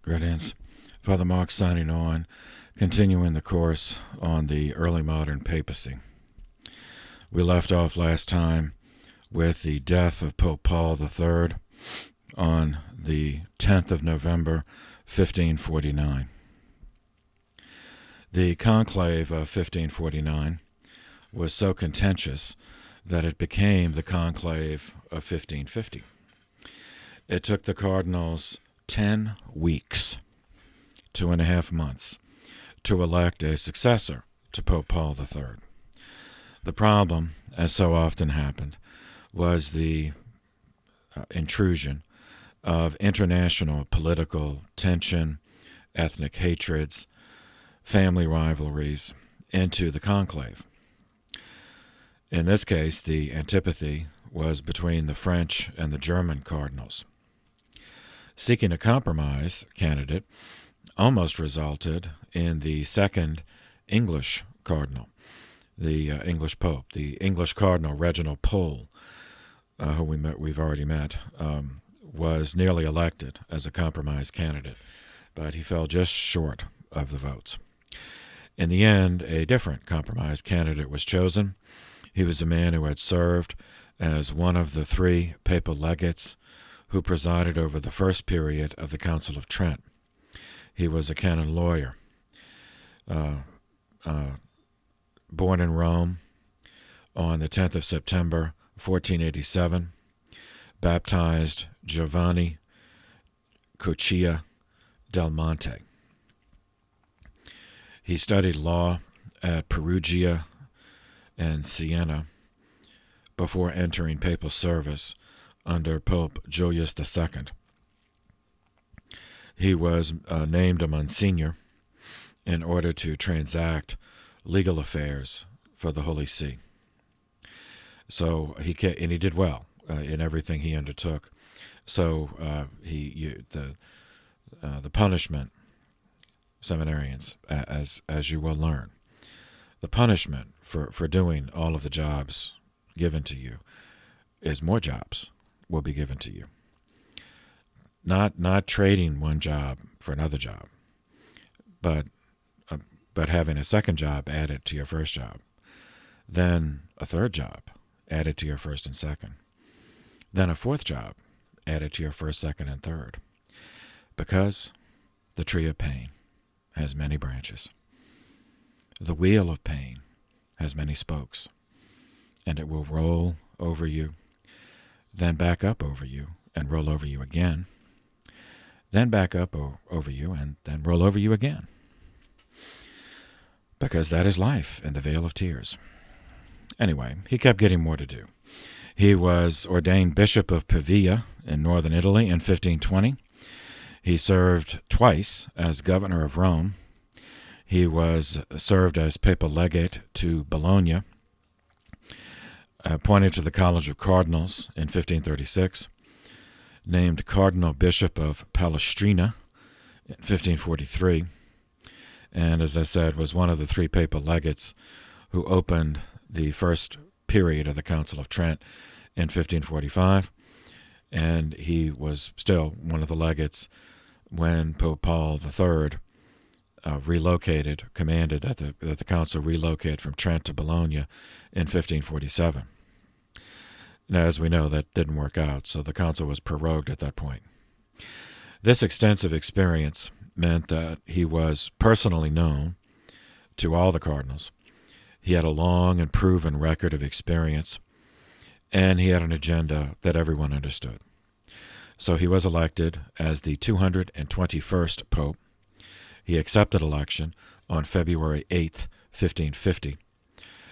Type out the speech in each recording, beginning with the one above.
Greetings. Father Mark signing on, continuing the course on the early modern papacy. We left off last time with the death of Pope Paul III on the 10th of November, 1549. The Conclave of 1549 was so contentious that it became the Conclave of 1550. It took the cardinals 10 weeks, 2.5 months, to elect a successor to Pope Paul III. The problem, as so often happened, was the intrusion of international political tension, ethnic hatreds, family rivalries into the conclave. In this case, the antipathy was between the French and the German cardinals. Seeking a compromise candidate almost resulted in the second English cardinal, the English Pope, the English Cardinal Reginald Pole, who we've already met, was nearly elected as a compromise candidate, but he fell just short of the votes. In the end, a different compromise candidate was chosen. He was a man who had served as one of the 3 papal legates who presided over the first period of the Council of Trent. He was a canon lawyer, born in Rome on the 10th of September, 1487, baptized Giovanni Coccia del Monte. He studied law at Perugia and Siena before entering papal service under Pope Julius II. He was named a Monsignor in order to transact legal affairs for the Holy See. So he did well in everything he undertook. So the punishment, seminarians, as you will learn, the punishment for doing all of the jobs given to you is more jobs will be given to you. Not trading one job for another job, but having a second job added to your first job, then a third job added to your first and second, then a fourth job added to your first, second, and third, because the tree of pain has many branches. The wheel of pain has many spokes, and it will roll over you, then back up over you, and roll over you again, then back up over you, and then roll over you again. Because that is life in the vale of tears. Anyway, he kept getting more to do. He was ordained Bishop of Pavia in northern Italy in 1520. He served twice as governor of Rome. He served as papal legate to Bologna, appointed to the College of Cardinals in 1536, named Cardinal Bishop of Palestrina in 1543, and as I said, was one of the 3 papal legates who opened the first period of the Council of Trent in 1545, and he was still one of the legates when Pope Paul III commanded that the council relocate from Trent to Bologna in 1547. Now, as we know, that didn't work out, so the council was prorogued at that point. This extensive experience meant that he was personally known to all the cardinals. He had a long and proven record of experience, and he had an agenda that everyone understood. So he was elected as the 221st Pope. He accepted election on February 8th, 1550,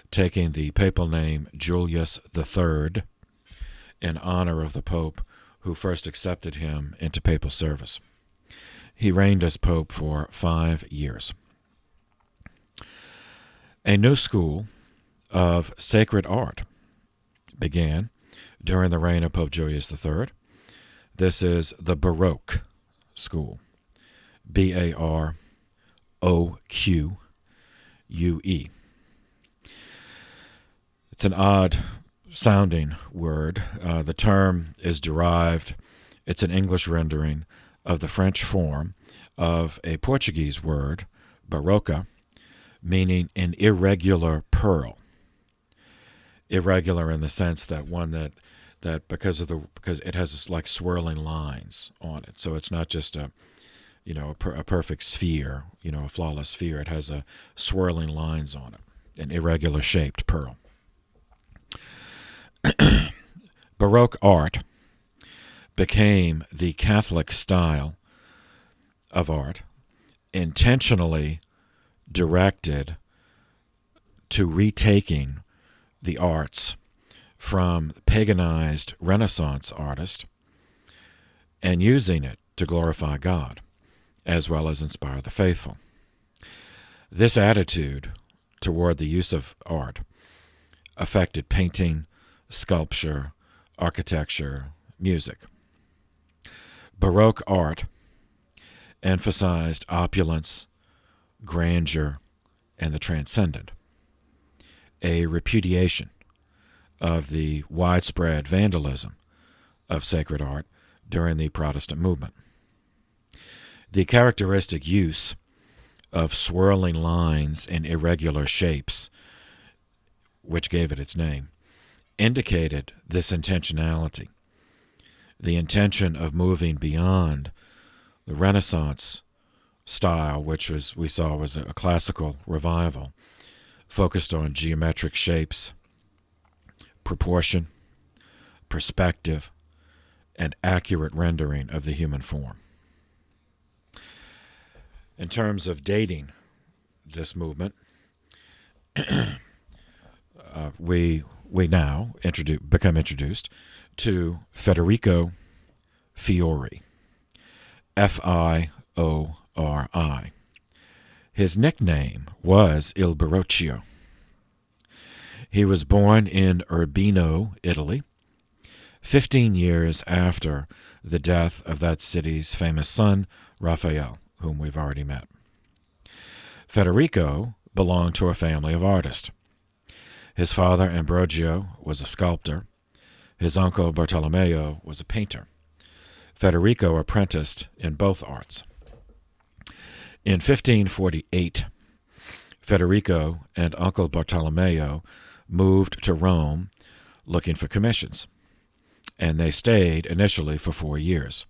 taking the papal name Julius III in honor of the Pope who first accepted him into papal service. He reigned as Pope for 5 years. A new school of sacred art began during the reign of Pope Julius III. This is the Baroque school, Baroque. It's an odd sounding word. The term is derived, it's an English rendering of the French form of a Portuguese word, baroca, meaning an irregular pearl. Irregular in the sense that one that because it has this like swirling lines on it, so it's not just a perfect sphere, a flawless sphere. It has a swirling lines on it, an irregular shaped pearl. Baroque art became the Catholic style of art, intentionally directed to retaking the arts from paganized Renaissance artists and using it to glorify God, as well as inspire the faithful. This attitude toward the use of art affected painting, sculpture, architecture, music. Baroque art emphasized opulence, grandeur, and the transcendent, a repudiation of the widespread vandalism of sacred art during the Protestant movement. The characteristic use of swirling lines and irregular shapes, which gave it its name, indicated this intentionality, the intention of moving beyond the Renaissance style, which we saw was a classical revival, focused on geometric shapes, proportion, perspective, and accurate rendering of the human form. In terms of dating this movement, we now become introduced to Federico Fiori, Fiori. His nickname was Il Baroccio. He was born in Urbino, Italy, 15 years after the death of that city's famous son, Raphael, whom we've already met. Federico belonged to a family of artists. His father, Ambrogio, was a sculptor. His uncle, Bartolomeo, was a painter. Federico apprenticed in both arts. In 1548, Federico and Uncle Bartolomeo moved to Rome looking for commissions, and they stayed initially for 4 years,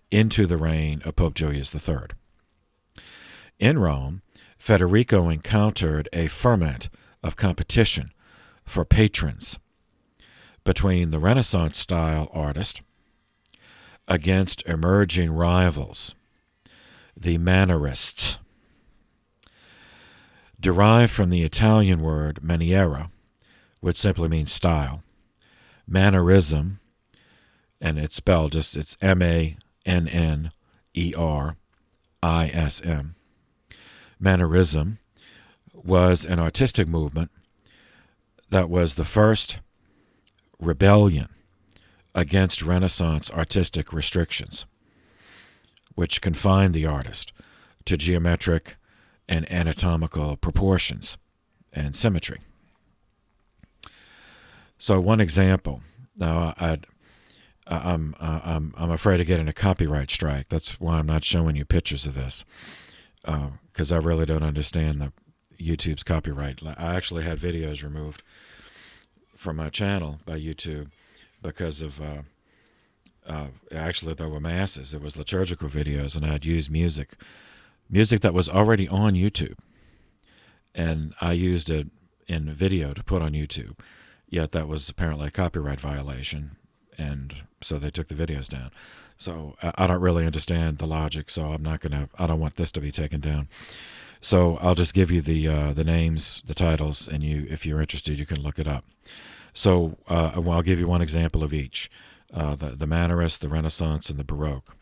into the reign of Pope Julius III. In Rome, Federico encountered a ferment of competition for patrons between the Renaissance-style artists against emerging rivals, the Mannerists. Derived from the Italian word maniera, which simply means style, Mannerism, and it's spelled it's Mannerism. Mannerism was an artistic movement that was the first rebellion against Renaissance artistic restrictions, which confined the artist to geometric and anatomical proportions and symmetry. So one example. Now, I'm afraid of getting a copyright strike. That's why I'm not showing you pictures of this, because I really don't understand YouTube's copyright. I actually had videos removed from my channel by YouTube because of actually there were masses. It was liturgical videos, and I'd used music that was already on YouTube, and I used it in video to put on YouTube. Yet that was apparently a copyright violation, and so they took the videos down. So I don't really understand the logic, so I don't want this to be taken down. So I'll just give you the names, the titles, and if you're interested, you can look it up. So I'll give you one example of each, the Mannerist, the Renaissance, and the Baroque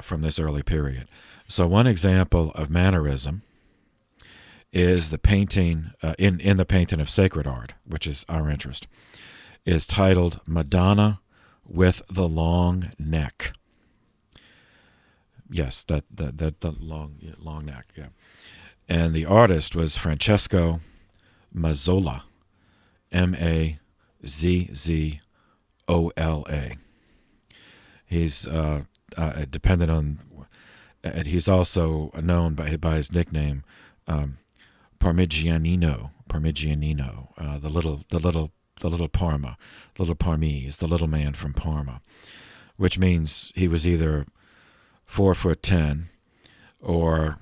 from this early period. So one example of Mannerism is the painting, in the painting of sacred art, which is our interest, is titled Madonna with the Long Neck. Yes, the long neck, yeah. And the artist was Francesco Mazzola, Mazzola. He's depending on, and he's also known by his nickname, Parmigianino, the little Parma, little Parmese, the little man from Parma, which means he was either 4'10" or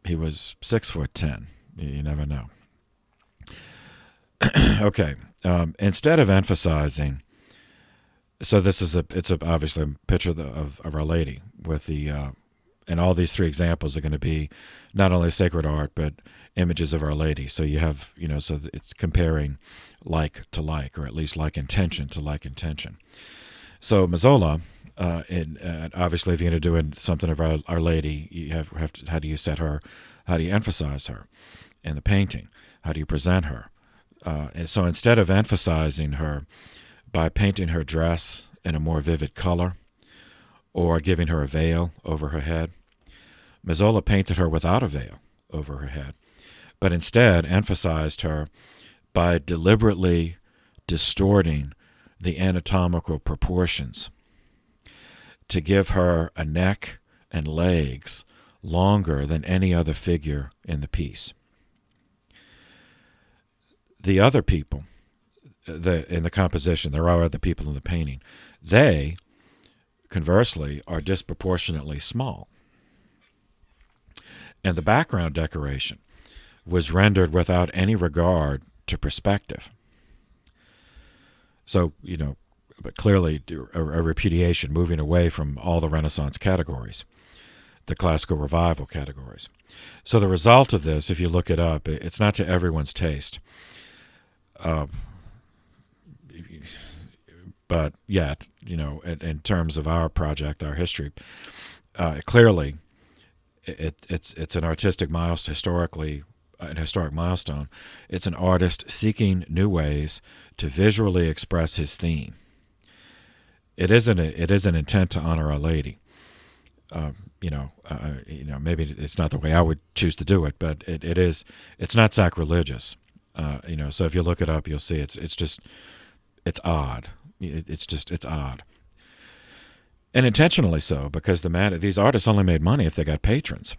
he was 6'10". You never know. Okay. Instead of emphasizing, so this is obviously a picture of Our Lady with the, and all these three examples are going to be not only sacred art but images of Our Lady. So you have, so it's comparing like to like, or at least like intention to like intention. So Mazzola, obviously, if you're going to do something of Our Lady, you have to, how do you set her? How do you emphasize her in the painting? How do you present her? And so instead of emphasizing her by painting her dress in a more vivid color or giving her a veil over her head, Mazzola painted her without a veil over her head, but instead emphasized her by deliberately distorting the anatomical proportions to give her a neck and legs longer than any other figure in the piece. The other people in the composition, there are other people in the painting, they, conversely, are disproportionately small. And the background decoration was rendered without any regard to perspective. So, but clearly a repudiation, moving away from all the Renaissance categories, the classical revival categories. So the result of this, if you look it up, it's not to everyone's taste. But yet, in terms of our project, our history, clearly it's an artistic milestone, historically an historic milestone. It's an artist seeking new ways to visually express his theme. It is an intent to honor Our Lady. Maybe it's not the way I would choose to do it, but it's not sacrilegious. So if you look it up, you'll see it's odd. It's odd. And intentionally so, because these artists only made money if they got patrons.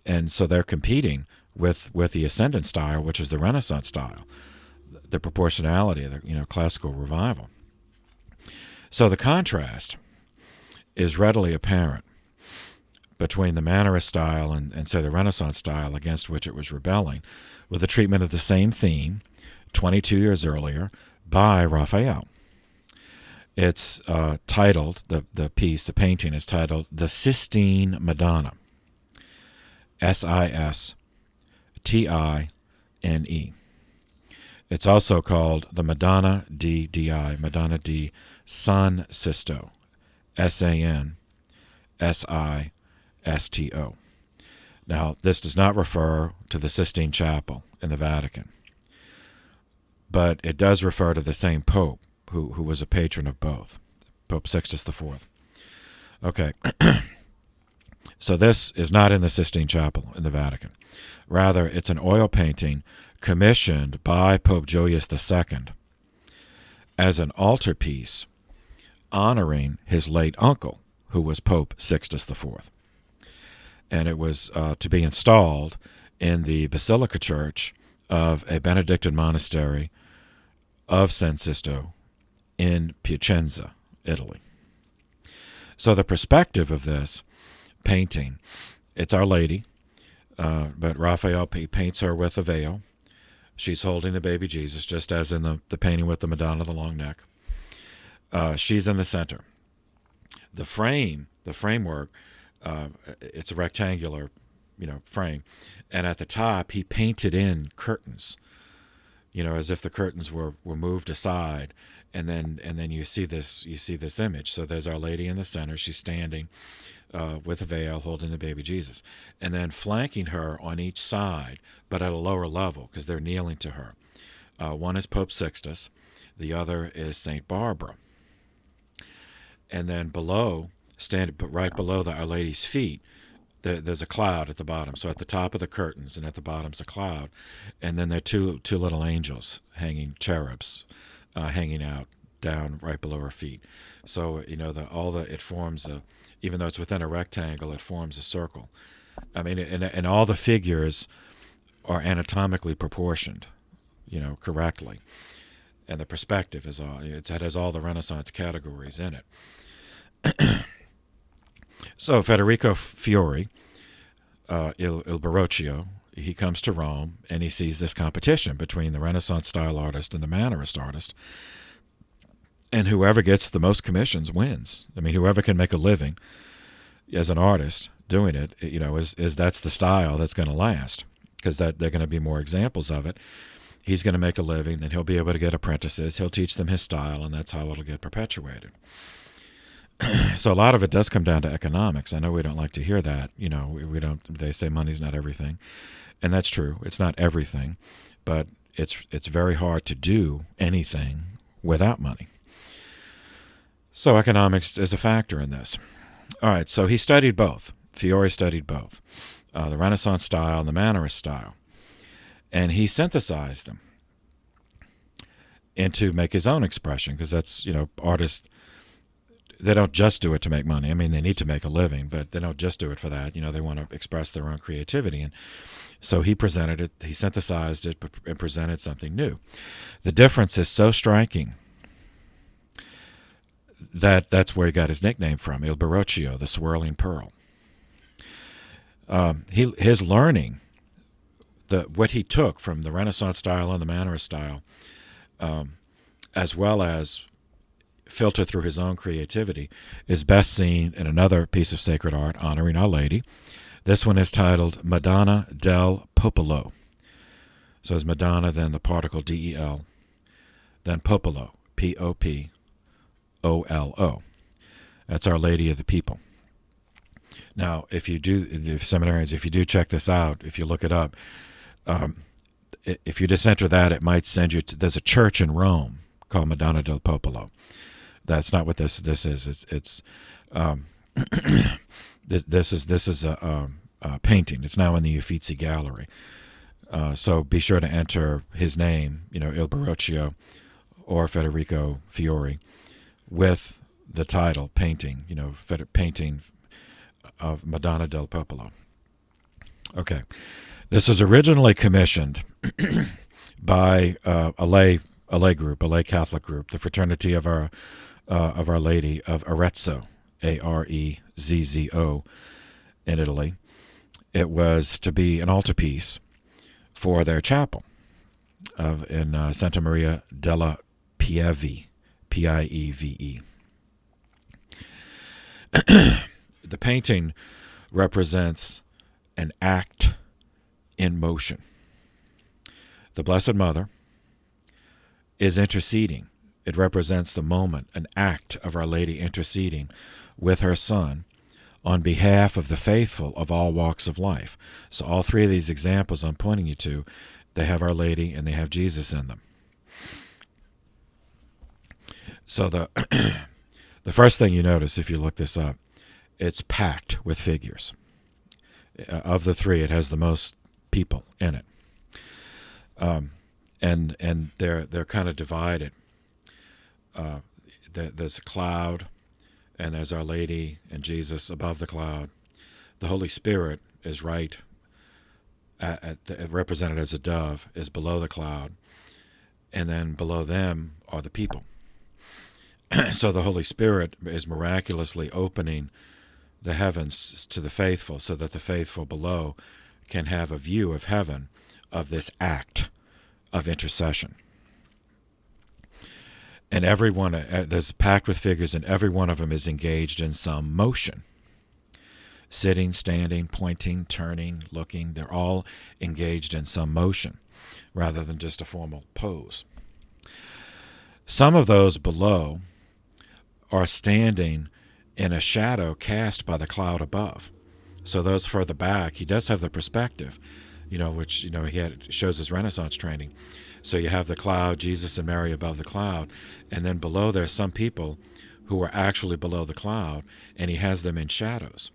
And so they're competing with the Ascendant style, which is the Renaissance style, the proportionality, the classical revival. So the contrast is readily apparent between the Mannerist style and say the Renaissance style against which it was rebelling, with the treatment of the same theme 22 years earlier by Raphael. It's titled, the painting is titled The Sistine Madonna, Sistine. It's also called the Madonna di San Sisto, Sansisto. Now, this does not refer to the Sistine Chapel in the Vatican, but it does refer to the same Pope who was a patron of both, Pope Sixtus IV. Okay, so this is not in the Sistine Chapel in the Vatican. Rather, it's an oil painting commissioned by Pope Julius II as an altarpiece honoring his late uncle, who was Pope Sixtus IV. And it was to be installed in the Basilica Church of a Benedictine monastery of San Sisto in Piacenza, Italy. So the perspective of this painting, it's Our Lady, but Raphael paints her with a veil. She's holding the baby Jesus, just as in the painting with the Madonna, the long neck. She's in the center. The framework, it's a rectangular, frame, and at the top he painted in curtains, as if the curtains were moved aside, and then you see this image. So there's Our Lady in the center. She's standing with a veil, holding the baby Jesus, and then flanking her on each side, but at a lower level because they're kneeling to her. One is Pope Sixtus, the other is Saint Barbara. And then below, right below Our Lady's feet, there's a cloud at the bottom. So at the top of the curtains and at the bottom's a cloud. And then there are two little angels, cherubs, hanging out down right below her feet. So, it forms Even though it's within a rectangle, it forms a circle. I mean, and all the figures are anatomically proportioned, correctly. And the perspective it has all the Renaissance categories in it. So Federico Fiori, Il Barocchio, he comes to Rome and he sees this competition between the Renaissance style artist and the Mannerist artist. And whoever gets the most commissions wins. I mean, whoever can make a living as an artist doing it, is that's the style that's going to last, because there are going to be more examples of it. He's going to make a living, then he'll be able to get apprentices. He'll teach them his style, and that's how it'll get perpetuated. So a lot of it does come down to economics. I know we don't like to hear that. We don't. They say money's not everything, and that's true. It's not everything, but it's very hard to do anything without money. So economics is a factor in this. All right, so he studied both. Fiore studied both, the Renaissance style and the Mannerist style, and he synthesized them into make his own expression, because that's, artists, they don't just do it to make money. I mean, they need to make a living, but they don't just do it for that. They want to express their own creativity, and so he presented it, he synthesized it, and presented something new. The difference is so striking that's where he got his nickname from, Il Barocchio, the swirling pearl. His learning, what he took from the Renaissance style and the Mannerist style, as well as filter through his own creativity, is best seen in another piece of sacred art honoring Our Lady. This one is titled Madonna del Popolo. So it's Madonna, then the particle del, then Popolo, Popolo. That's Our Lady of the People. Now, if seminarians, if you do check this out, if you look it up, if you just enter that, it might send you to, there's a church in Rome called Madonna del Popolo. That's not what this is. It's this is a painting. It's now in the Uffizi Gallery. So be sure to enter his name, Il Barocchio or Federico Fiori, with the title painting, painting of Madonna del Popolo. Okay, this was originally commissioned by a lay group, a lay Catholic group, the Fraternity of Our Lady of Arezzo, Arezzo, in Italy. It was to be an altarpiece for their chapel in Santa Maria della Pieve, Pieve. The painting represents an act in motion. The Blessed Mother is interceding. It represents the moment, an act of Our Lady interceding with her Son on behalf of the faithful of all walks of life. So all three of these examples I'm pointing you to, they have Our Lady and they have Jesus in them. So the first thing you notice if you look this up, it's packed with figures. Of the three, it has the most people in it, and they're kind of divided. There's a cloud, and there's Our Lady and Jesus above the cloud. The Holy Spirit is right, represented as a dove, is below the cloud, and then below them are the people. So the Holy Spirit is miraculously opening the heavens to the faithful, so that the faithful below can have a view of heaven, of this act of intercession. And every one, there's packed with figures, and every one of them is engaged in some motion. Sitting, standing, pointing, turning, looking, they're all engaged in some motion, rather than just a formal pose. Some of those below are standing in a shadow cast by the cloud above. So those further back, he does have the perspective, which, shows his Renaissance training. So you have the cloud, Jesus and Mary above the cloud, and then below there's some people who are actually below the cloud, and he has them in shadows.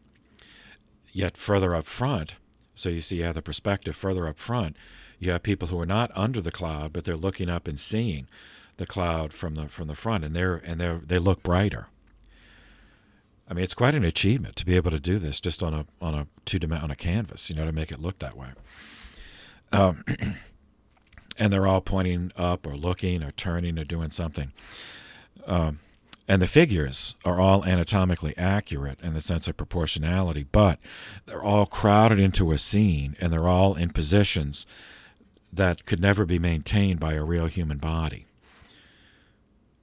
Yet further up front, so you see you have the perspective further up front, you have people who are not under the cloud, but they're looking up and seeing. the cloud from the front, and they look brighter. I mean, it's quite an achievement to be able to do this just on a canvas, to make it look that way. And they're all pointing up or looking or turning or doing something. And the figures are all anatomically accurate in the sense of proportionality, but they're all crowded into a scene, and they're all in positions that could never be maintained by a real human body.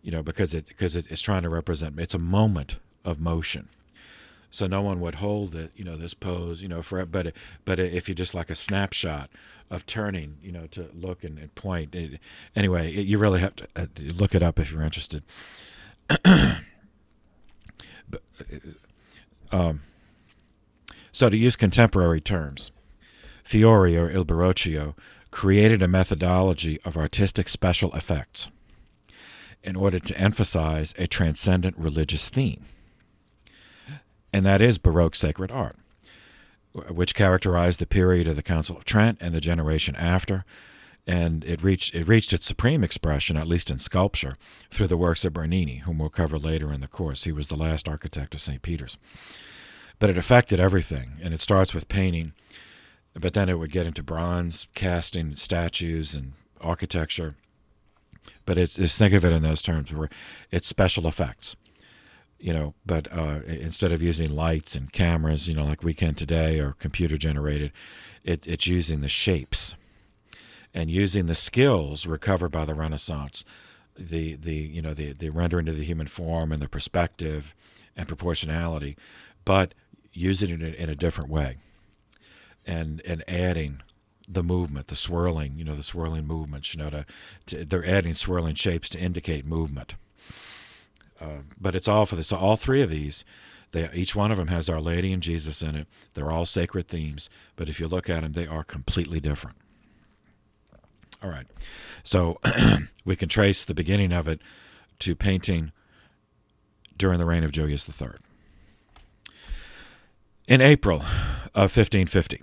Because it's trying to represent, it's a moment of motion. So no one would hold it, this pose, but if you just like a snapshot of turning, to look and point. Anyway, you really have to look it up if you're interested. So to use contemporary terms, Fiore or Il Barocchio created a methodology of artistic special effects in order to emphasize a transcendent religious theme. And that is Baroque Sacred Art, which characterized the period of the Council of Trent and the generation after, and it reached its supreme expression, at least in sculpture, through the works of Bernini, whom we'll cover later in the course. He was the last architect of St. Peter's. But it affected everything, and it starts with painting, but then it would get into bronze, casting, statues, and architecture. But it's think of it in those terms, where it's special effects. But instead of using lights and cameras, like we can today, or computer generated, it's using the shapes and using the skills recovered by the Renaissance, the rendering of the human form and the perspective and proportionality, but using it in a different way, and adding the movement, the swirling, the swirling movements, they're adding swirling shapes to indicate movement. But it's all for this. So all three of these, each one of them has Our Lady and Jesus in it. They're all sacred themes, but if you look at them, they are completely different. All right. So we can trace the beginning of it to painting during the reign of Julius III. In April of 1550,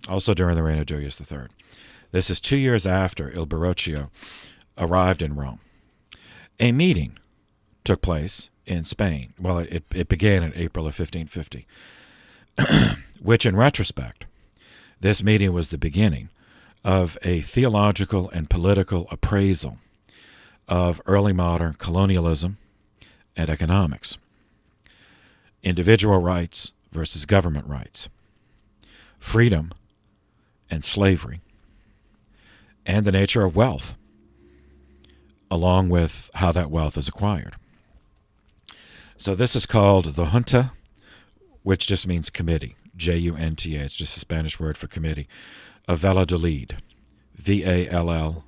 also during the reign of Julius III, this is 2 years after Il Barocchio arrived in Rome, a meeting took place in Spain. Well, it began in April of 1550, which in retrospect, this meeting was the beginning of a theological and political appraisal of early modern colonialism and economics, individual rights versus government rights, freedom and slavery, and the nature of wealth, along with how that wealth is acquired. So this is called the Junta, which just means committee, Junta. It's just a Spanish word for committee, of Valladolid, Valladolid.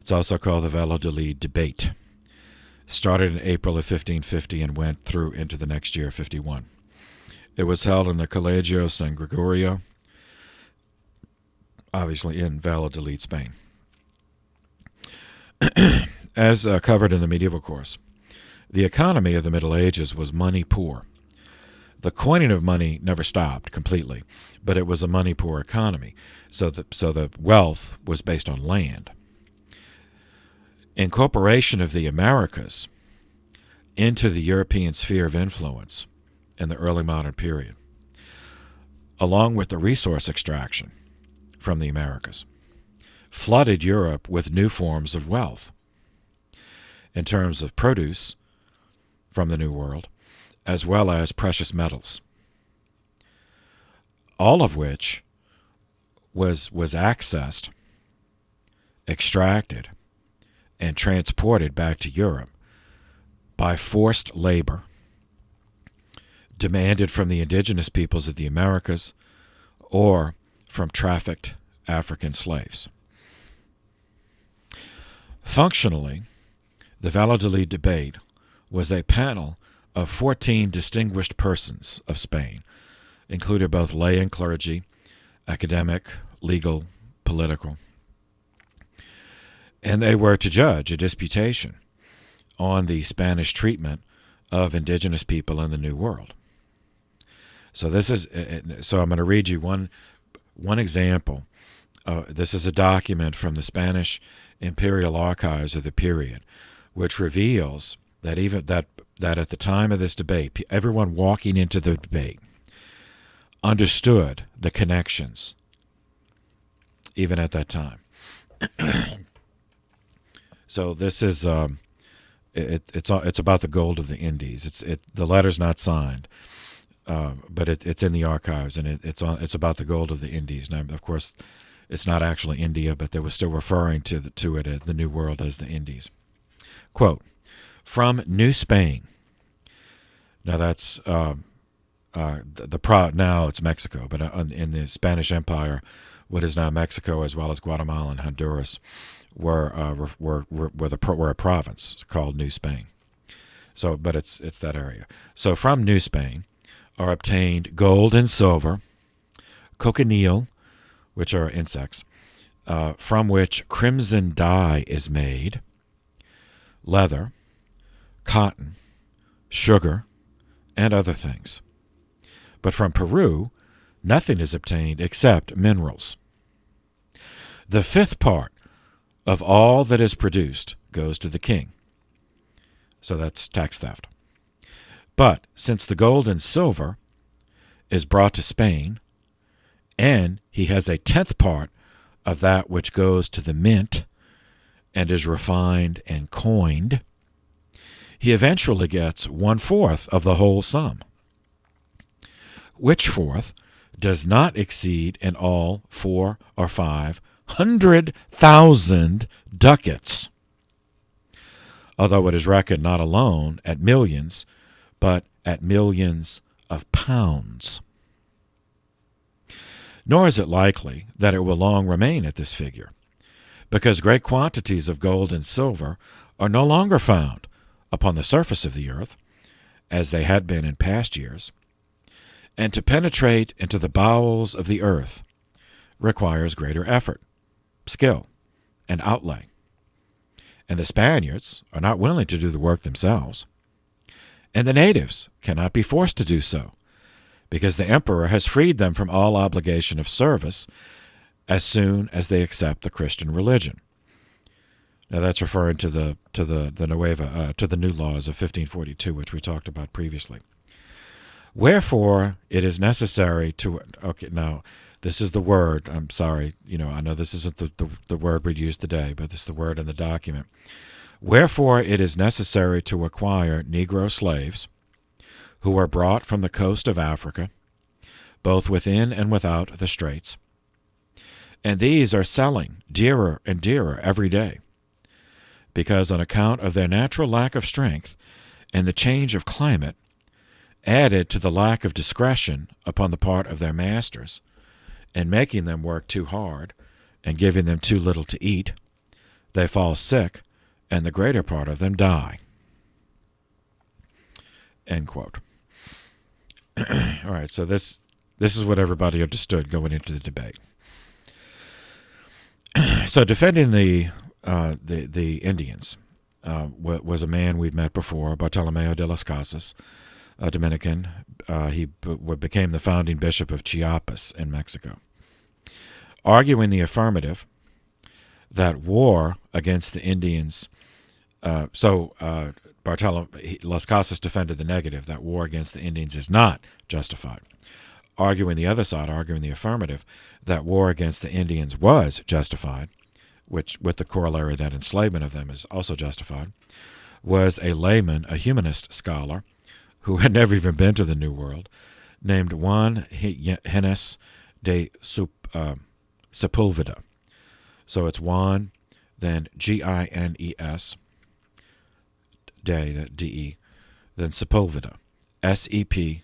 It's also called the Valladolid Debate. Started in April of 1550 and went through into the next year, 51. It was held in the Colegio San Gregorio, obviously in Valladolid, Spain. As covered in the medieval course, the economy of the Middle Ages was money poor. The coining of money never stopped completely, but it was a money poor economy, so the wealth was based on land. Incorporation of the Americas into the European sphere of influence in the early modern period, along with the resource extraction from the Americas, flooded Europe with new forms of wealth in terms of produce from the New World, as well as precious metals, all of which was accessed, extracted, and transported back to Europe by forced labor demanded from the indigenous peoples of the Americas or from trafficked African slaves. Functionally, the Valladolid Debate was a panel of 14 distinguished persons of Spain, included both lay and clergy, academic, legal, political. And they were to judge a disputation on the Spanish treatment of indigenous people in the New World. So I'm going to read you one example. This is a document from the Spanish Imperial Archives of the period, which reveals that even that at the time of this debate, everyone walking into the debate understood the connections, even at that time. So this is it's about the gold of the Indies. The letter's not signed, but it's in the archives, and it's about the gold of the Indies. Now, of course, it's not actually India, but they were still referring to it as the New World as the Indies. Quote, from New Spain. Now that's now it's Mexico, but in the Spanish Empire, what is now Mexico as well as Guatemala and Honduras were a province called New Spain. So, but it's that area. So from New Spain are obtained gold and silver, cochineal, which are insects, from which crimson dye is made, leather, cotton, sugar, and other things. But from Peru, nothing is obtained except minerals. The fifth part of all that is produced goes to the king. So that's tax theft. But since the gold and silver is brought to Spain, and he has a tenth part of that which goes to the mint and is refined and coined, he eventually gets 1/4 of the whole sum, which fourth does not exceed in all 4 or 500,000 ducats, although it is reckoned not alone at millions, but at millions of pounds. Nor is it likely that it will long remain at this figure, because great quantities of gold and silver are no longer found upon the surface of the earth, as they had been in past years, and to penetrate into the bowels of the earth requires greater effort, skill, and outlay. And the Spaniards are not willing to do the work themselves, and the natives cannot be forced to do so, because the emperor has freed them from all obligation of service as soon as they accept the Christian religion. Now that's referring to the new laws of 1542, which we talked about previously. Wherefore it is necessary to now this is the word. I'm sorry, I know this isn't the word we'd use today, but this is the word in the document. Wherefore it is necessary to acquire Negro slaves, who are brought from the coast of Africa, both within and without the straits, and these are selling dearer and dearer every day, because on account of their natural lack of strength and the change of climate, added to the lack of discretion upon the part of their masters, and making them work too hard and giving them too little to eat, they fall sick, and the greater part of them die. End quote. All right, so this is what everybody understood going into the debate. So defending the Indians was a man we've met before, Bartolomeo de las Casas, a Dominican. He became the founding bishop of Chiapas in Mexico, arguing the affirmative that war against the Indians. Bartolomeo Las Casas defended the negative, that war against the Indians is not justified, arguing the other side, arguing the affirmative, that war against the Indians was justified, which with the corollary that enslavement of them is also justified, was a layman, a humanist scholar, who had never even been to the New World, named Juan Gines de Sepulveda. So it's Juan, then Gines, D-E, then Sepulveda, Sepulveda.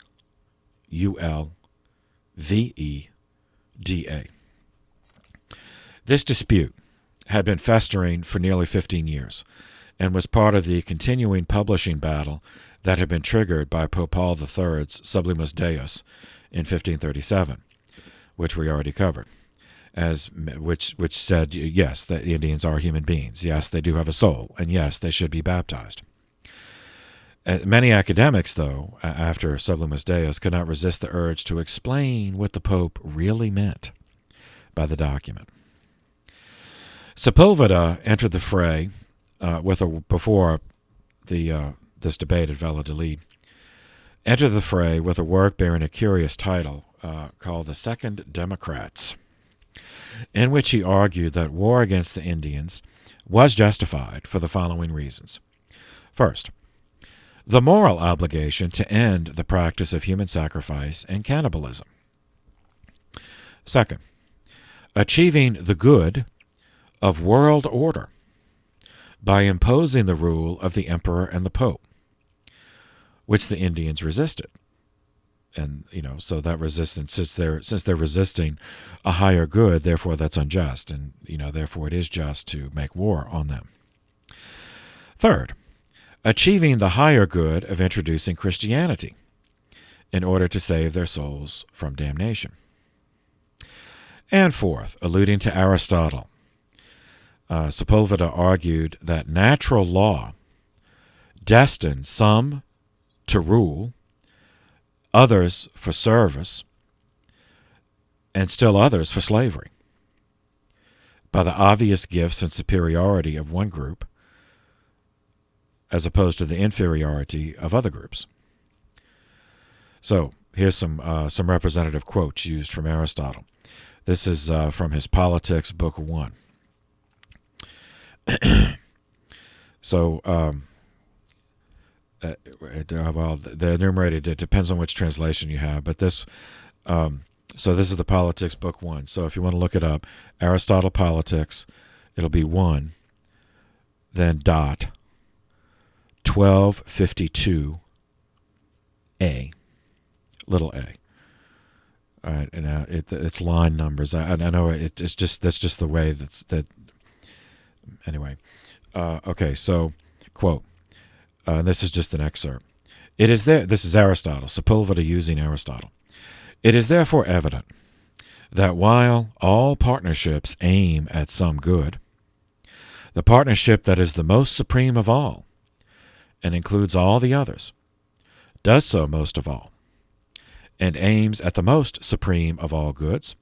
This dispute had been festering for nearly 15 years and was part of the continuing publishing battle that had been triggered by Pope Paul III's Sublimus Deus in 1537, which we already covered, which said, yes, that Indians are human beings, yes, they do have a soul, and yes, they should be baptized. Many academics, though, after Sublimus Deus, could not resist the urge to explain what the Pope really meant by the document. Sepulveda entered the fray before this debate at Valladolid, entered the fray with a work bearing a curious title called The Second Democrats, in which he argued that war against the Indians was justified for the following reasons. First, the moral obligation to end the practice of human sacrifice and cannibalism. Second, achieving the good of world order by imposing the rule of the emperor and the pope, which the Indians resisted. And, so that resistance, since they're resisting a higher good, therefore that's unjust, and, therefore it is just to make war on them. Third, achieving the higher good of introducing Christianity in order to save their souls from damnation. And fourth, alluding to Aristotle, Sepulveda argued that natural law destined some to rule, others for service, and still others for slavery, by the obvious gifts and superiority of one group as opposed to the inferiority of other groups. So here's some representative quotes used from Aristotle. This is from his Politics, Book 1. So, they're enumerated. It depends on which translation you have, but this. So this is the Politics, Book 1. So if you want to look it up, Aristotle Politics, it'll be 1, then dot 1252 a, little a. All right, and it's line numbers. I know that's just the way that. Anyway, okay. So, quote. This is just an excerpt. This is Aristotle, Sepulveda using Aristotle. It is therefore evident that while all partnerships aim at some good, the partnership that is the most supreme of all, and includes all the others, does so most of all, and aims at the most supreme of all goods,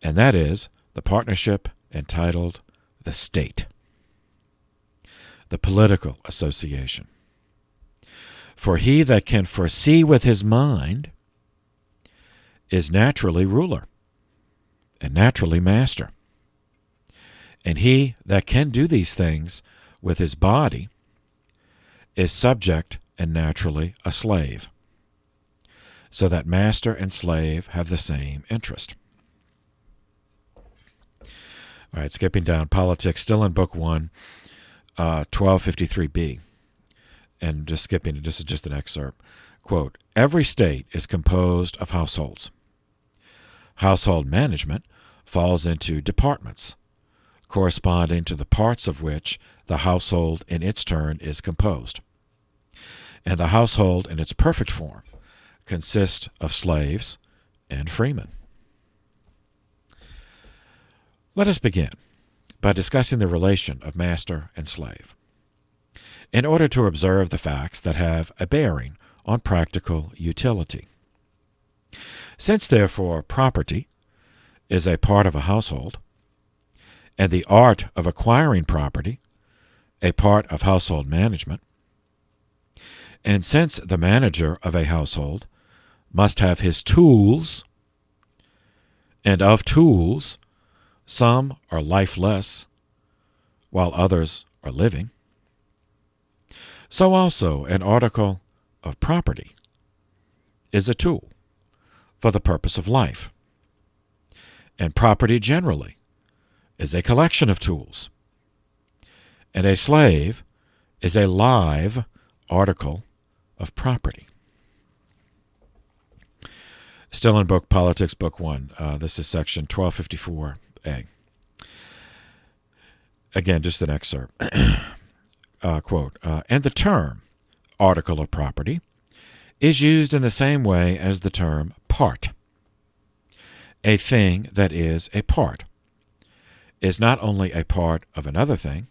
and that is the partnership entitled the state, the political association. For he that can foresee with his mind is naturally ruler and naturally master. And he that can do these things with his body is subject and naturally a slave, so that master and slave have the same interest. All right, skipping down, Politics, still in Book 1, 1253b, and just skipping, this is just an excerpt. Quote, every state is composed of households. Household management falls into departments, corresponding to the parts of which the household in its turn is composed. And the household in its perfect form consists of slaves and freemen. Let us begin by discussing the relation of master and slave, in order to observe the facts that have a bearing on practical utility. Since, therefore, property is a part of a household, and the art of acquiring property a part of household management, and since the manager of a household must have his tools, and of tools some are lifeless, while others are living, so also an article of property is a tool for the purpose of life, and property generally is a collection of tools, and a slave is a live article of property. Still in Politics, Book 1. This is section 1254a. Again, just an excerpt. Quote, and the term article of property is used in the same way as the term part. A thing that is a part is not only a part of another thing,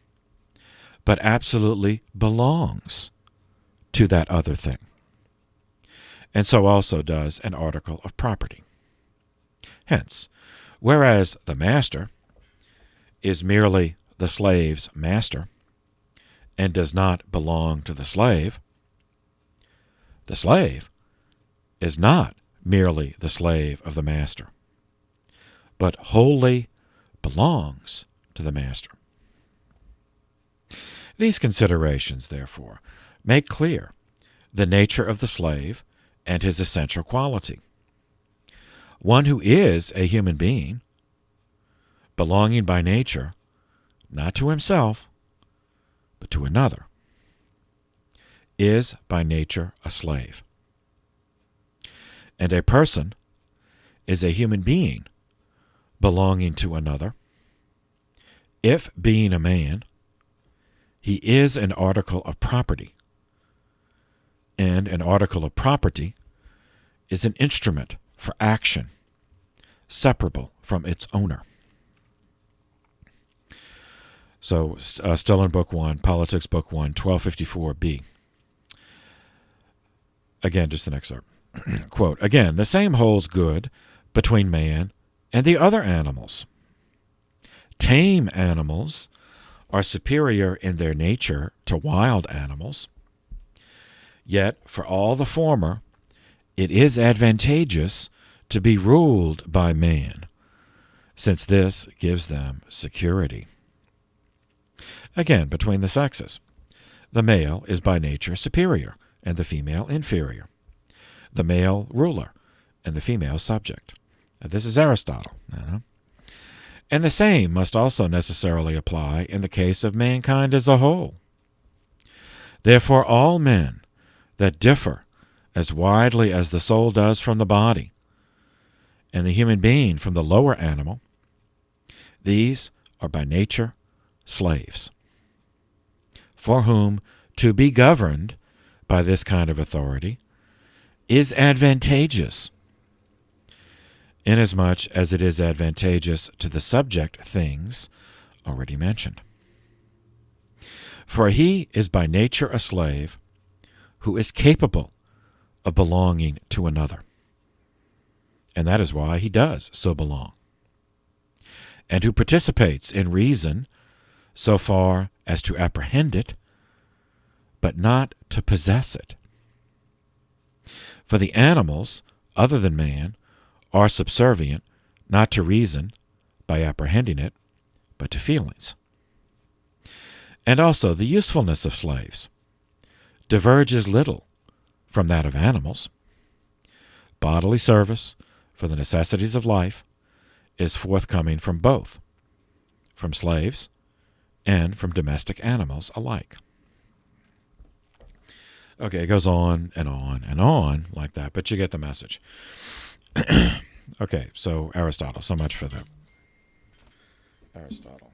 but absolutely belongs to that other thing. And so also does an article of property. Hence, whereas the master is merely the slave's master, and does not belong to the slave is not merely the slave of the master, but wholly belongs to the master. These considerations, therefore, make clear the nature of the slave and his essential quality. One who is a human being, belonging by nature, not to himself, but to another, is by nature a slave. And a person is a human being belonging to another if, being a man, he is an article of property. And an article of property is an instrument for action, separable from its owner. So, still in Book 1, Politics, Book 1, 1254b. Again, just an excerpt. Quote, again, the same holds good between man and the other animals. Tame animals are superior in their nature to wild animals. Yet, for all the former, it is advantageous to be ruled by man, since this gives them security. Again, between the sexes, the male is by nature superior and the female inferior, the male ruler and the female subject. Now, this is Aristotle. And the same must also necessarily apply in the case of mankind as a whole. Therefore, all men that differ as widely as the soul does from the body, and the human being from the lower animal, these are by nature slaves, for whom to be governed by this kind of authority is advantageous, inasmuch as it is advantageous to the subject things already mentioned. For he is by nature a slave who is capable of belonging to another, and that is why he does so belong, and who participates in reason so far as to apprehend it, but not to possess it. For the animals, other than man, are subservient not to reason by apprehending it, but to feelings. And also the usefulness of slaves diverges little from that of animals. Bodily service for the necessities of life is forthcoming from both, from slaves and from domestic animals alike. Okay, it goes on and on and on like that, but you get the message. Okay, so Aristotle, so much for that. Aristotle.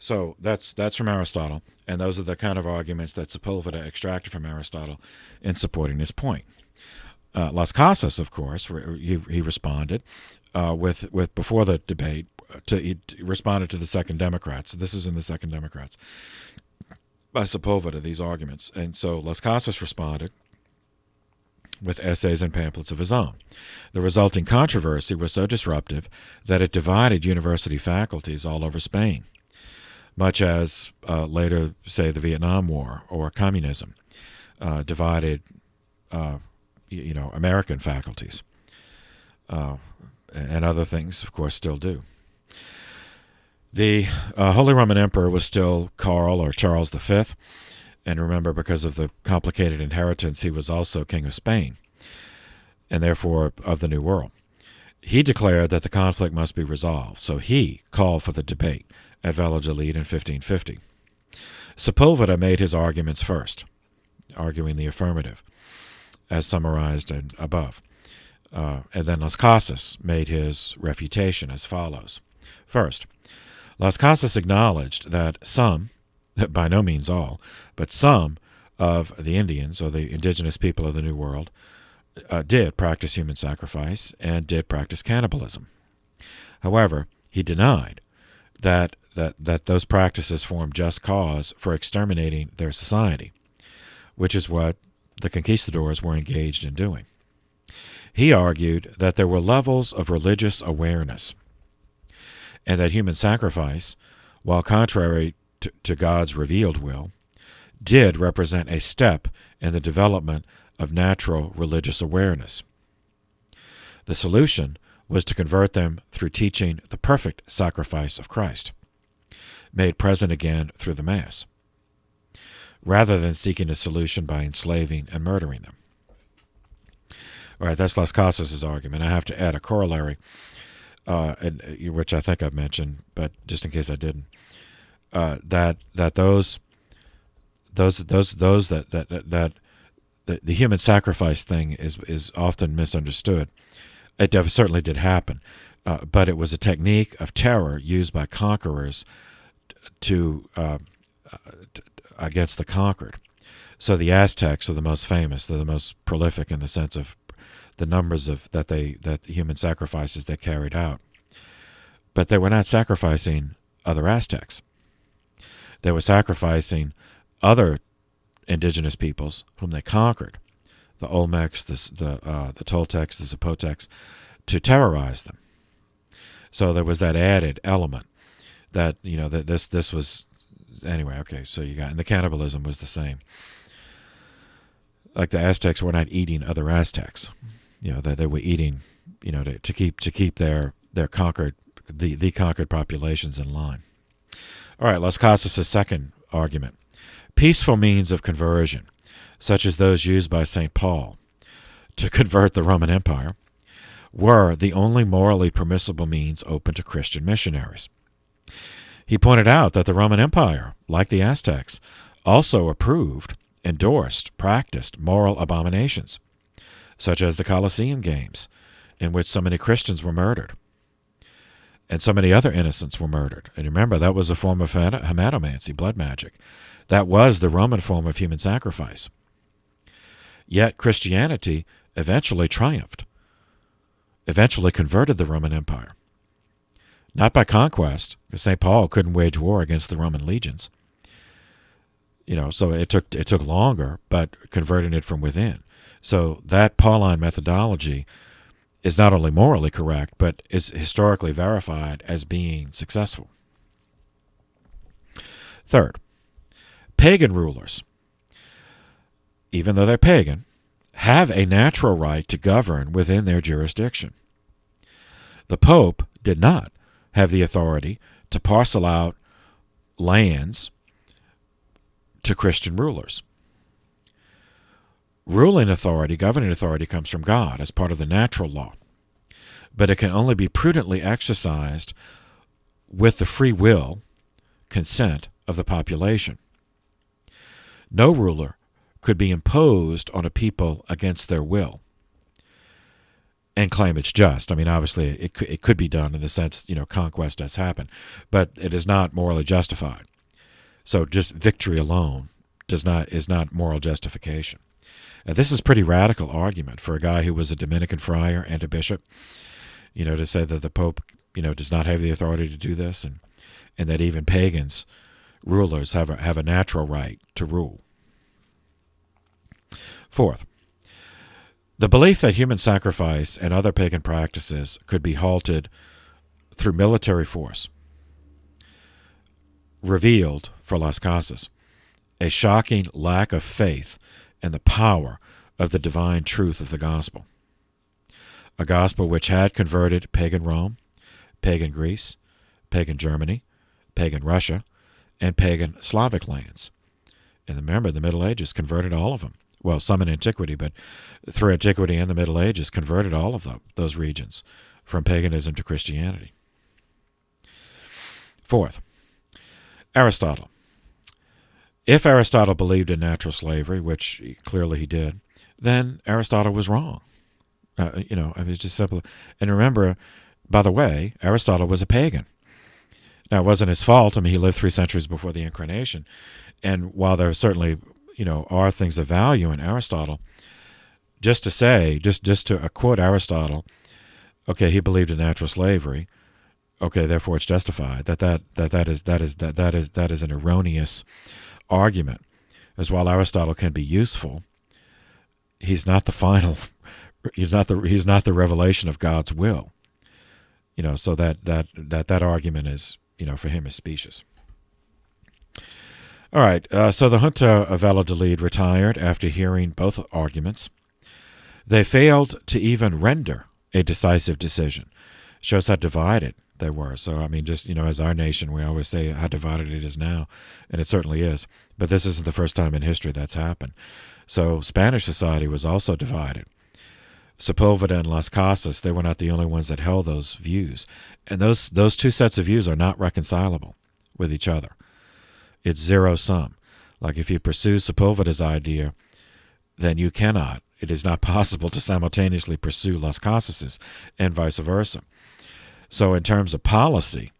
So that's from Aristotle, and those are the kind of arguments that Sepulveda extracted from Aristotle in supporting his point. Las Casas, of course, he responded with before the debate. He responded to the Second Democrats. This is in the Second Democrats by Sepulveda, these arguments, and so Las Casas responded with essays and pamphlets of his own. The resulting controversy was so disruptive that it divided university faculties all over Spain, much as later, say, the Vietnam War or communism divided, American faculties, and other things, of course, still do. The Holy Roman Emperor was still Karl or Charles V, and remember, because of the complicated inheritance, he was also King of Spain, and therefore of the New World. He declared that the conflict must be resolved, so he called for the debate at Valladolid in 1550. Sepulveda made his arguments first, arguing the affirmative, as summarized above. And then Las Casas made his refutation as follows. First, Las Casas acknowledged that some, by no means all, but some of the Indians, or the indigenous people of the New World, did practice human sacrifice and did practice cannibalism. However, he denied that that those practices formed just cause for exterminating their society, which is what the conquistadors were engaged in doing. He argued that there were levels of religious awareness, and that human sacrifice, while contrary to God's revealed will, did represent a step in the development of natural religious awareness. The solution was to convert them through teaching the perfect sacrifice of Christ, made present again through the Mass, rather than seeking a solution by enslaving and murdering them. All right, that's Las Casas' argument. I have to add a corollary, which I think I've mentioned, but just in case I didn't, that the human sacrifice thing is often misunderstood. It certainly did happen, but it was a technique of terror used by conquerors against the conquered. So the Aztecs are the most famous. They're the most prolific in the sense of the numbers of the human sacrifices they carried out. But they were not sacrificing other Aztecs. They were sacrificing other indigenous peoples whom they conquered, the Olmecs, the Toltecs, the Zapotecs, to terrorize them. So there was that added element that, that this was, anyway, okay, so you got, and the cannibalism was the same. Like the Aztecs were not eating other Aztecs. That they were eating, to keep their conquered, the conquered populations in line. All right, Las Casas' second argument. Peaceful means of conversion, such as those used by St. Paul to convert the Roman Empire, were the only morally permissible means open to Christian missionaries. He pointed out that the Roman Empire, like the Aztecs, also approved, endorsed, practiced moral abominations, such as the Colosseum Games, in which so many Christians were murdered, and so many other innocents were murdered. And remember, that was a form of hematomancy, blood magic. That was the Roman form of human sacrifice. Yet Christianity eventually triumphed, eventually converted the Roman Empire. Not by conquest, because St. Paul couldn't wage war against the Roman legions. So it took longer, but converting it from within. So that Pauline methodology is not only morally correct, but is historically verified as being successful. Third, pagan rulers, even though they're pagan, have a natural right to govern within their jurisdiction. The Pope did not have the authority to parcel out lands to Christian rulers. Ruling authority, governing authority, comes from God as part of the natural law, but it can only be prudently exercised with the free will, consent of the population. No ruler could be imposed on a people against their will and claim it's just. I mean, obviously, it could be done in the sense, conquest does happen, but it is not morally justified. So just victory alone is not moral justification. Now, this is a pretty radical argument for a guy who was a Dominican friar and a bishop, to say that the Pope, does not have the authority to do this, and that even pagans, rulers, have a natural right to rule. Fourth, the belief that human sacrifice and other pagan practices could be halted through military force revealed, for Las Casas, a shocking lack of faith in the power of the divine truth of the gospel. A gospel which had converted pagan Rome, pagan Greece, pagan Germany, pagan Russia, and pagan Slavic lands. And remember, the Middle Ages converted all of them. Well, some in antiquity, but through antiquity and the Middle Ages converted all of those regions from paganism to Christianity. Fourth, Aristotle. If Aristotle believed in natural slavery, which clearly he did, then Aristotle was wrong. It's just simple. And remember, by the way, Aristotle was a pagan. Now, it wasn't his fault. I mean, he lived 3 centuries before the Incarnation. And while there certainly, are things of value in Aristotle, just to quote Aristotle, okay, he believed in natural slavery, okay, therefore it's justified. That is an erroneous argument. As while Aristotle can be useful, he's not the final. He's not the revelation of God's will. So that argument is, for him is specious. All right, so the junta of Valladolid retired after hearing both arguments. They failed to even render a decisive decision. Shows how divided they were. So, just, as our nation, we always say how divided it is now, and it certainly is. But this isn't the first time in history that's happened. So Spanish society was also divided. Sepulveda and Las Casas, they were not the only ones that held those views. And those two sets of views are not reconcilable with each other. It's zero-sum. Like if you pursue Sepulveda's idea, then you cannot. It is not possible to simultaneously pursue Las Casas's and vice versa. So in terms of policy,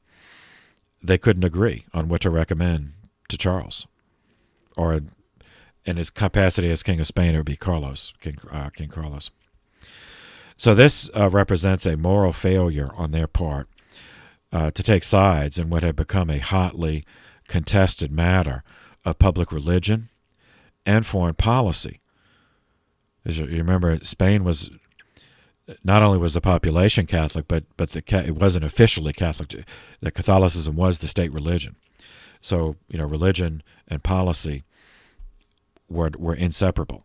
they couldn't agree on what to recommend to Charles. Or in his capacity as King of Spain, it would be Carlos, King Carlos. So this represents a moral failure on their part to take sides in what had become a hotly contested matter of public religion and foreign policy. As you remember, Spain was not only was the population Catholic, but it wasn't officially Catholic. The Catholicism was the state religion. So religion and policy were inseparable.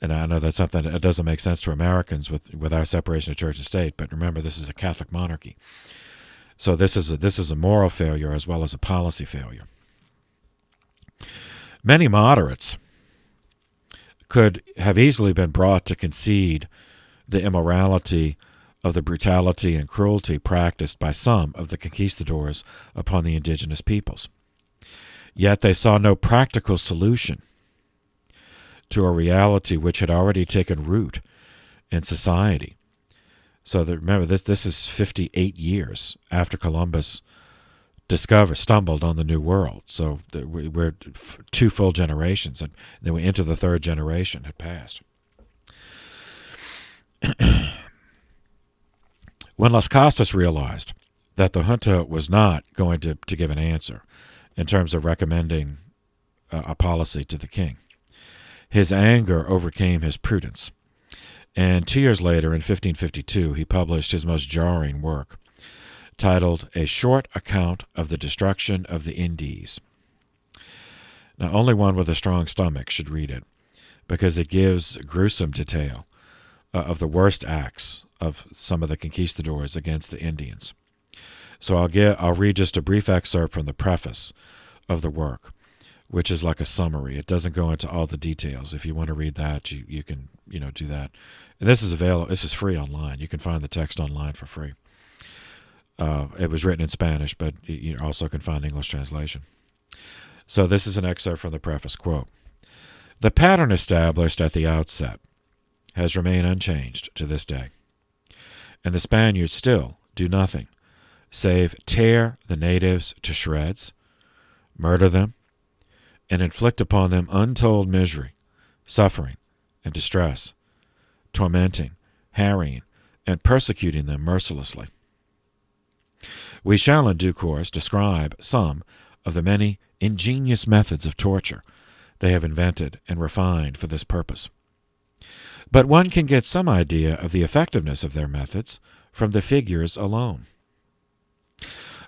And I know that's something that doesn't make sense to Americans with our separation of church and state. But remember, this is a Catholic monarchy. So this is a moral failure as well as a policy failure. Many moderates could have easily been brought to concede the immorality of the brutality and cruelty practiced by some of the conquistadors upon the indigenous peoples. Yet they saw no practical solution to a reality which had already taken root in society. So remember, this is 58 years after Columbus stumbled on the New World. So we're 2 full generations, and then we enter the 3rd generation had passed. When Las Casas realized that the junta was not going to give an answer in terms of recommending a policy to the king, his anger overcame his prudence. And 2 years later, in 1552, he published his most jarring work, titled A Short Account of the Destruction of the Indies. Now, only one with a strong stomach should read it, because it gives gruesome detail of the worst acts of some of the conquistadors against the Indians. So I'll read just a brief excerpt from the preface of the work, which is like a summary. It doesn't go into all the details. If you want to read that, you can do that. And this is available. This is free online. You can find the text online for free. It was written in Spanish, but you also can find English translation. So this is an excerpt from the preface. Quote, "The pattern established at the outset has remained unchanged to this day, and the Spaniards still do nothing save tear the natives to shreds, murder them, and inflict upon them untold misery, suffering, and distress, tormenting, harrying, and persecuting them mercilessly. We shall in due course describe some of the many ingenious methods of torture they have invented and refined for this purpose. But one can get some idea of the effectiveness of their methods from the figures alone.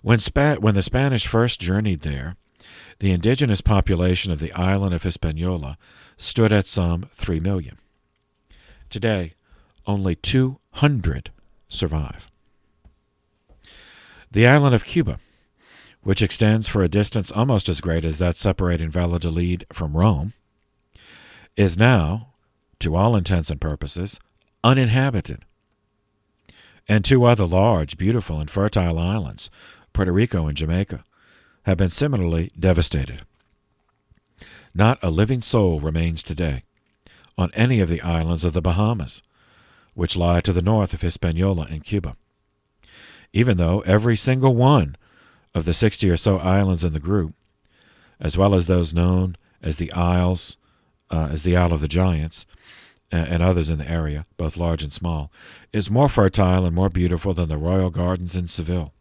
When the Spanish first journeyed there, the indigenous population of the island of Hispaniola stood at some 3 million. Today, only 200 survive. The island of Cuba, which extends for a distance almost as great as that separating Valladolid from Rome, is now, to all intents and purposes, uninhabited. And 2 other large, beautiful, and fertile islands, Puerto Rico and Jamaica, have been similarly devastated. Not a living soul remains today on any of the islands of the Bahamas, which lie to the north of Hispaniola and Cuba, even though every single one of the 60 or so islands in the group, as well as those known as the Isles, as the Isle of the Giants, and others in the area, both large and small, is more fertile and more beautiful than the royal gardens in Seville,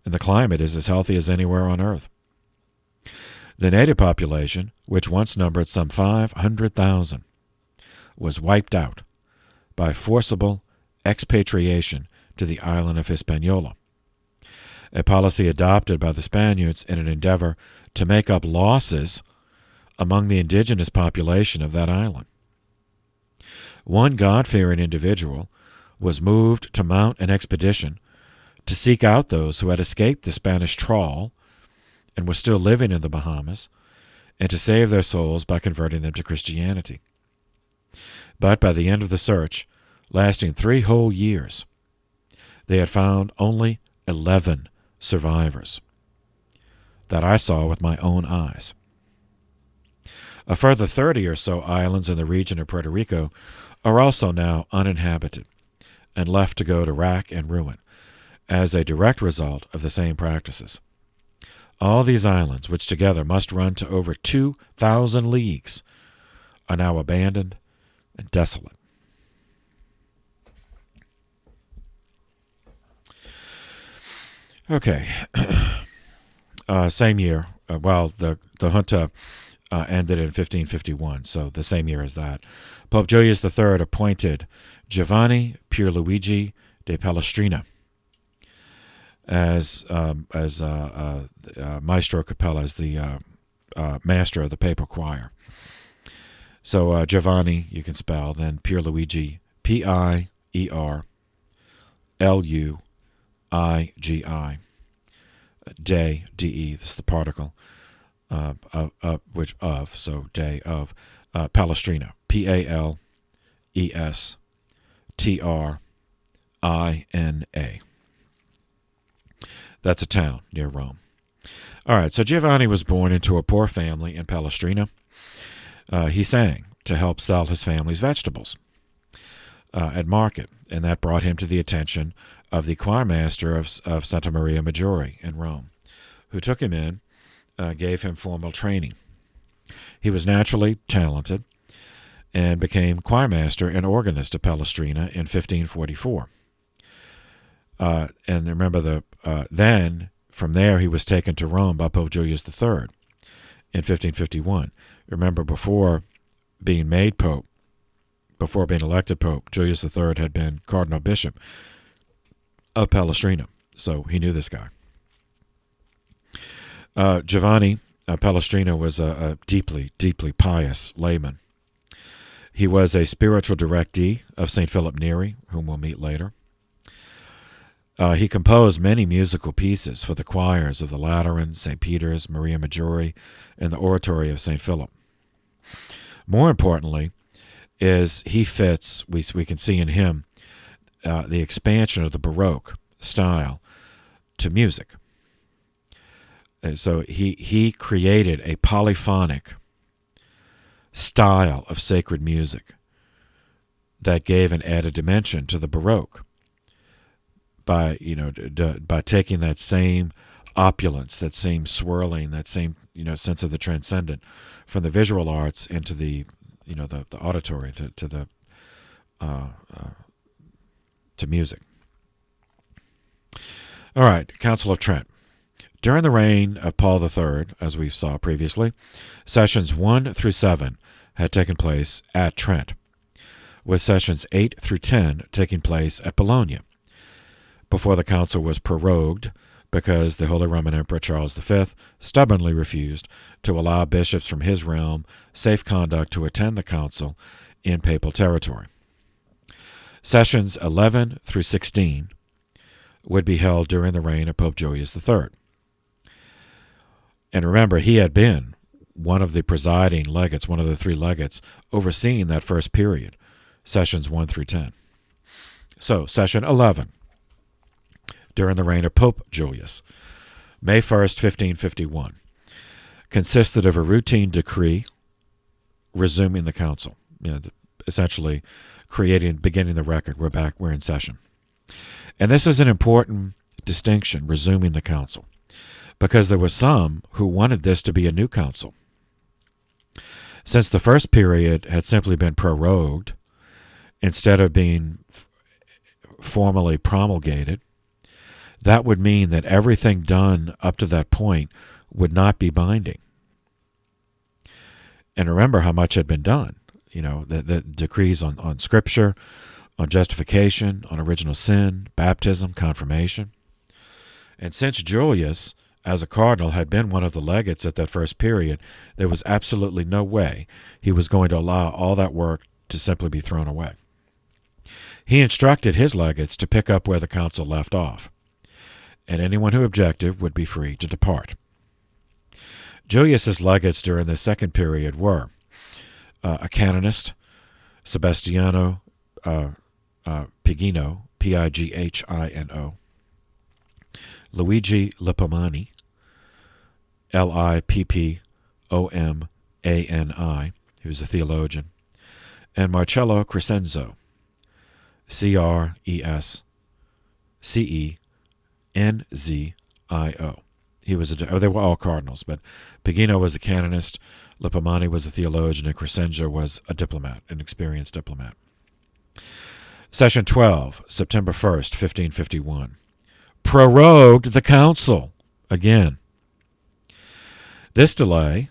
and the climate is as healthy as anywhere on Earth. The native population, which once numbered some 500,000, was wiped out by forcible expatriation to the island of Hispaniola, a policy adopted by the Spaniards in an endeavor to make up losses among the indigenous population of that island. One God-fearing individual was moved to mount an expedition to seek out those who had escaped the Spanish trawl and were still living in the Bahamas, and to save their souls by converting them to Christianity. But by the end of the search, lasting 3 whole years, they had found only 11 survivors that I saw with my own eyes. A further 30 or so islands in the region of Puerto Rico are also now uninhabited and left to go to rack and ruin as a direct result of the same practices. All these islands, which together must run to over 2,000 leagues, are now abandoned and desolate. Okay. Same year, the junta ended in 1551, so the same year as that. Pope Julius III appointed Giovanni Pierluigi de Palestrina as Maestro Capella, as the master of the papal choir. So Giovanni, you can spell, then Pierluigi, Pierluigi, de, de, this is the particle, so day of, Palestrina, Palestrina. That's a town near Rome. All right, so Giovanni was born into a poor family in Palestrina. He sang to help sell his family's vegetables at market, and that brought him to the attention of the choir master of Santa Maria Maggiore in Rome, who took him in, gave him formal training. He was naturally talented and became choir master and organist of Palestrina in 1544. And remember, then from there he was taken to Rome by Pope Julius III in 1551. Remember, before being made pope, before being elected pope, Julius III had been cardinal bishop of Palestrina, so he knew this guy. Giovanni Palestrina was a deeply, deeply pious layman. He was a spiritual directee of St. Philip Neri, whom we'll meet later. He composed many musical pieces for the choirs of the Lateran, St. Peter's, Maria Maggiore, and the Oratory of St. Philip. More importantly, is he fits, we can see in him, the expansion of the Baroque style to music. And so he created a polyphonic style of sacred music that gave an added dimension to the Baroque by taking that same opulence, that same swirling, that same sense of the transcendent from the visual arts into the the auditory to music. All right, Council of Trent. During the reign of Paul III, as we saw previously, sessions 1 through 7 had taken place at Trent, with sessions 8 through 10 taking place at Bologna, before the council was prorogued because the Holy Roman Emperor Charles V stubbornly refused to allow bishops from his realm safe conduct to attend the council in papal territory. Sessions 11 through 16 would be held during the reign of Pope Julius III. And remember, he had been one of the presiding legates, one of the 3 legates, overseeing that first period, sessions 1 through 10. So, session 11, during the reign of Pope Julius, May 1st, 1551, consisted of a routine decree resuming the council, essentially beginning the record. We're in session. And this is an important distinction, resuming the council, because there were some who wanted this to be a new council. Since the first period had simply been prorogued, instead of being formally promulgated, that would mean that everything done up to that point would not be binding. And remember how much had been done. The decrees on Scripture, on justification, on original sin, baptism, confirmation. And since Julius, as a cardinal, had been one of the legates at that first period, there was absolutely no way he was going to allow all that work to simply be thrown away. He instructed his legates to pick up where the council left off, and anyone who objected would be free to depart. Julius's legates during the second period were a canonist, Sebastiano Pigino, Pighino, Luigi Lippomani, Lippomani, he was a theologian, and Marcello Crescenzo, Crescenzio. He was they were all cardinals, but Pigino was a canonist, Lippomani was a theologian, and Crescenzo was a diplomat, an experienced diplomat. Session 12, September 1st, 1551. Prorogued the council again. This delay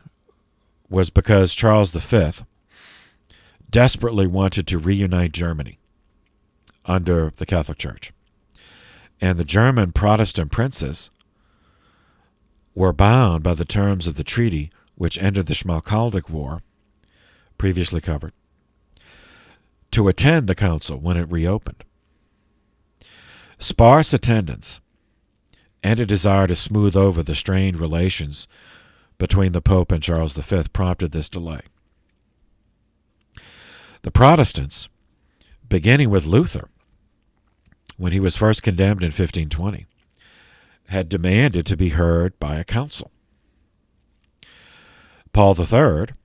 was because Charles V desperately wanted to reunite Germany under the Catholic Church. And the German Protestant princes were bound by the terms of the treaty which ended the Schmalkaldic War, previously covered, to attend the council when it reopened. Sparse attendance and a desire to smooth over the strained relations between the Pope and Charles V prompted this delay. The Protestants, beginning with Luther, when he was first condemned in 1520, had demanded to be heard by a council. Paul III,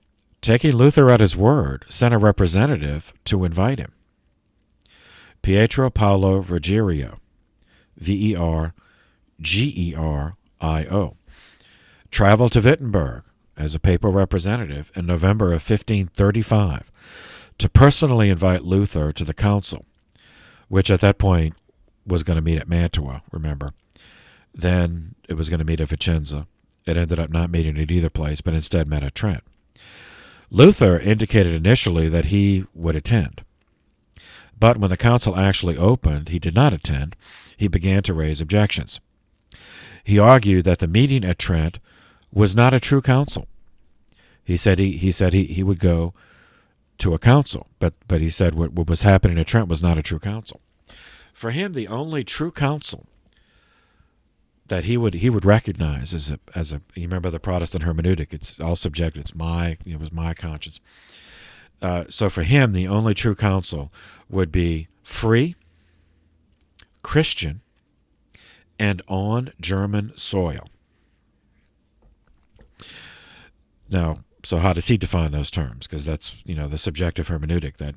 taking Luther at his word, sent a representative to invite him. Pietro Paolo Vergerio, Vergerio, traveled to Wittenberg as a papal representative in November of 1535 to personally invite Luther to the council, which at that point was going to meet at Mantua, remember. Then it was going to meet at Vicenza. It ended up not meeting at either place, but instead met at Trent. Luther indicated initially that he would attend. But when the council actually opened, he did not attend. He began to raise objections. He argued that the meeting at Trent was not a true council. He said he would go to a council, but he said what was happening at Trent was not a true council. For him, the only true council that he would recognize as a you remember the Protestant hermeneutic, it's all subjective. It was my conscience. So for him, the only true council would be free, Christian, and on German soil. Now, so how does he define those terms? Because that's the subjective hermeneutic, that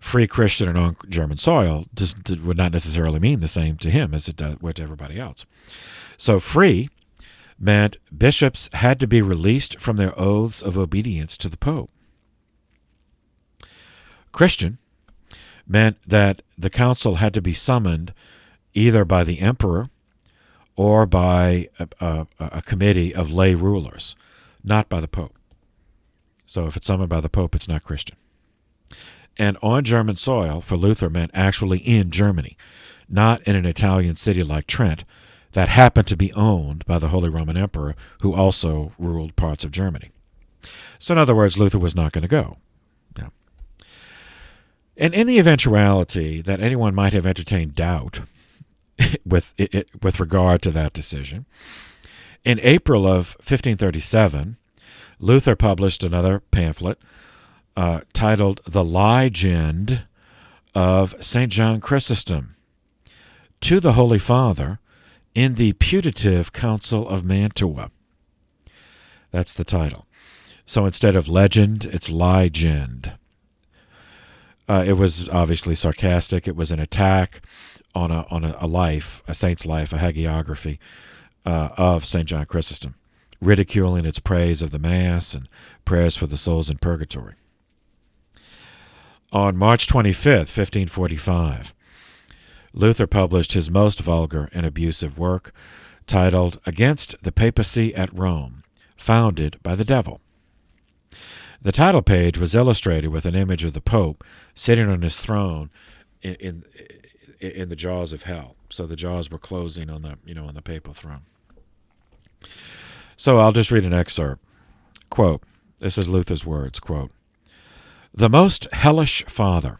free, Christian, and on German soil would not necessarily mean the same to him as it would to everybody else. So free meant bishops had to be released from their oaths of obedience to the Pope. Christian meant that the council had to be summoned either by the emperor or by a committee of lay rulers, not by the Pope. So if it's summoned by the Pope, it's not Christian. And on German soil, for Luther, meant actually in Germany, not in an Italian city like Trent that happened to be owned by the Holy Roman Emperor, who also ruled parts of Germany. So in other words, Luther was not going to go. Yeah. And in the eventuality that anyone might have entertained doubt with regard to that decision, in April of 1537, Luther published another pamphlet titled The Legend of St. John Chrysostom to the Holy Father in the Putative Council of Mantua. That's the title. So instead of legend, it's legend. It was obviously sarcastic. It was an attack on a life, a saint's life, a hagiography of St. John Chrysostom, ridiculing its praise of the Mass and prayers for the souls in purgatory. On March 25th, 1545, Luther published his most vulgar and abusive work, titled Against the Papacy at Rome, Founded by the Devil. The title page was illustrated with an image of the Pope sitting on his throne in the jaws of hell. So the jaws were closing on the papal throne. So I'll just read an excerpt. Quote, this is Luther's words, quote, "The most hellish father,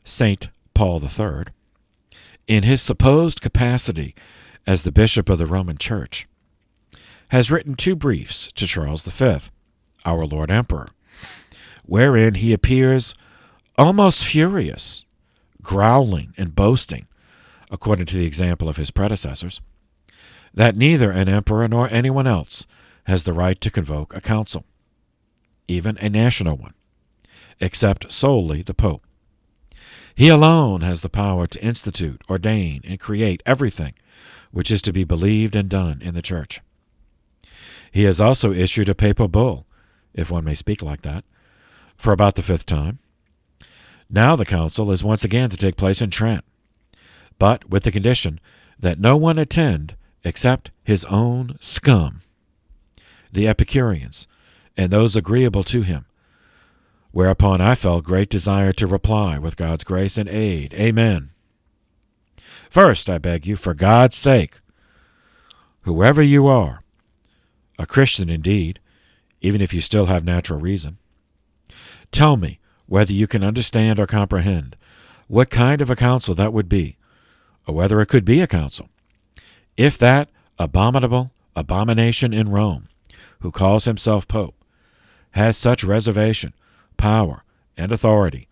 Saint Paul III, in his supposed capacity as the Bishop of the Roman Church, has written 2 briefs to Charles V, our Lord Emperor, wherein he appears almost furious, growling and boasting, according to the example of his predecessors, that neither an emperor nor anyone else has the right to convoke a council, even a national one, except solely the Pope. He alone has the power to institute, ordain, and create everything which is to be believed and done in the Church. He has also issued a papal bull, if one may speak like that, for about the 5th time. Now the council is once again to take place in Trent, but with the condition that no one attend except his own scum, the Epicureans, and those agreeable to him, whereupon I felt great desire to reply with God's grace and aid. Amen. First, I beg you, for God's sake, whoever you are, a Christian indeed, even if you still have natural reason, tell me whether you can understand or comprehend what kind of a council that would be, or whether it could be a council, if that abominable abomination in Rome, who calls himself Pope, has such reservation, power, and authority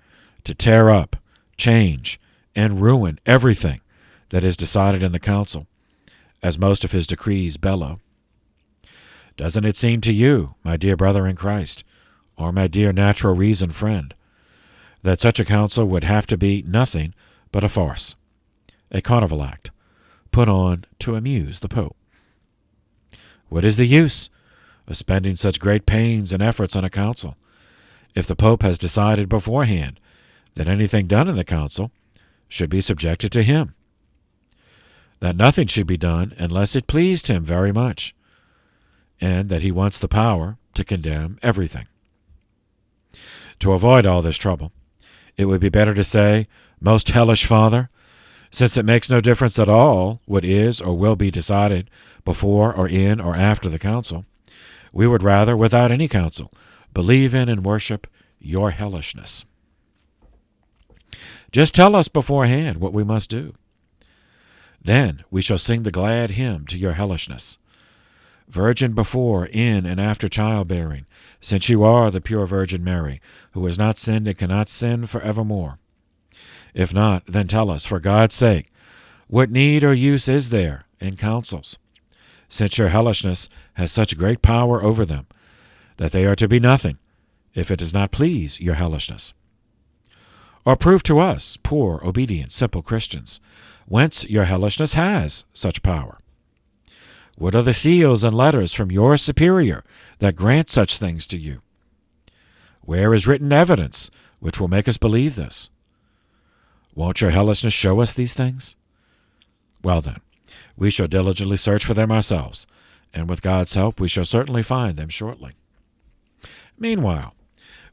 to tear up, change, and ruin everything that is decided in the council, as most of his decrees bellow. Doesn't it seem to you, my dear brother in Christ, or my dear natural reason friend, that such a council would have to be nothing but a farce, a carnival act, put on to amuse the Pope? What is the use of spending such great pains and efforts on a council if the Pope has decided beforehand that anything done in the council should be subjected to him, that nothing should be done unless it pleased him very much, and that he wants the power to condemn everything? To avoid all this trouble, it would be better to say, Most hellish Father, since it makes no difference at all what is or will be decided before or in or after the council, we would rather, without any council, believe in and worship your hellishness. Just tell us beforehand what we must do. Then we shall sing the glad hymn to your hellishness. Virgin before, in, and after childbearing, since you are the pure Virgin Mary, who has not sinned and cannot sin forevermore. If not, then tell us, for God's sake, what need or use is there in councils, since your hellishness has such great power over them, that they are to be nothing, if it does not please your hellishness? Or prove to us, poor, obedient, simple Christians, whence your hellishness has such power. What are the seals and letters from your superior that grant such things to you? Where is written evidence which will make us believe this? Won't your hellishness show us these things? Well then, we shall diligently search for them ourselves, and with God's help we shall certainly find them shortly. Meanwhile,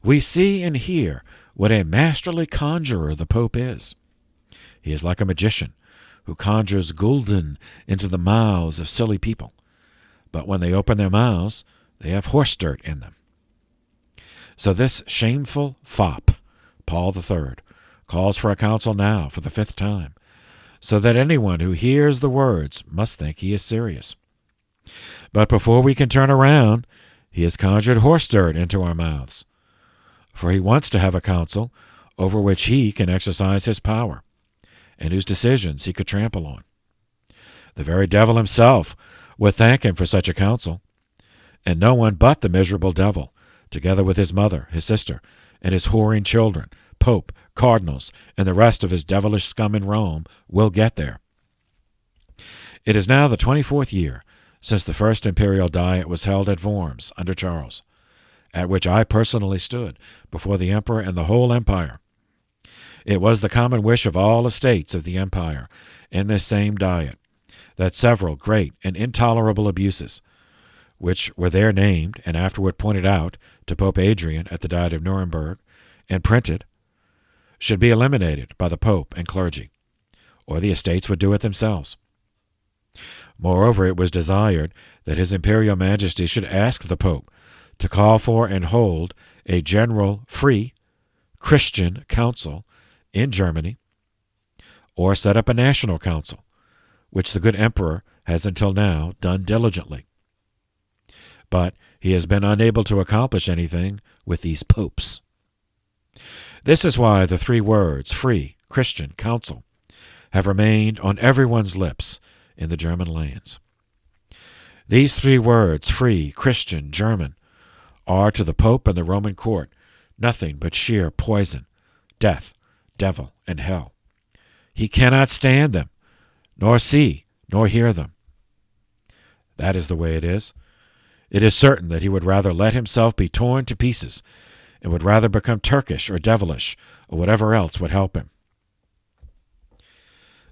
we see and hear what a masterly conjurer the Pope is. He is like a magician who conjures gulden into the mouths of silly people, but when they open their mouths, they have horse dirt in them. So this shameful fop, Paul III, calls for a council now for the 5th time, so that anyone who hears the words must think he is serious. But before we can turn around, he has conjured horse dirt into our mouths, for he wants to have a council over which he can exercise his power, and whose decisions he could trample on. The very devil himself would thank him for such a council, and no one but the miserable devil, together with his mother, his sister, and his whoring children, Pope, cardinals, and the rest of his devilish scum in Rome, will get there. It is now the 24th year since the first imperial diet was held at Worms under Charles, at which I personally stood before the emperor and the whole empire. It was the common wish of all estates of the empire in this same diet that several great and intolerable abuses, which were there named and afterward pointed out to Pope Adrian at the Diet of Nuremberg and printed, should be eliminated by the Pope and clergy, or the estates would do it themselves. Moreover, it was desired that His Imperial Majesty should ask the Pope to call for and hold a general free Christian council in Germany, or set up a national council, which the good emperor has until now done diligently. But he has been unable to accomplish anything with these popes. This is why the three words, free Christian council, have remained on everyone's lips in the German lands. These three words, free, Christian, German, are to the Pope and the Roman court nothing but sheer poison, death, devil, and hell. He cannot stand them, nor see, nor hear them. That is the way it is. It is certain that he would rather let himself be torn to pieces and would rather become Turkish or devilish or whatever else would help him.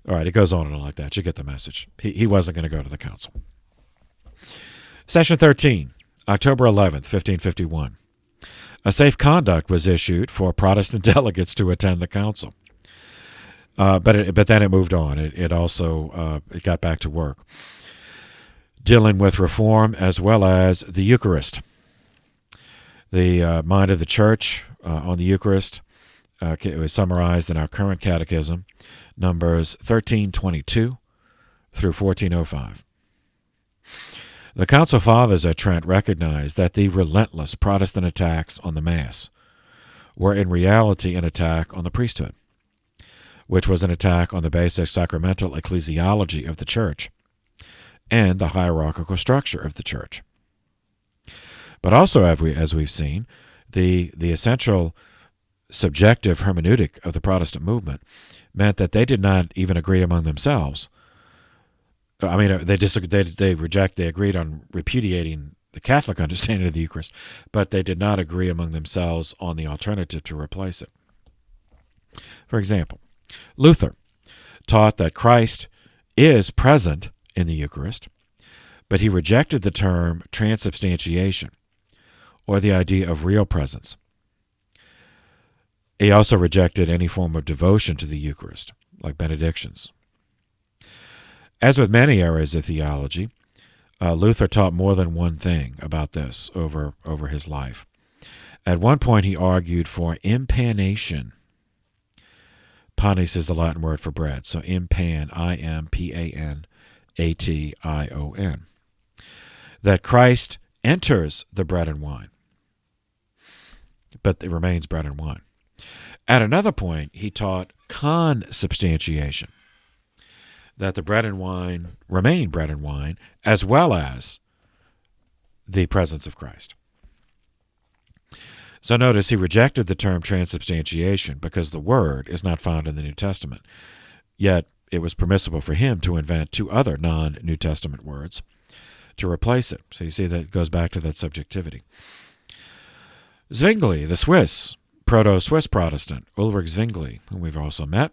All right, it goes on and on like that. You get the message. He wasn't going to go to the council. Session 13, October 11th, 1551. A safe conduct was issued for Protestant delegates to attend the council. But then it moved on. It also got back to work, dealing with reform as well as the Eucharist. The mind of the Church on the Eucharist it was summarized in our current catechism, numbers 1322 through 1405. The Council Fathers at Trent recognized that the relentless Protestant attacks on the Mass were in reality an attack on the priesthood, which was an attack on the basic sacramental ecclesiology of the Church and the hierarchical structure of the Church. But also, as we've seen, the essential subjective hermeneutic of the Protestant movement meant that they did not even agree among themselves. I mean, they agreed on repudiating the Catholic understanding of the Eucharist, but they did not agree among themselves on the alternative to replace it. For example, Luther taught that Christ is present in the Eucharist, but he rejected the term transubstantiation, or the idea of real presence. He also rejected any form of devotion to the Eucharist, like benedictions. As with many areas of theology, Luther taught more than one thing about this over his life. At one point, he argued for impanation. Panis is the Latin word for bread, so impan, I-M-P-A-N-A-T-I-O-N. That Christ enters the bread and wine, but it remains bread and wine. At another point, he taught consubstantiation, that the bread and wine remain bread and wine, as well as the presence of Christ. So notice he rejected the term transubstantiation because the word is not found in the New Testament. Yet it was permissible for him to invent two other non-New Testament words to replace it. So you see that it goes back to that subjectivity. Zwingli, the proto-Swiss Protestant, Ulrich Zwingli, whom we've also met,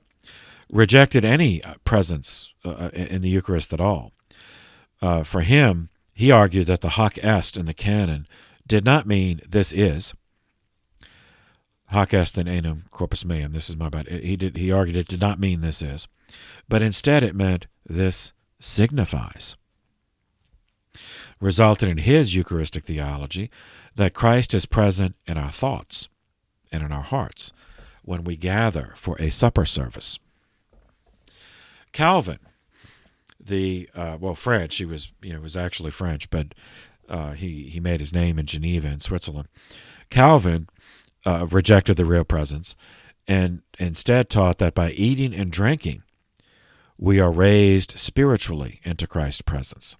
rejected any presence in the Eucharist at all. For him, he argued that the hoc est in the Canon did not mean this is. Hoc est in enum corpus meum, this is my body. He argued it did not mean this is, but instead it meant this signifies, resulted in his Eucharistic theology that Christ is present in our thoughts and in our hearts when we gather for a supper service. Calvin, French, he was actually French, but he made his name in Geneva in Switzerland. Calvin rejected the real presence and instead taught that by eating and drinking, we are raised spiritually into Christ's presence.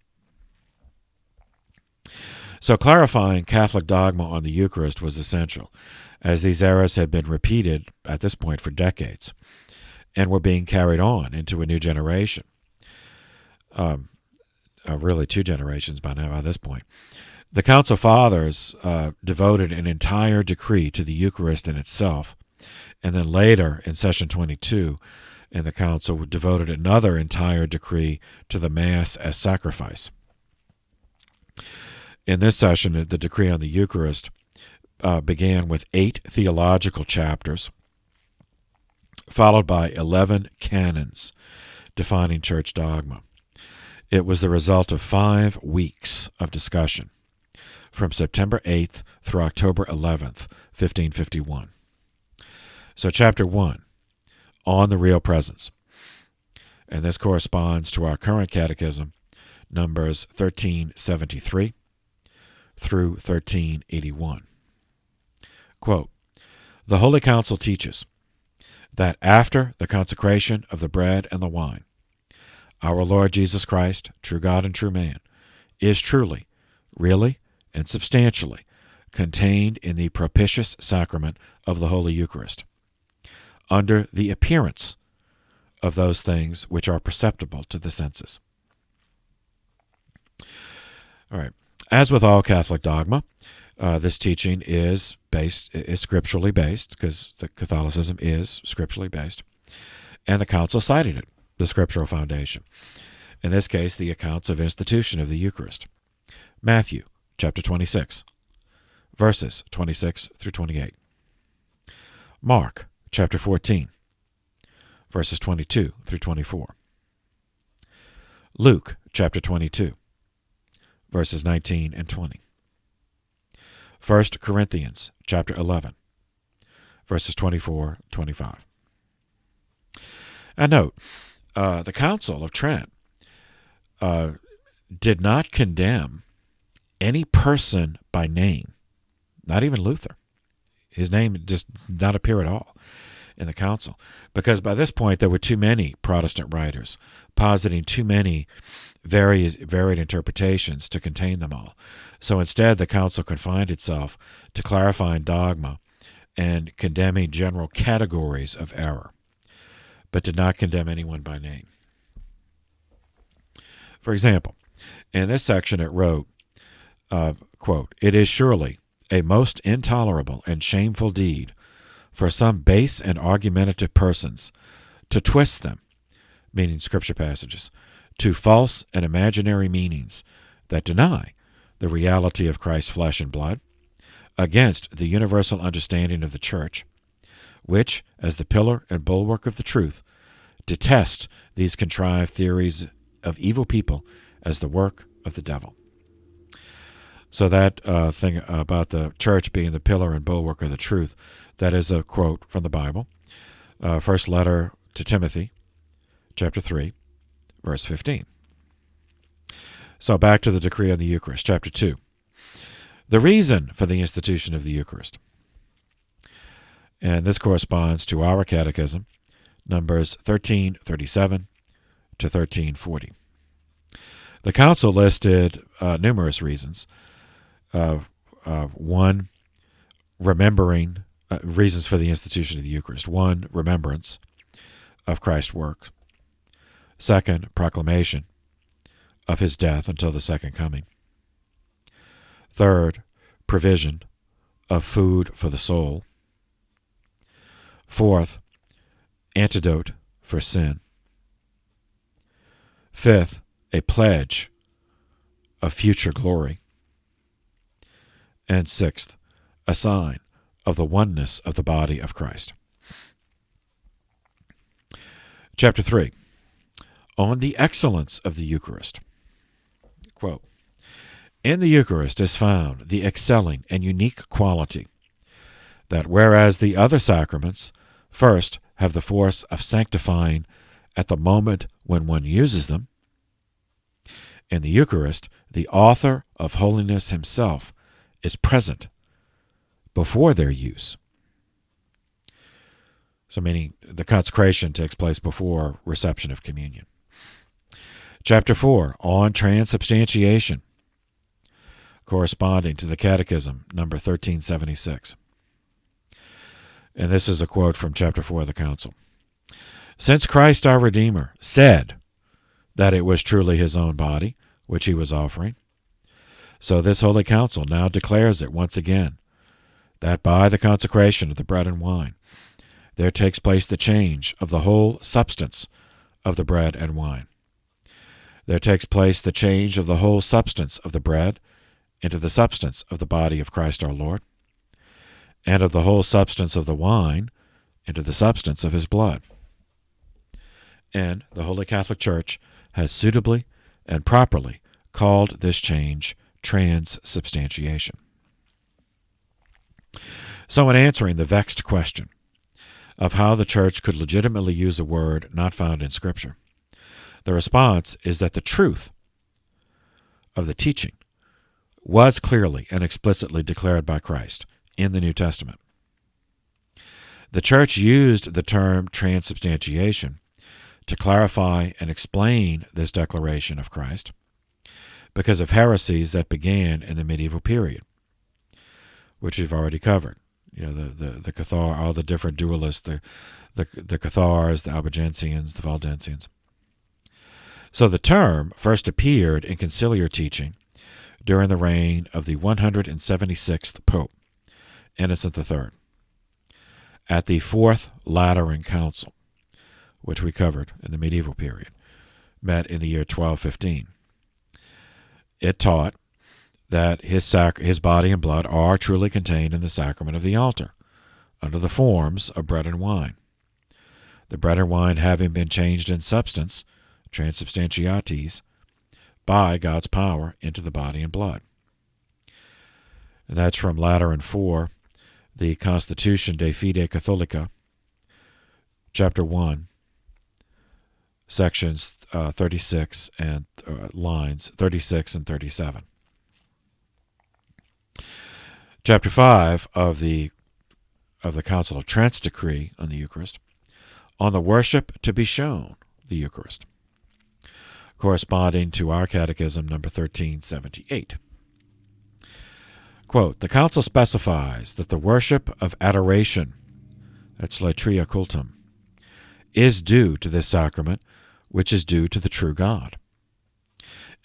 So clarifying Catholic dogma on the Eucharist was essential, as these errors had been repeated at this point for decades and were being carried on into a new generation. Really 2 generations by now at this point. The Council Fathers devoted an entire decree to the Eucharist in itself And then later, in session 22, in the council, devoted another entire decree to the Mass as sacrifice. In this session, the decree on the Eucharist began with 8 theological chapters, followed by 11 canons defining church dogma. It was the result of 5 weeks of discussion, from September 8th through October 11th, 1551. So chapter 1, on the real presence. And this corresponds to our current catechism, numbers 1373 through 1381. Quote, "The Holy Council teaches that after the consecration of the bread and the wine, our Lord Jesus Christ, true God and true man, is truly, really, and substantially contained in the propitious sacrament of the Holy Eucharist, under the appearance of those things which are perceptible to the senses." All right. As with all Catholic dogma, this teaching is scripturally based, because the Catholicism is scripturally based, and the Council cited it, the scriptural foundation. In this case, the accounts of institution of the Eucharist. Matthew, chapter 26, verses 26 through 28. Mark, chapter 14, verses 22 through 24. Luke, chapter 22, verses 19 and 20. 1 Corinthians, chapter 11, verses 24-25. And note, the Council of Trent did not condemn any person by name, not even Luther. His name just did not appear at all in the council, because by this point there were too many Protestant writers positing too many varied interpretations to contain them all. So instead, the council confined itself to clarifying dogma and condemning general categories of error, but did not condemn anyone by name. For example, in this section it wrote, quote, "It is surely a most intolerable and shameful deed for some base and argumentative persons to twist them," meaning scripture passages, "to false and imaginary meanings that deny the reality of Christ's flesh and blood, against the universal understanding of the Church, which, as the pillar and bulwark of the truth, detest these contrived theories of evil people as the work of the devil." So that thing about the church being the pillar and bulwark of the truth, that is a quote from the Bible. First letter to Timothy, chapter 3, verse 15. So back to the decree on the Eucharist, chapter 2. The reason for the institution of the Eucharist. And this corresponds to our catechism, numbers 1337 to 1340. The council listed numerous reasons. One, remembering reasons for the institution of the Eucharist. 1, remembrance of Christ's work. 2, proclamation of his death until the second coming. 3, provision of food for the soul. 4, antidote for sin. 5, a pledge of future glory. And 6, a sign of the oneness of the body of Christ. Chapter 3, on the excellence of the Eucharist. Quote, "In the Eucharist is found the excelling and unique quality that whereas the other sacraments first have the force of sanctifying at the moment when one uses them, in the Eucharist the author of holiness himself is present before their use." So meaning the consecration takes place before reception of communion. Chapter 4, on Transubstantiation, corresponding to the Catechism, number 1376. And this is a quote from chapter 4 of the Council. "Since Christ our Redeemer said that it was truly his own body, which he was offering, so this Holy Council now declares it once again, that by the consecration of the bread and wine, there takes place the change of the whole substance of the bread and wine. There takes place the change of the whole substance of the bread into the substance of the body of Christ our Lord, and of the whole substance of the wine into the substance of his blood. And the Holy Catholic Church has suitably and properly called this change transubstantiation. So in answering the vexed question of how the Church could legitimately use a word not found in Scripture, the response is that the truth of the teaching was clearly and explicitly declared by Christ in the New Testament. The Church used the term transubstantiation to clarify and explain this declaration of Christ because of heresies that began in the medieval period, which we've already covered. You know, the Cathar, all the different dualists, the Cathars, the Albigensians, the Valdensians. So the term first appeared in conciliar teaching during the reign of the 176th Pope, Innocent III, at the Fourth Lateran Council, which we covered in the medieval period, met in the year 1215. It taught that his body and blood are truly contained in the sacrament of the altar, under the forms of bread and wine. The bread and wine having been changed in substance, transubstantiates, by God's power into the body and blood. And that's from Lateran IV, the Constitution de Fide Catholica, Chapter 1, sections 36 and lines 36 and 37. Chapter 5 of the Council of Trent's decree on the Eucharist, on the worship to be shown the Eucharist, corresponding to our Catechism number 1378. Quote, the Council specifies that the worship of adoration, that's latria cultum, is due to this sacrament, which is due to the true God.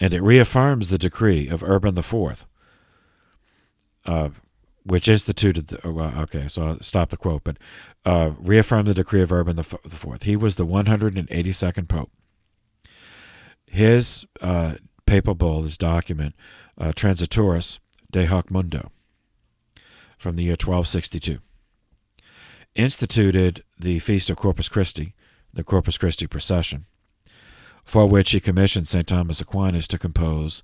And it reaffirms the decree of Urban IV, which instituted, okay, so I'll stop the quote, but reaffirmed the decree of Urban IV. He was the 182nd Pope. His papal bull, his document, Transitoris de hoc mundo, from the year 1262, instituted the Feast of Corpus Christi, the Corpus Christi procession, for which he commissioned St. Thomas Aquinas to compose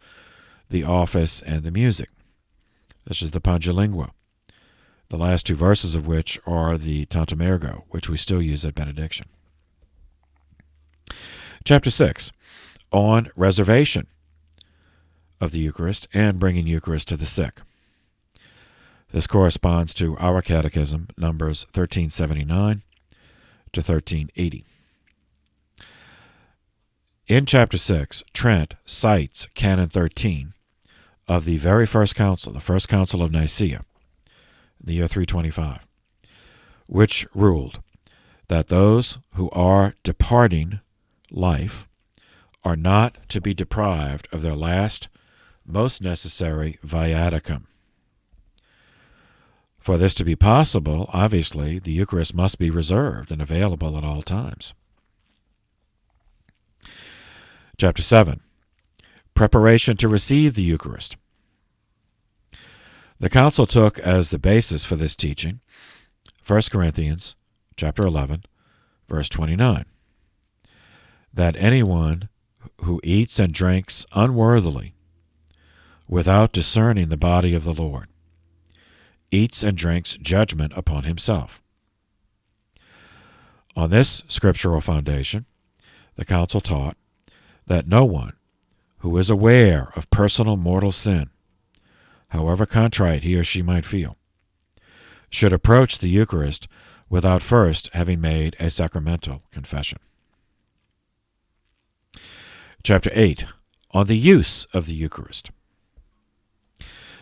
the office and the music. This is the Pangelingua, the last two verses of which are the Tantum Ergo, which we still use at benediction. Chapter 6, on reservation of the Eucharist and bringing Eucharist to the sick. This corresponds to our Catechism, numbers 1379 to 1380. In Chapter 6, Trent cites Canon 13 of the very first council, the First Council of Nicaea, in the year 325, which ruled that those who are departing life are not to be deprived of their last, most necessary viaticum. For this to be possible, obviously, the Eucharist must be reserved and available at all times. Chapter 7, preparation to receive the Eucharist. The Council took as the basis for this teaching 1 Corinthians chapter 11, verse 29, that anyone who eats and drinks unworthily without discerning the body of the Lord eats and drinks judgment upon himself. On this scriptural foundation, the Council taught that no one who is aware of personal mortal sin, however contrite he or she might feel, should approach the Eucharist without first having made a sacramental confession. Chapter 8, on the use of the Eucharist.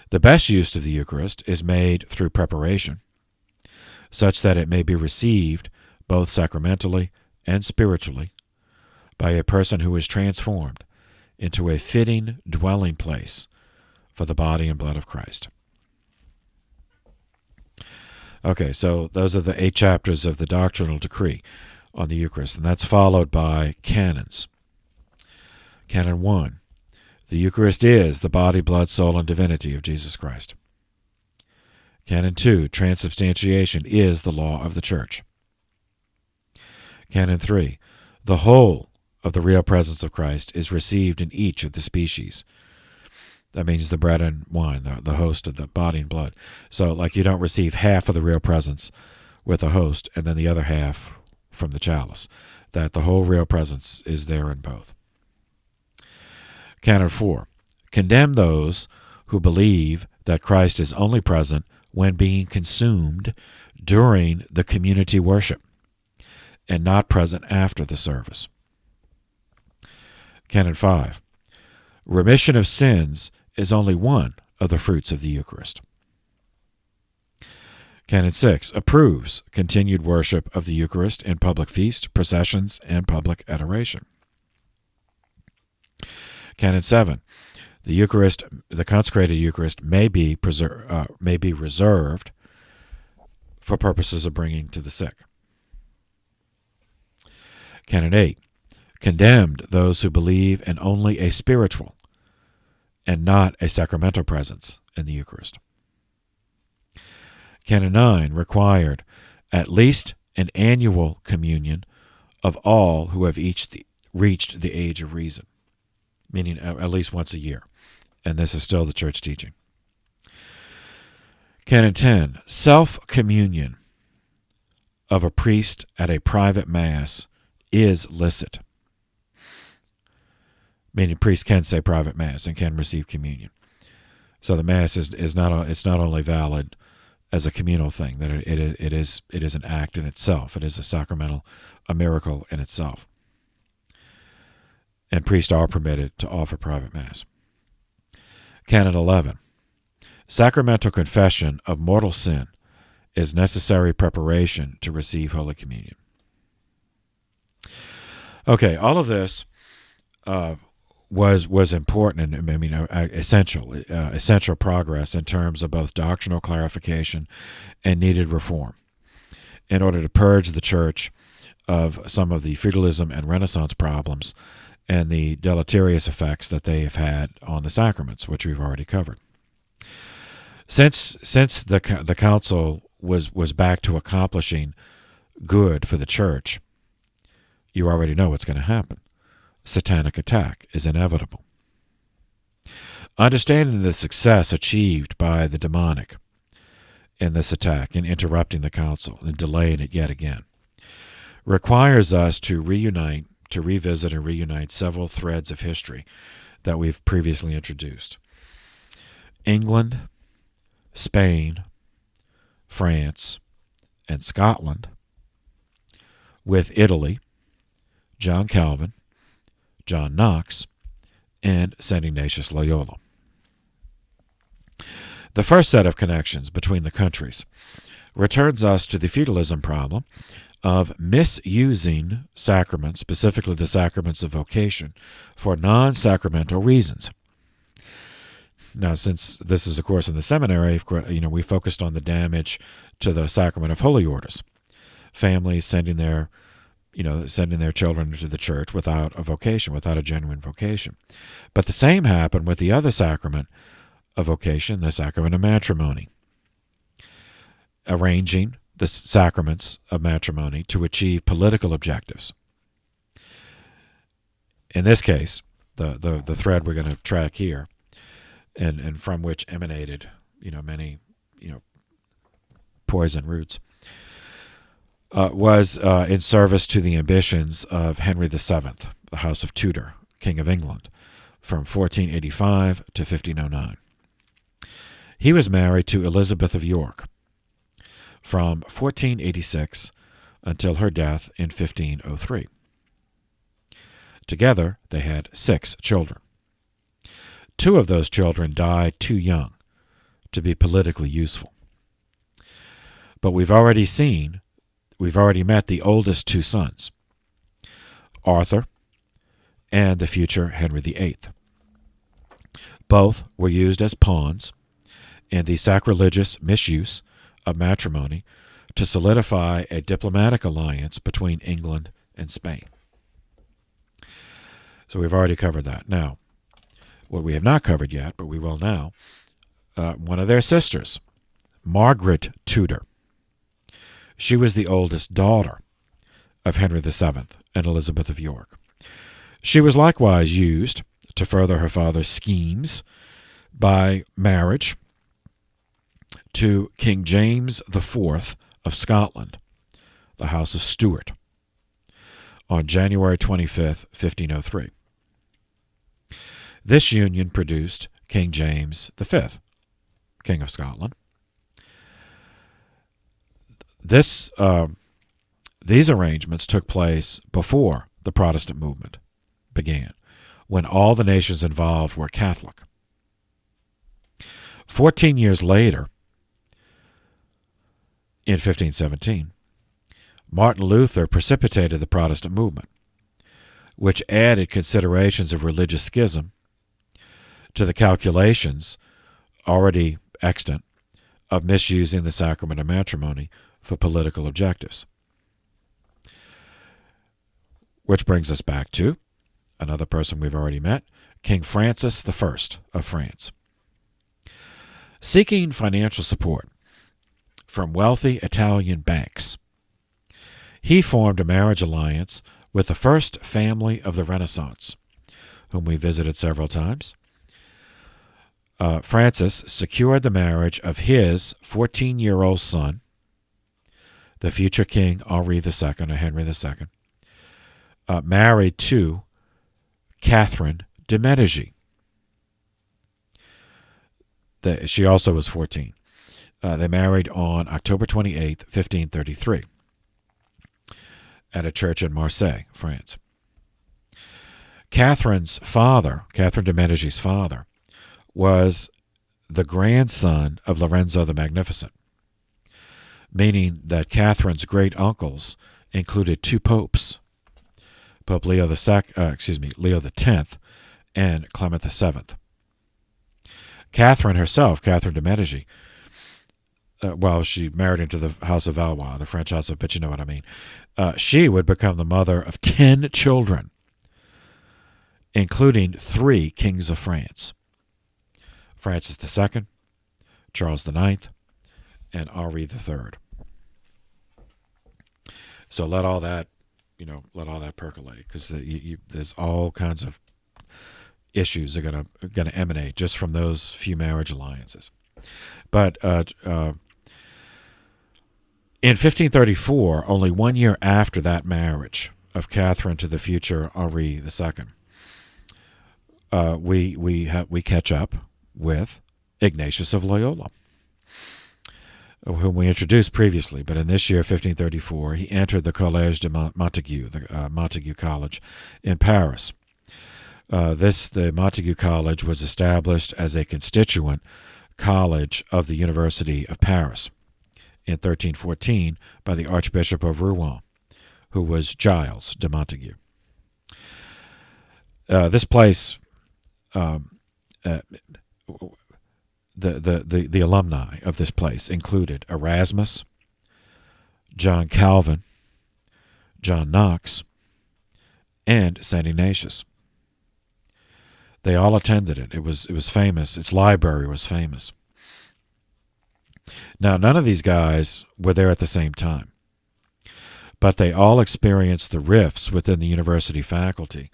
The best use of the Eucharist is made through preparation, such that it may be received both sacramentally and spiritually by a person who is transformed into a fitting dwelling place for the body and blood of Christ. Okay, so those are the 8 chapters of the doctrinal decree on the Eucharist, and that's followed by canons. Canon 1. The Eucharist is the body, blood, soul, and divinity of Jesus Christ. Canon 2. Transubstantiation is the law of the Church. Canon 3. The whole of the real presence of Christ is received in each of the species. That means the bread and wine, the host of the body and blood. So, like, you don't receive half of the real presence with the host and then the other half from the chalice. That the whole real presence is there in both. Canon 4. Condemn those who believe that Christ is only present when being consumed during the community worship and not present after the service. Canon 5. Remission of sins is only one of the fruits of the Eucharist. Canon 6 approves continued worship of the Eucharist in public feast, processions, and public adoration. Canon 7. The Eucharist, the consecrated Eucharist, may be reserved for purposes of bringing to the sick. Canon 8. Condemned those who believe in only a spiritual and not a sacramental presence in the Eucharist. Canon 9 required at least an annual communion of all who have reached the age of reason, meaning at least once a year. And this is still the Church teaching. Canon 10. Self-communion of a priest at a private Mass is licit, meaning priests can say private Mass and can receive communion. So the Mass is not it's not only valid as a communal thing, that it is an act in itself. It is a miracle in itself. And priests are permitted to offer private Mass. Canon 11. Sacramental confession of mortal sin is necessary preparation to receive Holy Communion. Okay, all of this was important and essential progress in terms of both doctrinal clarification and needed reform in order to purge the Church of some of the feudalism and Renaissance problems and the deleterious effects that they have had on the sacraments, which we've already covered. Since the council was back to accomplishing good for the Church, you already know what's going to happen. Satanic attack is inevitable. Understanding the success achieved by the demonic in this attack, in interrupting the council and delaying it yet again, requires us to revisit and reunite several threads of history that we've previously introduced. England, Spain, France, and Scotland, with Italy, John Calvin, John Knox, and St. Ignatius Loyola. The first set of connections between the countries returns us to the feudalism problem of misusing sacraments, specifically the sacraments of vocation, for non-sacramental reasons. Now, since this is, of course, in the seminary, we focused on the damage to the sacrament of holy orders. Families sending their children to the church without a vocation, without a genuine vocation. But the same happened with the other sacrament of vocation, the sacrament of matrimony. Arranging the sacraments of matrimony to achieve political objectives. In this case, the thread we're going to track here, and from which emanated, many, poison roots, was in service to the ambitions of Henry VII, the House of Tudor, King of England, from 1485 to 1509. He was married to Elizabeth of York from 1486 until her death in 1503. Together, they had 6 children. 2 of those children died too young to be politically useful. But we've already met the oldest 2 sons, Arthur and the future Henry VIII. Both were used as pawns in the sacrilegious misuse of matrimony to solidify a diplomatic alliance between England and Spain. So we've already covered that. Now, what we have not covered yet, but we will now, one of their sisters, Margaret Tudor. She was the oldest daughter of Henry VII and Elizabeth of York. She was likewise used to further her father's schemes by marriage to King James IV of Scotland, the House of Stuart, on January 25th, 1503. This union produced King James V, King of Scotland. These arrangements took place before the Protestant movement began, when all the nations involved were Catholic. 14 years later, in 1517, Martin Luther precipitated the Protestant movement, which added considerations of religious schism to the calculations already extant of misusing the sacrament of matrimony for political objectives. Which brings us back to another person we've already met, King Francis I of France. Seeking financial support from wealthy Italian banks, he formed a marriage alliance with the first family of the Renaissance, whom we visited several times. Francis secured the marriage of his 14-year-old son, the future King Henri II, or Henry II, married to Catherine de Medici. She also was 14. They married on October 28, 1533, at a church in Marseille, France. Catherine de Medici's father, was the grandson of Lorenzo the Magnificent, meaning that Catherine's great uncles included two popes, Pope Leo X and Clement VII. Catherine herself, Catherine de Medici, she married into the House of Valois, the French house but you know what I mean. She would become the mother of 10 children, including 3 kings of France: Francis II, Charles IX, and Henri III. So let all that percolate, because there's all kinds of issues that are going to emanate just from those few marriage alliances. But in 1534, only 1 year after that marriage of Catherine to the future Henri II, we catch up with Ignatius of Loyola, whom we introduced previously. But in this year, 1534, he entered the Collège de Montague, the Montague College in Paris. The Montague College was established as a constituent college of the University of Paris in 1314 by the Archbishop of Rouen, who was Giles de Montague. This place, the alumni of this place included Erasmus, John Calvin, John Knox, and St. Ignatius. They all attended it. It was famous. Its library was famous. Now, none of these guys were there at the same time, but they all experienced the rifts within the university faculty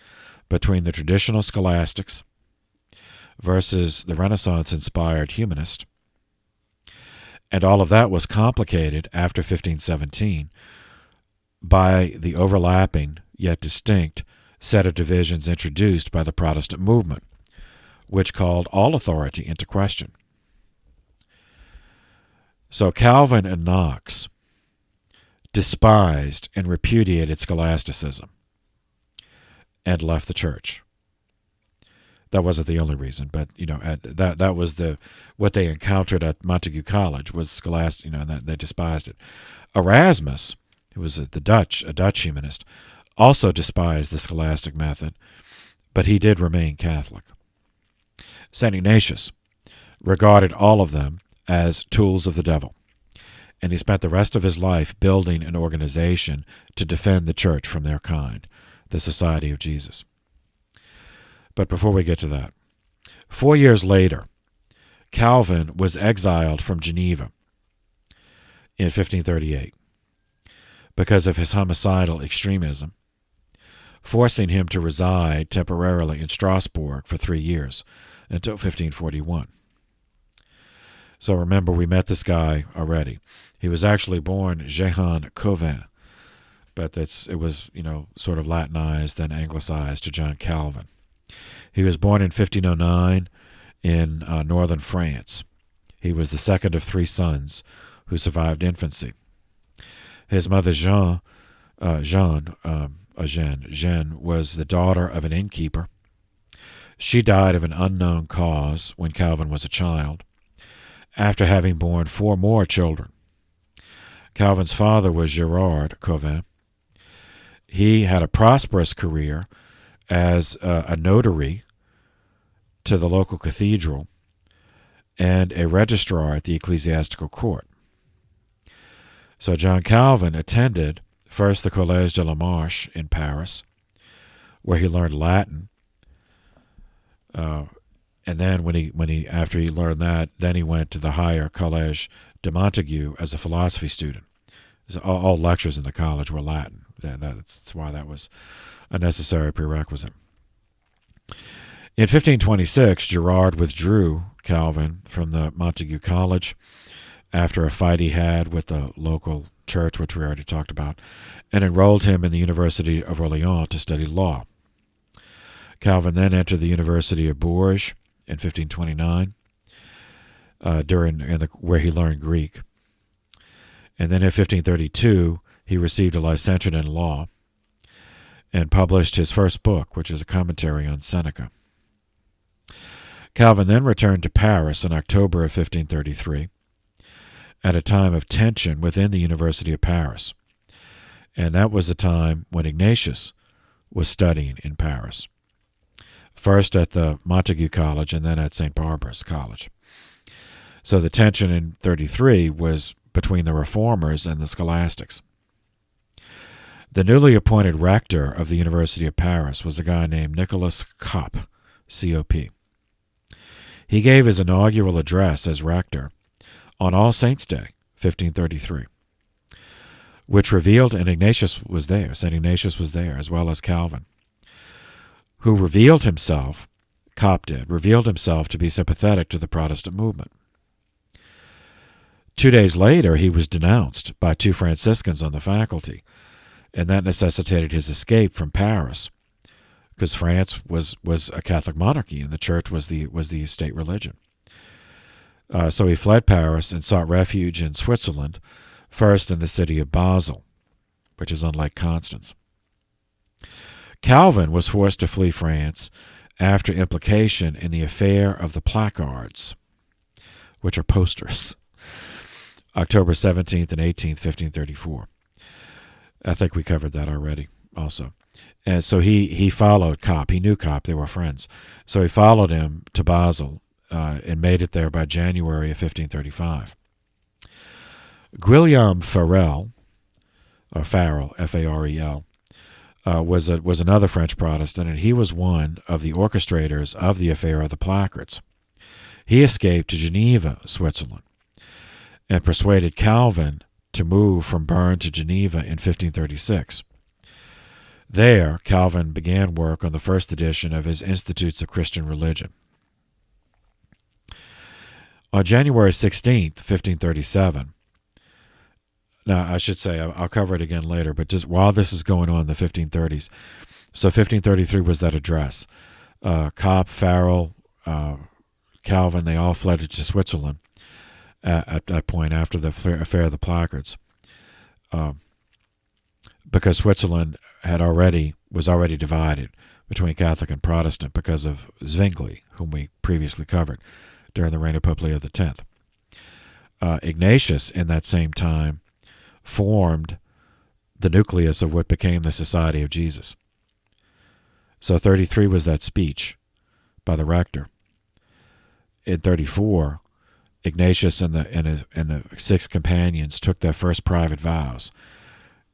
between the traditional scholastics versus the Renaissance-inspired humanist. And all of that was complicated after 1517 by the overlapping yet distinct set of divisions introduced by the Protestant movement, which called all authority into question. So Calvin and Knox despised and repudiated scholasticism and left the church. That wasn't the only reason, but that was what they encountered at Montague College was scholastic, and that they despised it. Erasmus, who was a Dutch humanist, also despised the scholastic method, but he did remain Catholic. St. Ignatius regarded all of them as tools of the devil and he spent the rest of his life building an organization to defend the church from their kind, the Society of Jesus. But before we get to that, 4 years later, Calvin was exiled from Geneva in 1538 because of his homicidal extremism, forcing him to reside temporarily in Strasbourg for 3 years until 1541. So remember, we met this guy already. He was actually born Jehan Cauvin, but it was sort of Latinized, then anglicized to John Calvin. He was born in 1509 in northern France. He was the second of 3 sons who survived infancy. His mother Jeanne was the daughter of an innkeeper. She died of an unknown cause when Calvin was a child, after having borne 4 more children. Calvin's father was Gerard Cauvin. He had a prosperous career as a notary to the local cathedral and a registrar at the ecclesiastical court. So John Calvin attended first the Collège de la Marche in Paris, where he learned Latin, and then after he learned that, then he went to the higher Collège de Montague as a philosophy student. So all lectures in the college were Latin. That's why that was a necessary prerequisite. In 1526, Gerard withdrew Calvin from the Montague College after a fight he had with the local church, which we already talked about, and enrolled him in the University of Orleans to study law. Calvin then entered the University of Bourges in 1529, where he learned Greek. And then in 1532, he received a licentiate in law and published his first book, which is a commentary on Seneca. Calvin then returned to Paris in October of 1533 at a time of tension within the University of Paris. And that was the time when Ignatius was studying in Paris, first at the Montague College and then at St. Barbara's College. So the tension in 33 was between the Reformers and the Scholastics. The newly appointed rector of the University of Paris was a guy named Nicolas Cop, C-O-P. He gave his inaugural address as rector on All Saints' Day, 1533, which revealed, and Ignatius was there, St. Ignatius was there, as well as Calvin, who revealed himself to be sympathetic to the Protestant movement. 2 days later, he was denounced by 2 Franciscans on the faculty, and that necessitated his escape from Paris, because France was a Catholic monarchy and the church was the state religion. So he fled Paris and sought refuge in Switzerland, first in the city of Basel, which is on Lake Constance. Calvin was forced to flee France after implication in the affair of the placards, which are posters, October 17th and 18th, 1534. I think we covered that already also. And so he followed Cop. He knew Cop. They were friends. So he followed him to Basel and made it there by January of 1535. Guillaume Farel, F-A-R-E-L, was another French Protestant, and he was one of the orchestrators of the affair of the placards. He escaped to Geneva, Switzerland, and persuaded Calvin to move from Bern to Geneva in 1536. There, Calvin began work on the first edition of his Institutes of Christian Religion. On January 16th, 1537, now I should say, I'll cover it again later, but just while this is going on in the 1530s, so 1533 was that address. Cop, Farrell, Calvin, they all fled to Switzerland at that point after the affair of the placards, because Switzerland was already divided between Catholic and Protestant because of Zwingli, whom we previously covered during the reign of Pope Leo X. Ignatius, in that same time, formed the nucleus of what became the Society of Jesus. So 33 was that speech by the rector. In 34, Ignatius and the six companions took their first private vows.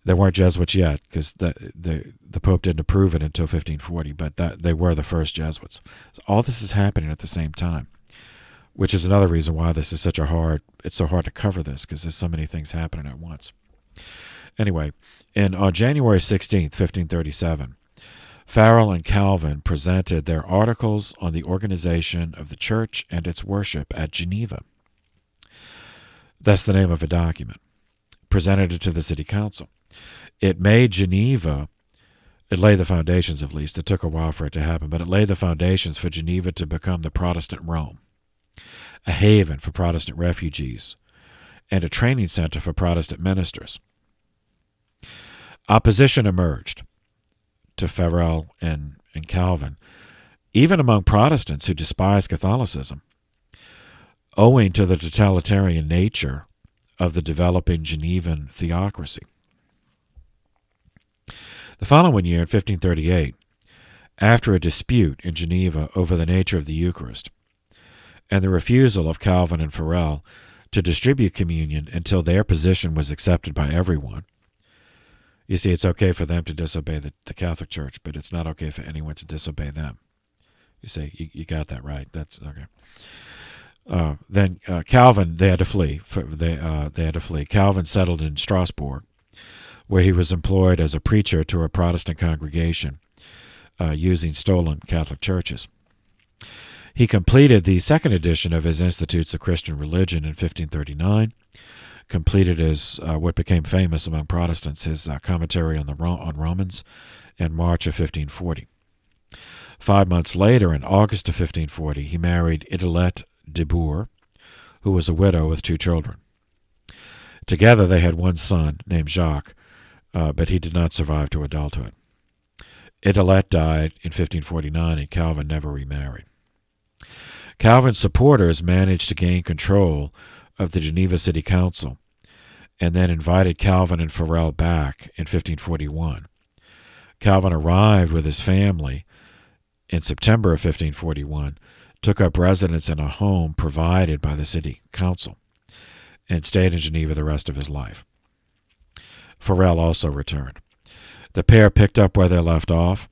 They weren't Jesuits yet, because the Pope didn't approve it until 1540, but they were the first Jesuits. So all this is happening at the same time, which is another reason why this is it's so hard to cover this, because there's so many things happening at once. Anyway, on January 16th, 1537, Farel and Calvin presented their articles on the organization of the church and its worship at Geneva. That's the name of a document. Presented it to the city council. It made Geneva, it laid the foundations at least, it took a while for it to happen, but it laid the foundations for Geneva to become the Protestant Rome, a haven for Protestant refugees, and a training center for Protestant ministers. Opposition emerged to Farel and Calvin, even among Protestants who despised Catholicism, owing to the totalitarian nature of the developing Genevan theocracy. The following year, in 1538, after a dispute in Geneva over the nature of the Eucharist and the refusal of Calvin and Farel to distribute communion until their position was accepted by everyone. You see, it's okay for them to disobey the Catholic Church, but it's not okay for anyone to disobey them. You say, you got that right. That's okay. Then Calvin, they had to flee. They had to flee. Calvin settled in Strasbourg, where he was employed as a preacher to a Protestant congregation using stolen Catholic churches. He completed the second edition of his Institutes of Christian Religion in 1539, completed his what became famous among Protestants, his commentary on Romans, in March of 1540. 5 months later, in August of 1540, he married Idelette de Boer, who was a widow with 2 children. Together they had 1 son named Jacques, but he did not survive to adulthood. Idelette died in 1549, and Calvin never remarried. Calvin's supporters managed to gain control of the Geneva City Council and then invited Calvin and Farel back in 1541. Calvin arrived with his family in September of 1541, took up residence in a home provided by the city council, and stayed in Geneva the rest of his life. Farel also returned. The pair picked up where they left off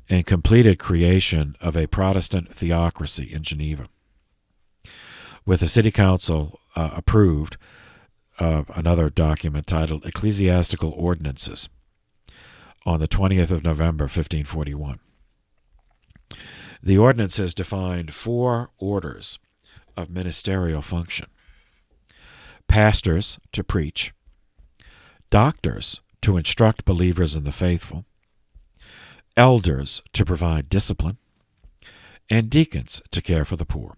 and completed creation of a Protestant theocracy in Geneva. With the city council approved another document titled Ecclesiastical Ordinances on the 20th of November, 1541. The ordinances defined 4 orders of ministerial function: pastors to preach, doctors to instruct believers in the faithful, elders to provide discipline, and deacons to care for the poor.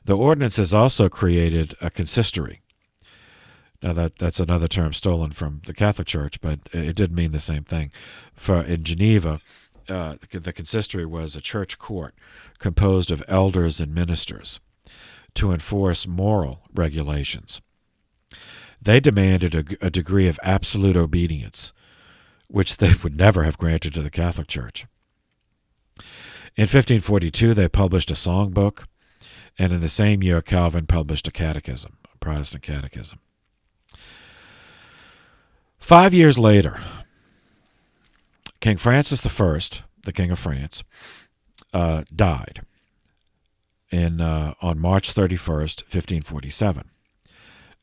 The ordinances also created a consistory. Now that's another term stolen from the Catholic Church, but it did mean the same thing. In Geneva, the consistory was a church court composed of elders and ministers to enforce moral regulations. They demanded a degree of absolute obedience, which they would never have granted to the Catholic Church. In 1542, they published a songbook, and in the same year, Calvin published a catechism, a Protestant catechism. 5 years later, King Francis I, the King of France, died on March 31st, 1547,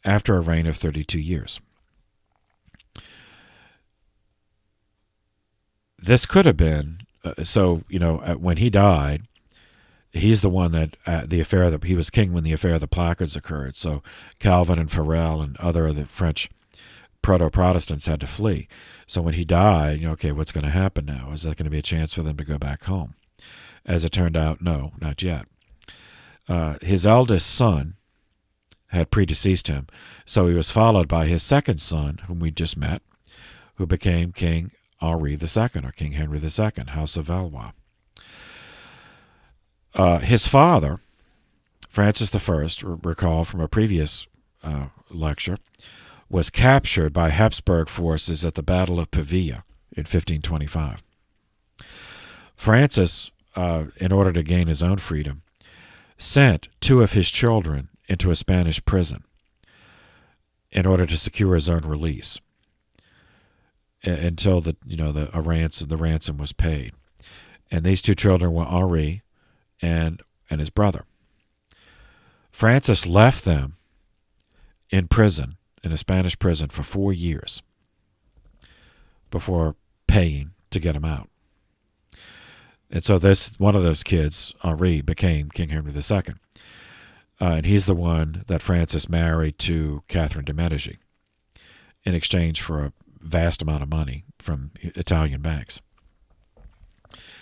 after a reign of 32 years. This could have been, when he died, he's the one that, he was king when the affair of the placards occurred, so Calvin and Farel and other of the French proto-Protestants had to flee. So when he died, okay, what's going to happen now? Is that going to be a chance for them to go back home? As it turned out, no, not yet. His eldest son had predeceased him, so he was followed by his second son, whom we just met, who became King Henri II, or King Henry II, House of Valois. His father, Francis I, recall from a previous lecture, was captured by Habsburg forces at the Battle of Pavia in 1525. Francis, in order to gain his own freedom, sent 2 of his children into a Spanish prison in order to secure his own release until the ransom was paid. And these two children were Henri and his brother. Francis left them in prison, in a Spanish prison, for 4 years before paying to get him out. And so one of those kids, Henri, became King Henry II. And he's the one that Francis married to Catherine de' Medici in exchange for a vast amount of money from Italian banks.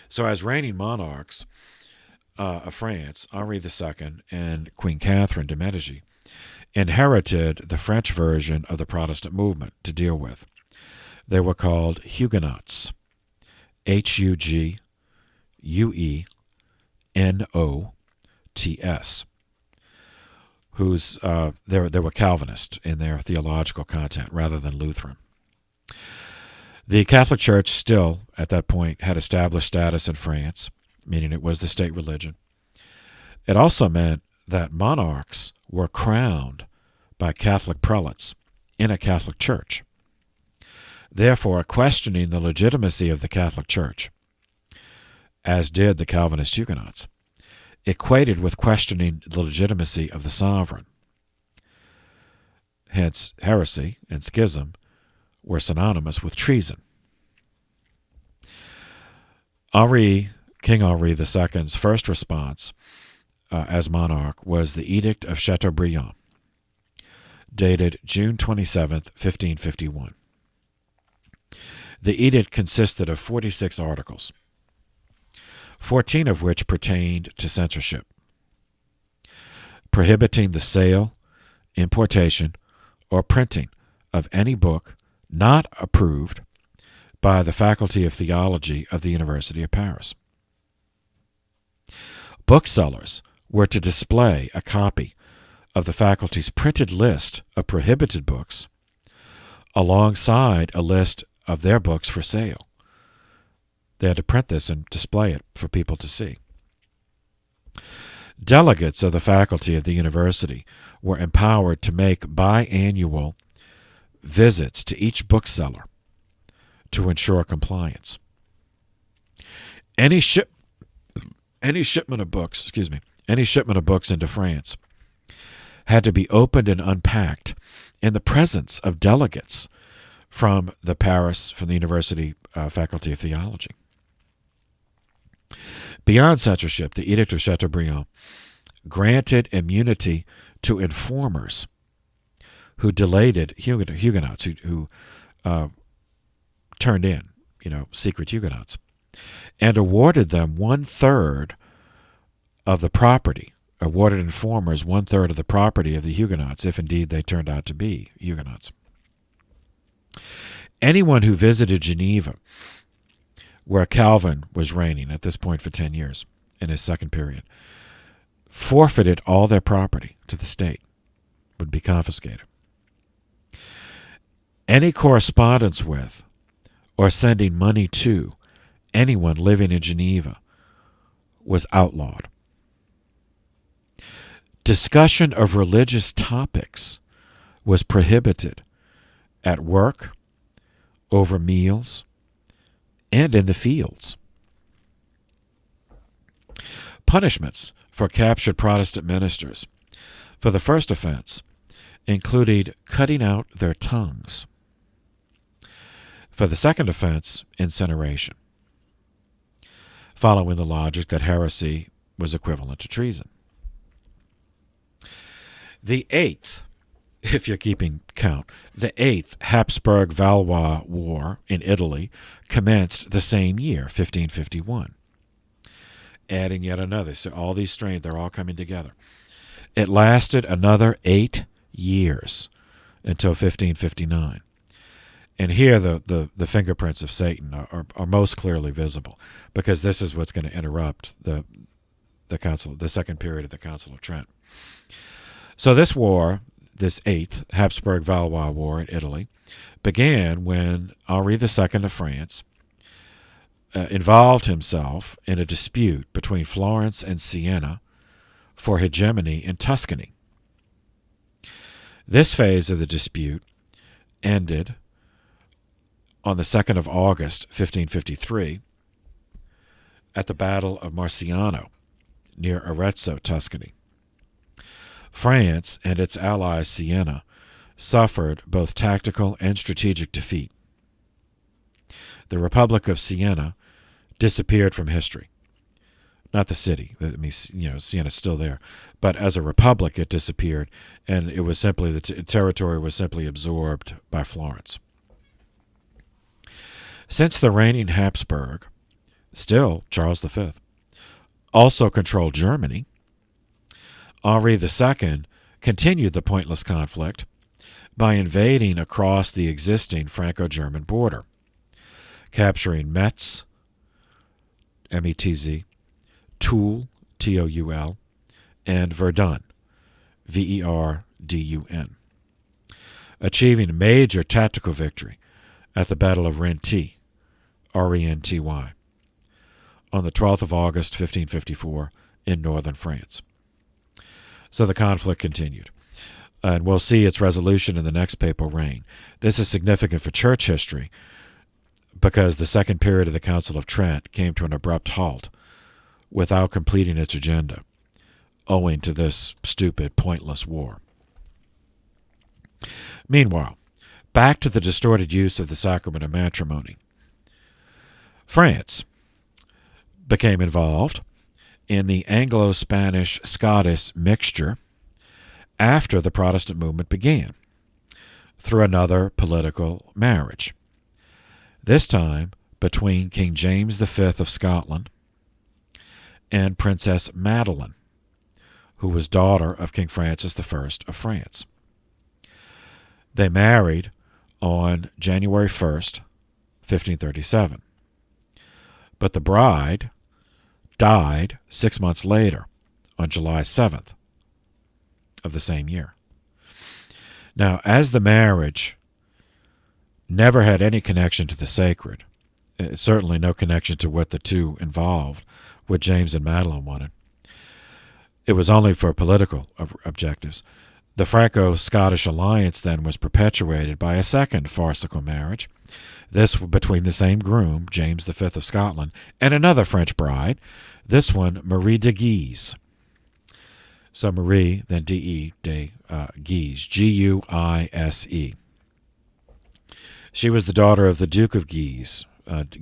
So as reigning monarchs of France, Henri II and Queen Catherine de' Medici inherited the French version of the Protestant movement to deal with. They were called Huguenots, Huguenots, they were Calvinist in their theological content rather than Lutheran. The Catholic Church still, at that point, had established status in France, meaning it was the state religion. It also meant that monarchs were crowned by Catholic prelates in a Catholic church. Therefore, questioning the legitimacy of the Catholic Church, as did the Calvinist Huguenots, equated with questioning the legitimacy of the sovereign. Hence, heresy and schism were synonymous with treason. King Henri II's first response as monarch was the Edict of Chateaubriand, dated June 27, 1551. The edict consisted of 46 articles, 14 of which pertained to censorship, prohibiting the sale, importation, or printing of any book not approved by the Faculty of Theology of the University of Paris. Booksellers were to display a copy of the faculty's printed list of prohibited books alongside a list of their books for sale. They had to print this and display it for people to see. Delegates of the faculty of the university were empowered to make biannual visits to each bookseller to ensure compliance. Any shipment of books into France had to be opened and unpacked in the presence of delegates from the University Faculty of Theology. Beyond censorship, the Edict of Chateaubriand granted immunity to informers who delated Huguenots, who turned in, secret Huguenots, and awarded them 1/3 of the property, awarded informers 1/3 of the property of the Huguenots, if indeed they turned out to be Huguenots. Anyone who visited Geneva, where Calvin was reigning at this point for 10 years in his second period, forfeited all their property to the state, would be confiscated. Any correspondence with or sending money to anyone living in Geneva was outlawed. Discussion of religious topics was prohibited at work, over meals, and in the fields. Punishments for captured Protestant ministers for the first offense included cutting out their tongues. For the second offense, incineration, following the logic that heresy was equivalent to treason. The eighth, if you're keeping count, the Eighth Habsburg-Valois War in Italy commenced the same year, 1551. Adding yet another. So all these strains, they're all coming together. It lasted another 8 years until 1559. And here the fingerprints of Satan are most clearly visible, because this is what's going to interrupt the second period of the Council of Trent. So this war, this Eighth Habsburg-Valois War in Italy, began when Henri II of France involved himself in a dispute between Florence and Siena for hegemony in Tuscany. This phase of the dispute ended on the 2nd of August, 1553, at the Battle of Marciano, near Arezzo, Tuscany. France and its ally Siena suffered both tactical and strategic defeat. The Republic of Siena disappeared from history. Not the city. I mean, Siena's still there. But as a republic, it disappeared, and it was simply the territory was simply absorbed by Florence. Since the reigning Habsburg, still Charles V, also controlled Germany, Henri II continued the pointless conflict by invading across the existing Franco-German border, capturing Metz, M-E-T-Z, Toul, T-O-U-L, and Verdun, V-E-R-D-U-N, achieving a major tactical victory at the Battle of Renty, R-E-N-T-Y, on the 12th of August, 1554, in northern France. So the conflict continued, and we'll see its resolution in the next papal reign. This is significant for church history because the second period of the Council of Trent came to an abrupt halt without completing its agenda, owing to this stupid, pointless war. Meanwhile, back to the distorted use of the sacrament of matrimony. France became involved in the Anglo-Spanish-Scottish mixture after the Protestant movement began, through another political marriage, this time between King James V of Scotland and Princess Madeline, who was daughter of King Francis I of France. They married on January 1st, 1537, but the bride died 6 months later, on July 7th of the same year. Now, as the marriage never had any connection to the sacred, certainly no connection to what the two involved, what James and Madeline wanted, it was only for political objectives. The Franco-Scottish alliance then was perpetuated by a second farcical marriage, this between the same groom, James V of Scotland, and another French bride, this one Marie de Guise. So Marie, then D-E, de Guise, G-U-I-S-E. She was the daughter of the Duke of Guise.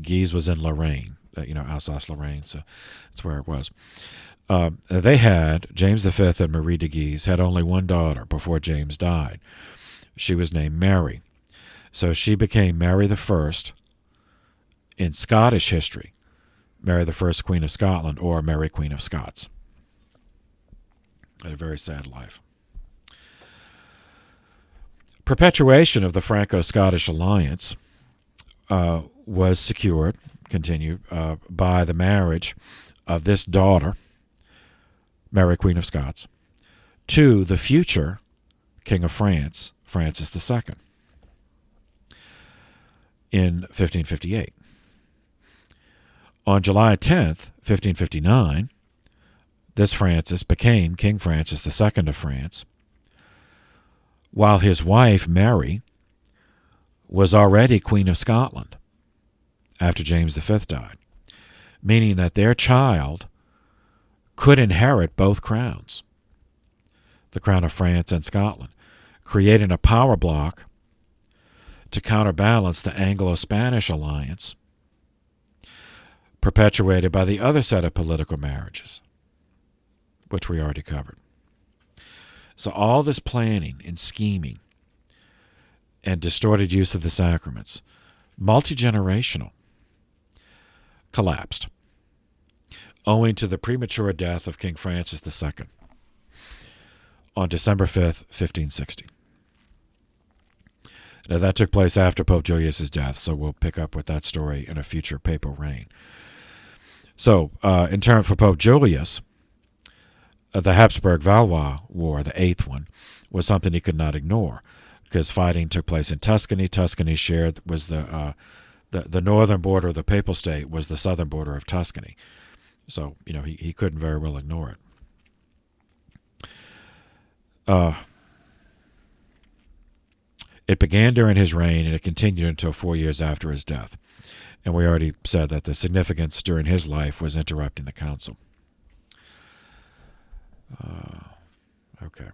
Guise was in Lorraine, Alsace-Lorraine, so that's where it was. They had, James V and Marie de Guise had only one daughter before James died. She was named Mary. So she became Mary I in Scottish history, Mary I, Queen of Scotland, or Mary, Queen of Scots. Had a very sad life. Perpetuation of the Franco-Scottish alliance was secured, continued, by the marriage of this daughter, Mary, Queen of Scots, to the future King of France, Francis II, in 1558. On July 10th, 1559, this Francis became King Francis II of France, while his wife, Mary, was already Queen of Scotland after James V died, meaning that their child could inherit both crowns, the crown of France and Scotland, creating a power block to counterbalance the Anglo-Spanish alliance perpetuated by the other set of political marriages, which we already covered. So all this planning and scheming and distorted use of the sacraments, multi-generational, collapsed, owing to the premature death of King Francis II on December 5th, 1560. Now, that took place after Pope Julius' death, so we'll pick up with that story in a future papal reign. So, in turn for Pope Julius, the Habsburg-Valois War, the eighth one, was something he could not ignore, because fighting took place in Tuscany. Tuscany was the northern border of the papal state was the southern border of Tuscany. So, he couldn't very well ignore it. It began during his reign, and it continued until 4 years after his death. And we already said that the significance during his life was interrupting the council. Okay.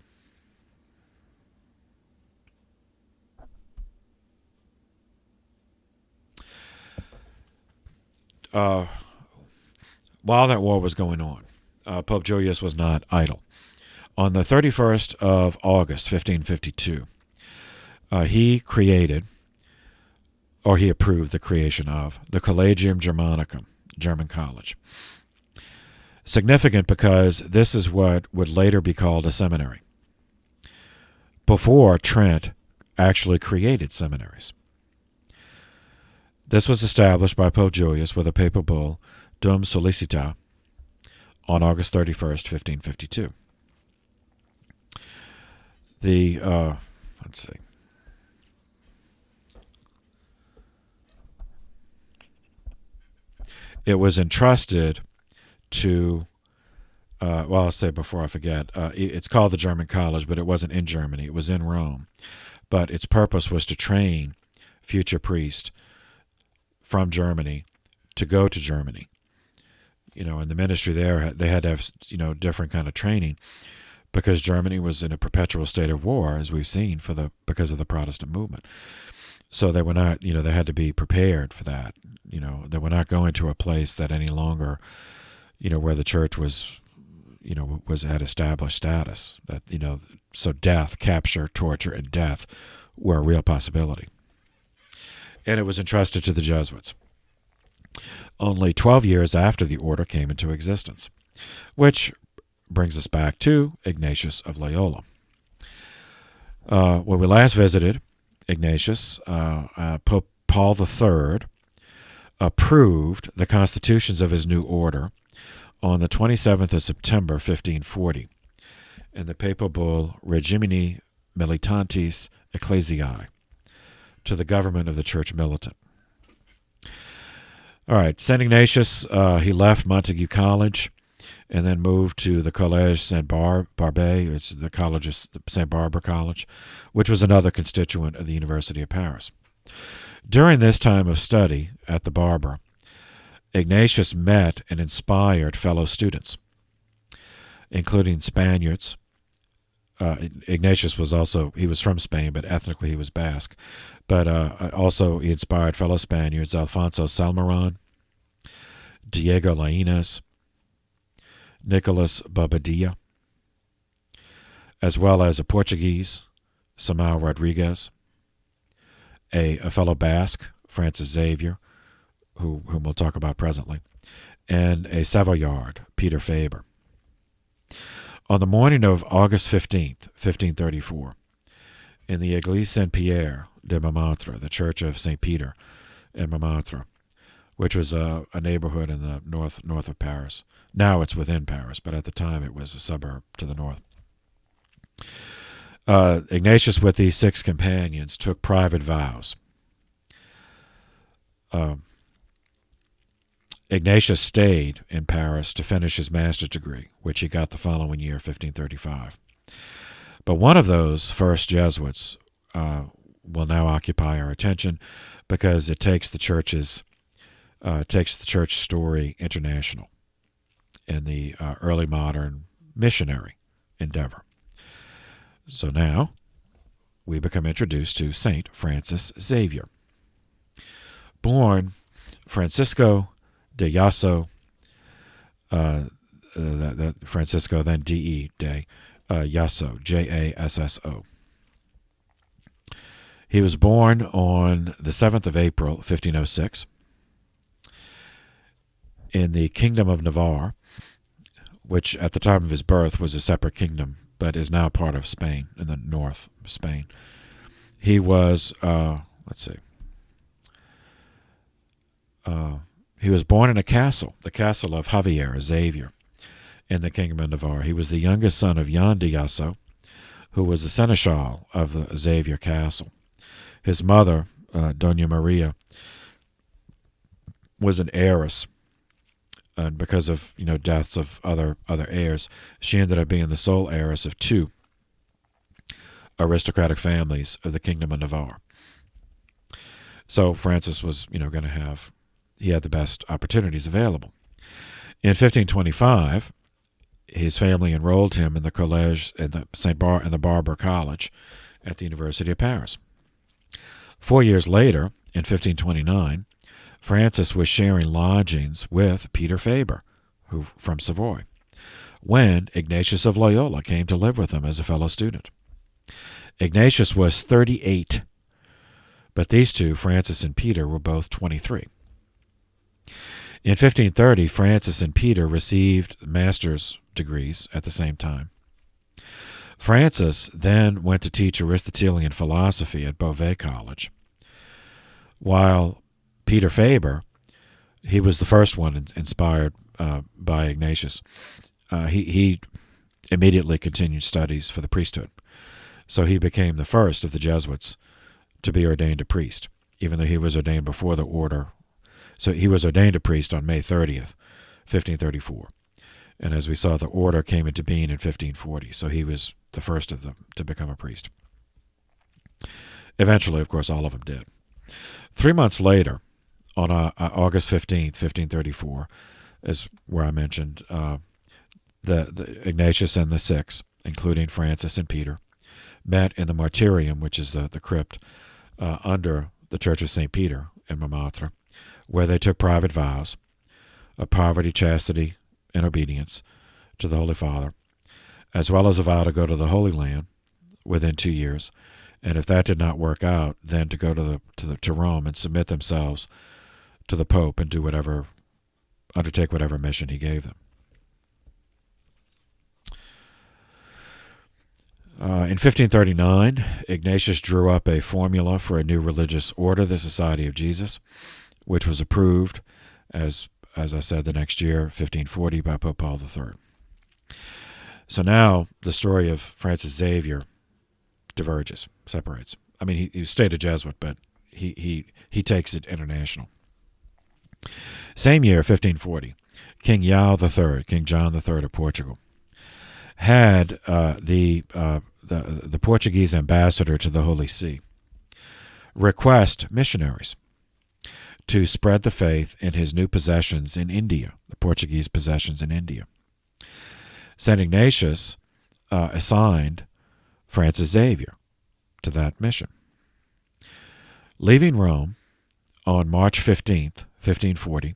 While that war was going on, Pope Julius was not idle. On the 31st of August, 1552, he approved the creation of the Collegium Germanicum, German College. Significant because this is what would later be called a seminary. Before, Trent actually created seminaries. This was established by Pope Julius with a papal bull, Dum Sollicita, on August 31st, 1552. Let's see. It was entrusted to, I'll say before I forget, it's called the German College, but it wasn't in Germany. It was in Rome. But its purpose was to train future priests from Germany to go to Germany. In the ministry there, they had to have, different kind of training because Germany was in a perpetual state of war, as we've seen, because of the Protestant movement. So they were not, they had to be prepared for that. They were not going to a place that any longer, where the church was, had established status. That, so death, capture, torture, and death were a real possibility. And it was entrusted to the Jesuits only 12 years after the order came into existence, which brings us back to Ignatius of Loyola. When we last visited Ignatius, Pope Paul III approved the constitutions of his new order on the 27th of September, 1540, in the papal bull Regimini Militantis Ecclesiae, to the government of the church militant. All right, St. Ignatius, he left Montague College and then moved to the Collège Saint-Barbe, it's the College of St. Barbara College, which was another constituent of the University of Paris. During this time of study at the Barber, Ignatius met and inspired fellow students, including Spaniards. Ignatius was from Spain, but ethnically he was Basque. But also he inspired fellow Spaniards, Alfonso Salmeron, Diego Lainez, Nicolas Bobadilla, as well as a Portuguese, Samuel Rodriguez, a fellow Basque, Francis Xavier, whom we'll talk about presently, and a Savoyard, Peter Faber. On the morning of August 15th, 1534, in the Église Saint-Pierre de Montmartre, the Church of St. Peter in Montmartre, which was a neighborhood in the north of Paris. Now it's within Paris, but at the time it was a suburb to the north. Ignatius, with these 6 companions, took private vows. Ignatius stayed in Paris to finish his master's degree, which he got the following year, 1535. But one of those first Jesuits will now occupy our attention because it takes the church story international in the early modern missionary endeavor. So now we become introduced to Saint Francis Xavier. Born Francisco de Jasso, Francisco, then D-E, de Jasso, Jasso. He was born on the 7th of April, 1506, in the Kingdom of Navarre, which at the time of his birth was a separate kingdom, but is now part of Spain, in the north of Spain. He was, he was born in a castle, the castle of Javier, Xavier, in the Kingdom of Navarre. He was the youngest son of Jan de Jasso, who was the seneschal of the Xavier Castle. His mother, Doña Maria, was an heiress, and because of deaths of other heirs, she ended up being the sole heiress of 2 aristocratic families of the Kingdom of Navarre. So Francis was, going to have, he had the best opportunities available. In 1525, his family enrolled him in the College in the Baroque College at the University of Paris. 4 years later, in 1529, Francis was sharing lodgings with Peter Faber, who from Savoy, when Ignatius of Loyola came to live with him as a fellow student. Ignatius was 38, but these two, Francis and Peter, were both 23. In 1530, Francis and Peter received master's degrees at the same time. Francis then went to teach Aristotelian philosophy at Beauvais College, while Peter Faber, he was the first one inspired by Ignatius. He immediately continued studies for the priesthood, so he became the first of the Jesuits to be ordained a priest, even though he was ordained before the order. So he was ordained a priest on May 30th, 1534. And as we saw, the order came into being in 1540, so he was the first of them to become a priest. Eventually, of course, all of them did. 3 months later, on August 15th, 1534, is where I mentioned the Ignatius and the six, including Francis and Peter, met in the Martyrium, which is the crypt under the Church of St. Peter in Montmartre, where they took private vows of poverty, chastity, and obedience to the Holy Father, as well as a vow to go to the Holy Land within 2 years, and if that did not work out, then to go to Rome and submit themselves to the Pope and undertake whatever mission he gave them. In 1539, Ignatius drew up a formula for a new religious order, the Society of Jesus, which was approved, as I said, the next year, 1540, by Pope Paul III. So now the story of Francis Xavier diverges, separates. I mean, he stayed a Jesuit, but he takes it international. Same year, 1540, King João III, King John III of Portugal, had the Portuguese ambassador to the Holy See request missionaries to spread the faith in his new possessions in India, the Portuguese possessions in India. St. Ignatius assigned Francis Xavier to that mission. Leaving Rome on March 15th, 1540,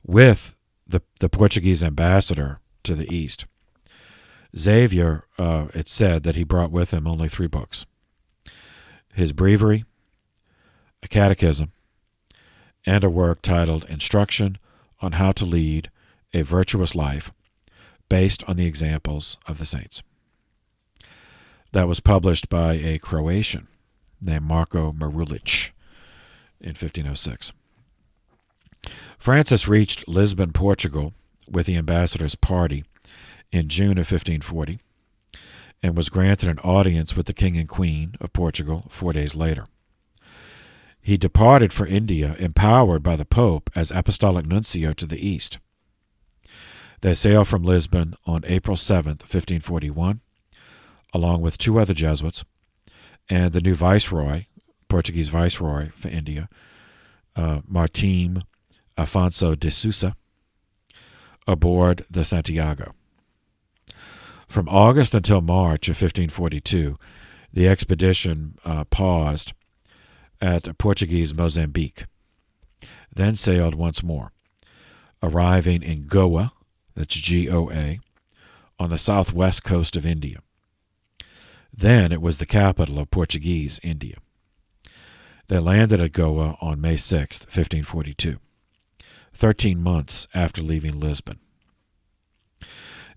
with the Portuguese ambassador to the east, Xavier, it's said that he brought with him only 3 books: his breviary, a catechism, and a work titled Instruction on How to Lead a Virtuous Life Based on the Examples of the Saints. That was published by a Croatian named Marko Marulic in 1506. Francis reached Lisbon, Portugal, with the ambassador's party in June of 1540 and was granted an audience with the King and Queen of Portugal 4 days later. He departed for India empowered by the Pope as Apostolic Nuncio to the East. They sailed from Lisbon on April 7th, 1541, along with 2 other Jesuits and the new viceroy, Portuguese viceroy for India, Martim Afonso de Sousa, aboard the Santiago. From August until March of 1542, the expedition paused at Portuguese Mozambique, then sailed once more, arriving in Goa, that's Goa, on the southwest coast of India. Then it was the capital of Portuguese India. They landed at Goa on May 6, 1542, 13 months after leaving Lisbon.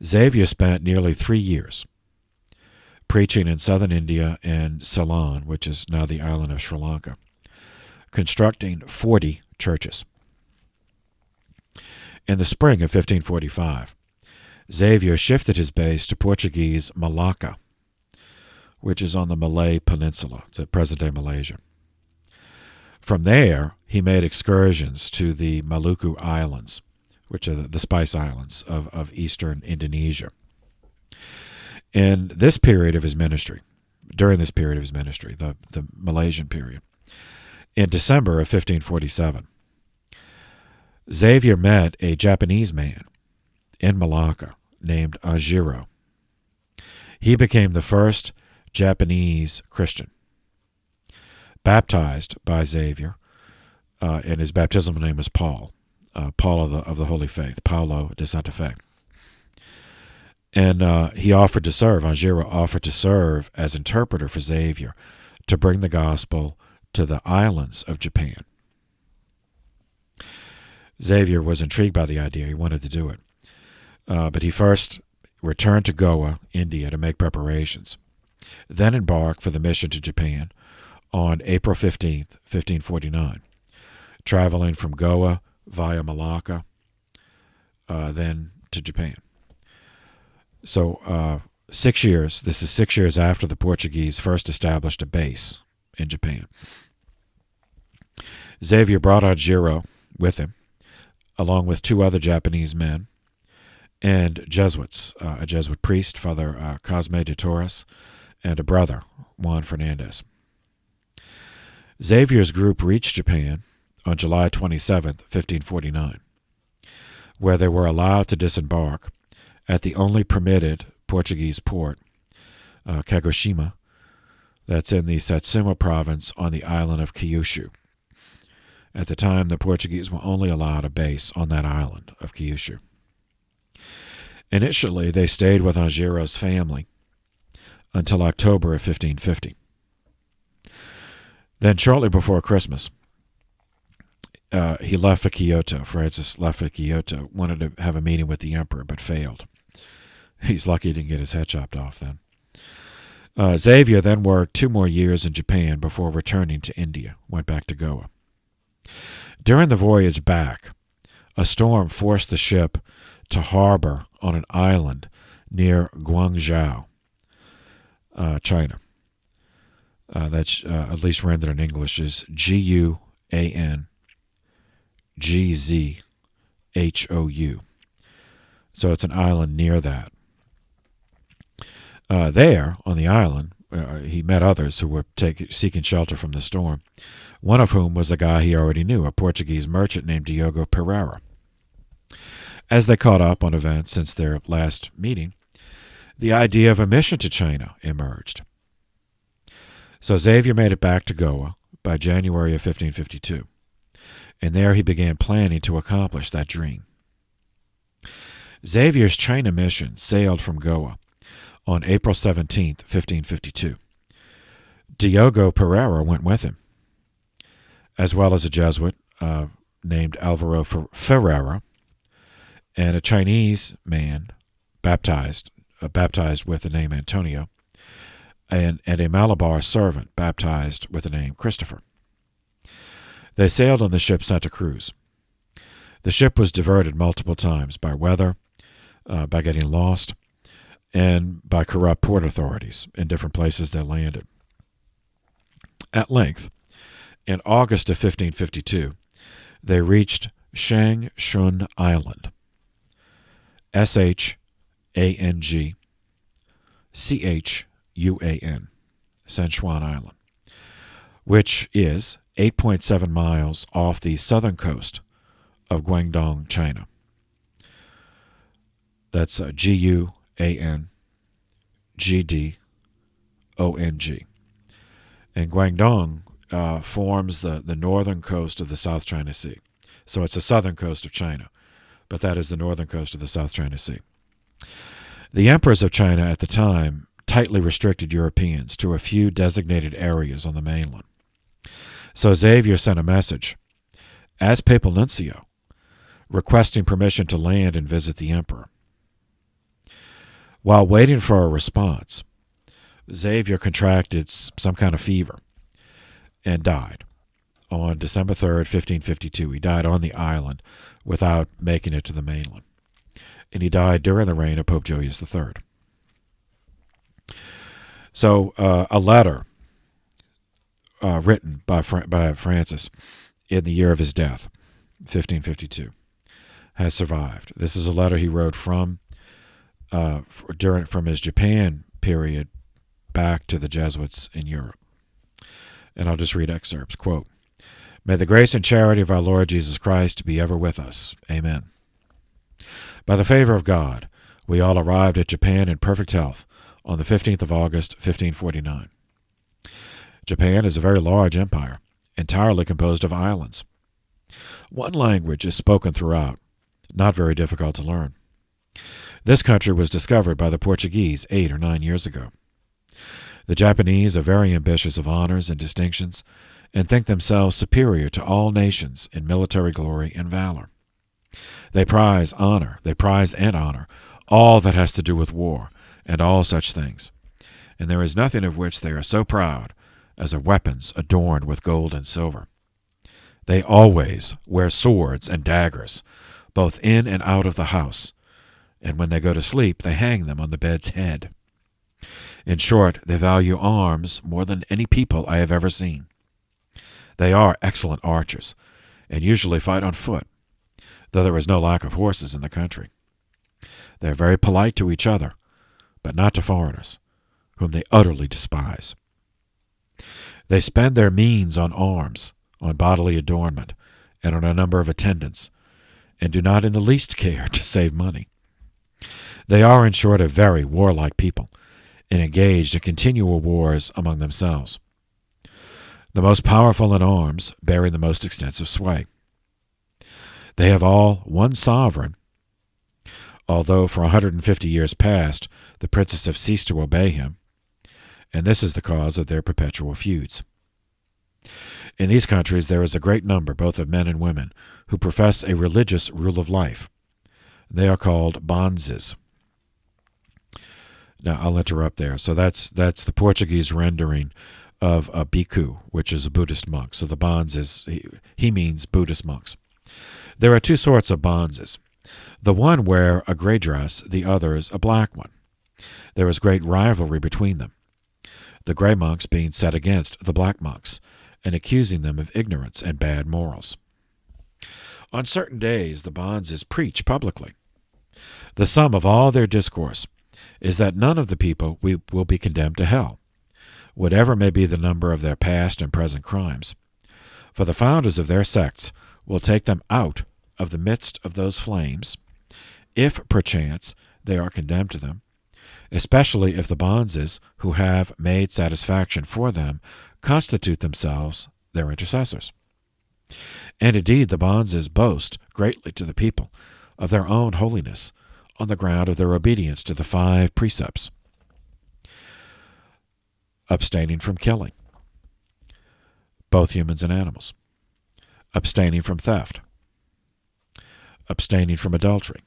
Xavier spent nearly 3 years preaching in southern India and Ceylon, which is now the island of Sri Lanka, constructing 40 churches. In the spring of 1545, Xavier shifted his base to Portuguese Malacca, which is on the Malay Peninsula, the present-day Malaysia. From there, he made excursions to the Maluku Islands, which are the Spice Islands of eastern Indonesia. In this period of his ministry, during this period of his ministry, the Malaysian period. In December of 1547, Xavier met a Japanese man in Malacca named Ajiro. He became the first Japanese Christian, baptized by Xavier, and his baptismal name was Paul, Paul of the Holy Faith, Paulo de Santa Fe. And he offered to serve, Ajiro offered to serve as interpreter for Xavier to bring the gospel to the islands of Japan. Xavier was intrigued by the idea. He wanted to do it. But he first returned to Goa, India, to make preparations, then embarked for the mission to Japan on April 15th, 1549, traveling from Goa via Malacca, then to Japan. So 6 years, this is 6 years after the Portuguese first established a base in Japan. Xavier brought Ajiro with him, along with 2 other Japanese men, and Jesuits, a Jesuit priest, Father Cosme de Torres, and a brother, Juan Fernandez. Xavier's group reached Japan on July 27th, 1549, where they were allowed to disembark at the only permitted Portuguese port, Kagoshima, that's in the Satsuma province on the island of Kyushu. At the time, the Portuguese were only allowed a base on that island of Kyushu. Initially, they stayed with Ajiro's family until October of 1550. Then, shortly before Christmas, he left for Kyoto. Francis left for Kyoto, wanted to have a meeting with the emperor, but failed. He's lucky he didn't get his head chopped off then. Xavier then worked 2 more years in Japan before returning to India, went back to Goa. During the voyage back, a storm forced the ship to harbor on an island near Guangzhou, China. That's at least rendered in English is Guangzhou. So it's an island near that. There, on the island, he met others who were seeking shelter from the storm, one of whom was a guy he already knew, a Portuguese merchant named Diogo Pereira. As they caught up on events since their last meeting, the idea of a mission to China emerged. So Xavier made it back to Goa by January of 1552, and there he began planning to accomplish that dream. Xavier's China mission sailed from Goa on April 17th, 1552. Diogo Pereira went with him, as well as a Jesuit named Alvaro Ferreira, and a Chinese man baptized with the name Antonio, and a Malabar servant baptized with the name Christopher. They sailed on the ship Santa Cruz. The ship was diverted multiple times by weather, by getting lost, and by corrupt port authorities in different places they landed. At length, in August of 1552, they reached Shang Shun Island, Shangchuan, Sichuan Island, which is 8.7 miles off the southern coast of Guangdong, China. That's Guangdong. And Guangdong forms the northern coast of the South China Sea. So it's the southern coast of China, but that is the northern coast of the South China Sea. The emperors of China at the time tightly restricted Europeans to a few designated areas on the mainland. So Xavier sent a message, as papal nuncio, requesting permission to land and visit the emperor. While waiting for a response, Xavier contracted some kind of fever and died on December 3rd, 1552. He died on the island without making it to the mainland. And he died during the reign of Pope Julius III. So a letter written by Francis in the year of his death, 1552, has survived. This is a letter he wrote from his Japan period back to the Jesuits in Europe. And I'll just read excerpts. Quote, "May the grace and charity of our Lord Jesus Christ be ever with us. Amen. By the favor of God, we all arrived at Japan in perfect health on the 15th of August, 1549. Japan is a very large empire, entirely composed of islands. One language is spoken throughout, not very difficult to learn. This country was discovered by the Portuguese 8 or 9 years ago. The Japanese are very ambitious of honors and distinctions and think themselves superior to all nations in military glory and valor. They prize and honor all that has to do with war and all such things, and there is nothing of which they are so proud as of weapons adorned with gold and silver. They always wear swords and daggers, both in and out of the house, and when they go to sleep they hang them on the bed's head. In short, they value arms more than any people I have ever seen. They are excellent archers, and usually fight on foot, though there is no lack of horses in the country. They are very polite to each other, but not to foreigners, whom they utterly despise. They spend their means on arms, on bodily adornment, and on a number of attendants, and do not in the least care to save money. They are, in short, a very warlike people, and engaged in continual wars among themselves. The most powerful in arms, bearing the most extensive sway. They have all one sovereign, although for 150 years past the princes have ceased to obey him, and this is the cause of their perpetual feuds. In these countries there is a great number, both of men and women, who profess a religious rule of life. They are called bonzes." Now, I'll interrupt there. So that's the Portuguese rendering of a bhikkhu, which is a Buddhist monk. So the bonzes, he means Buddhist monks. There are two sorts of bonzes. The one wear a gray dress, the others a black one. There is great rivalry between them, the gray monks being set against the black monks, and accusing them of ignorance and bad morals. On certain days the bonzes preach publicly. The sum of all their discourse is that none of the people will be condemned to hell, whatever may be the number of their past and present crimes, for the founders of their sects will take them out of the midst of those flames, if perchance they are condemned to them, especially if the bonzes who have made satisfaction for them constitute themselves their intercessors. And indeed the bonzes boast greatly to the people of their own holiness, on the ground of their obedience to the 5 precepts: abstaining from killing, both humans and animals, abstaining from theft, abstaining from adultery,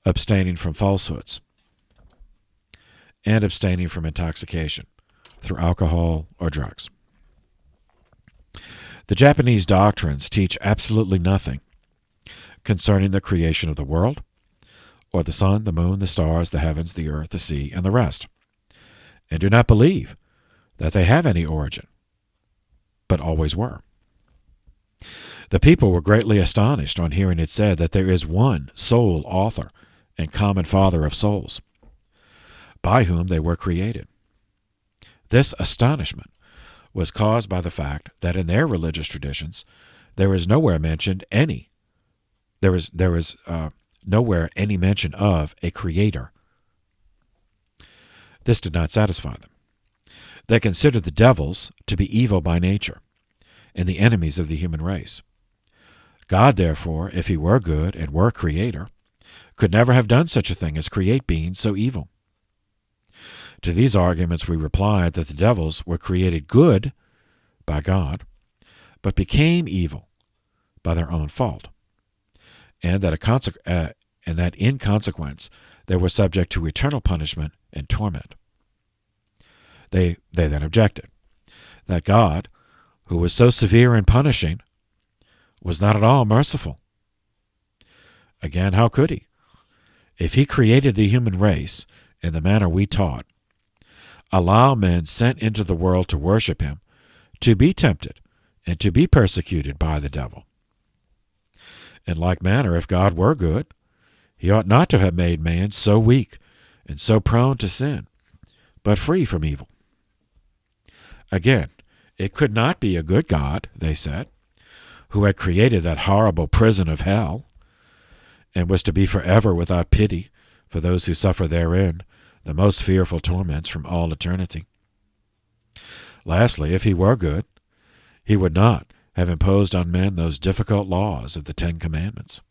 abstaining from falsehoods, and abstaining from intoxication through alcohol or drugs. The Japanese doctrines teach absolutely nothing concerning the creation of the world, or the sun, the moon, the stars, the heavens, the earth, the sea, and the rest, and do not believe that they have any origin, but always were. The people were greatly astonished on hearing it said that there is one sole author and common father of souls, by whom they were created. This astonishment was caused by the fact that in their religious traditions there is nowhere mentioned any nowhere any mention of a creator. This did not satisfy them. They considered the devils to be evil by nature and the enemies of the human race. God, therefore, if he were good and were creator, could never have done such a thing as create beings so evil. To these arguments we replied that the devils were created good by God, but became evil by their own fault, and that in consequence they were subject to eternal punishment and torment. They then objected that God, who was so severe in punishing, was not at all merciful. Again, how could he? If he created the human race in the manner we taught, allow men sent into the world to worship him, to be tempted, and to be persecuted by the devil. In like manner, if God were good, he ought not to have made man so weak and so prone to sin, but free from evil. Again, it could not be a good God, they said, who had created that horrible prison of hell, and was to be forever without pity for those who suffer therein the most fearful torments from all eternity. Lastly, if he were good, he would not have imposed on men those difficult laws of the 10 Commandments.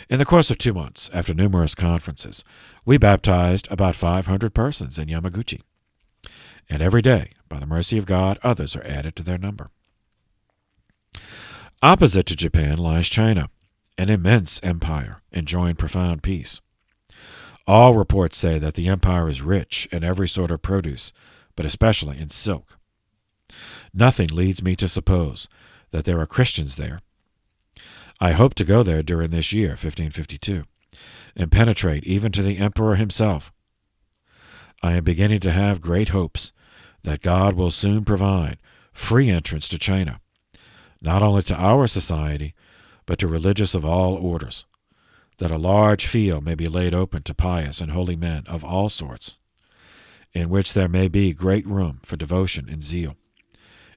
In the course of 2 months, after numerous conferences, we baptized about 500 persons in Yamaguchi, and every day, by the mercy of God, others are added to their number. Opposite to Japan lies China, an immense empire enjoying profound peace. All reports say that the empire is rich in every sort of produce, but especially in silk. Nothing leads me to suppose that there are Christians there. I hope to go there during this year, 1552, and penetrate even to the emperor himself. I am beginning to have great hopes that God will soon provide free entrance to China, not only to our society, but to religious of all orders, that a large field may be laid open to pious and holy men of all sorts, in which there may be great room for devotion and zeal,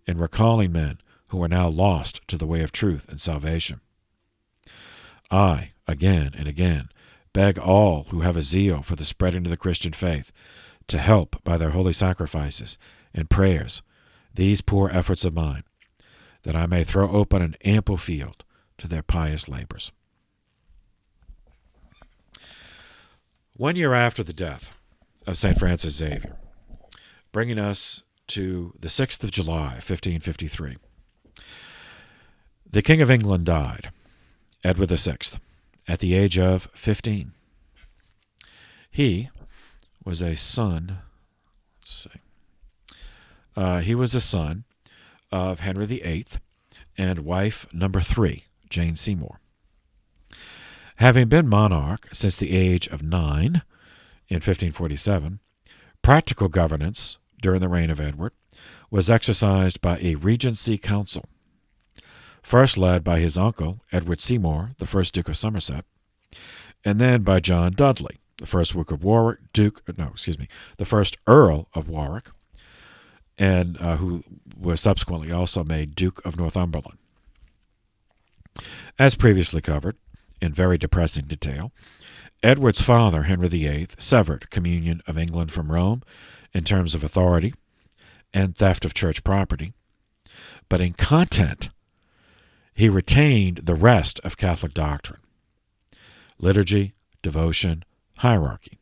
in recalling men who are now lost to the way of truth and salvation. I, again and again, beg all who have a zeal for the spreading of the Christian faith to help by their holy sacrifices and prayers these poor efforts of mine, that I may throw open an ample field to their pious labors. 1 year after the death of St. Francis Xavier, bringing us to the 6th of July, 1553, the King of England died, Edward VI, at the age of 15. He was a son, he was a son of Henry VIII and wife number 3, Jane Seymour. Having been monarch since the age of 9 in 1547, practical governance during the reign of Edward was exercised by a regency council, first led by his uncle, Edward Seymour, the first Duke of Somerset, and then by John Dudley, the first the first Earl of Warwick, and who was subsequently also made Duke of Northumberland. As previously covered, in very depressing detail, Edward's father, Henry VIII, severed communion of England from Rome in terms of authority and theft of church property, but in content, he retained the rest of Catholic doctrine: liturgy, devotion, hierarchy.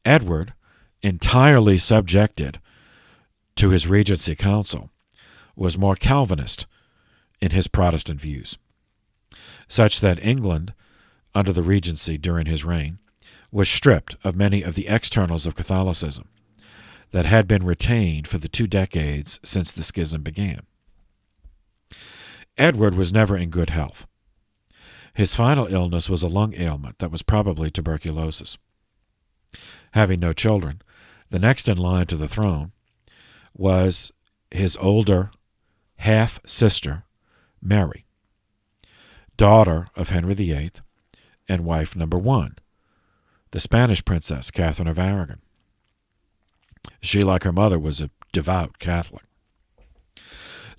Edward, entirely subjected to his regency council, was more Calvinist in his Protestant views, such that England, under the regency during his reign, was stripped of many of the externals of Catholicism that had been retained for the 2 decades since the schism began. Edward was never in good health. His final illness was a lung ailment that was probably tuberculosis. Having no children, the next in line to the throne was his older half-sister, Mary, daughter of Henry VIII and wife number 1, the Spanish princess Catherine of Aragon. She, like her mother, was a devout Catholic.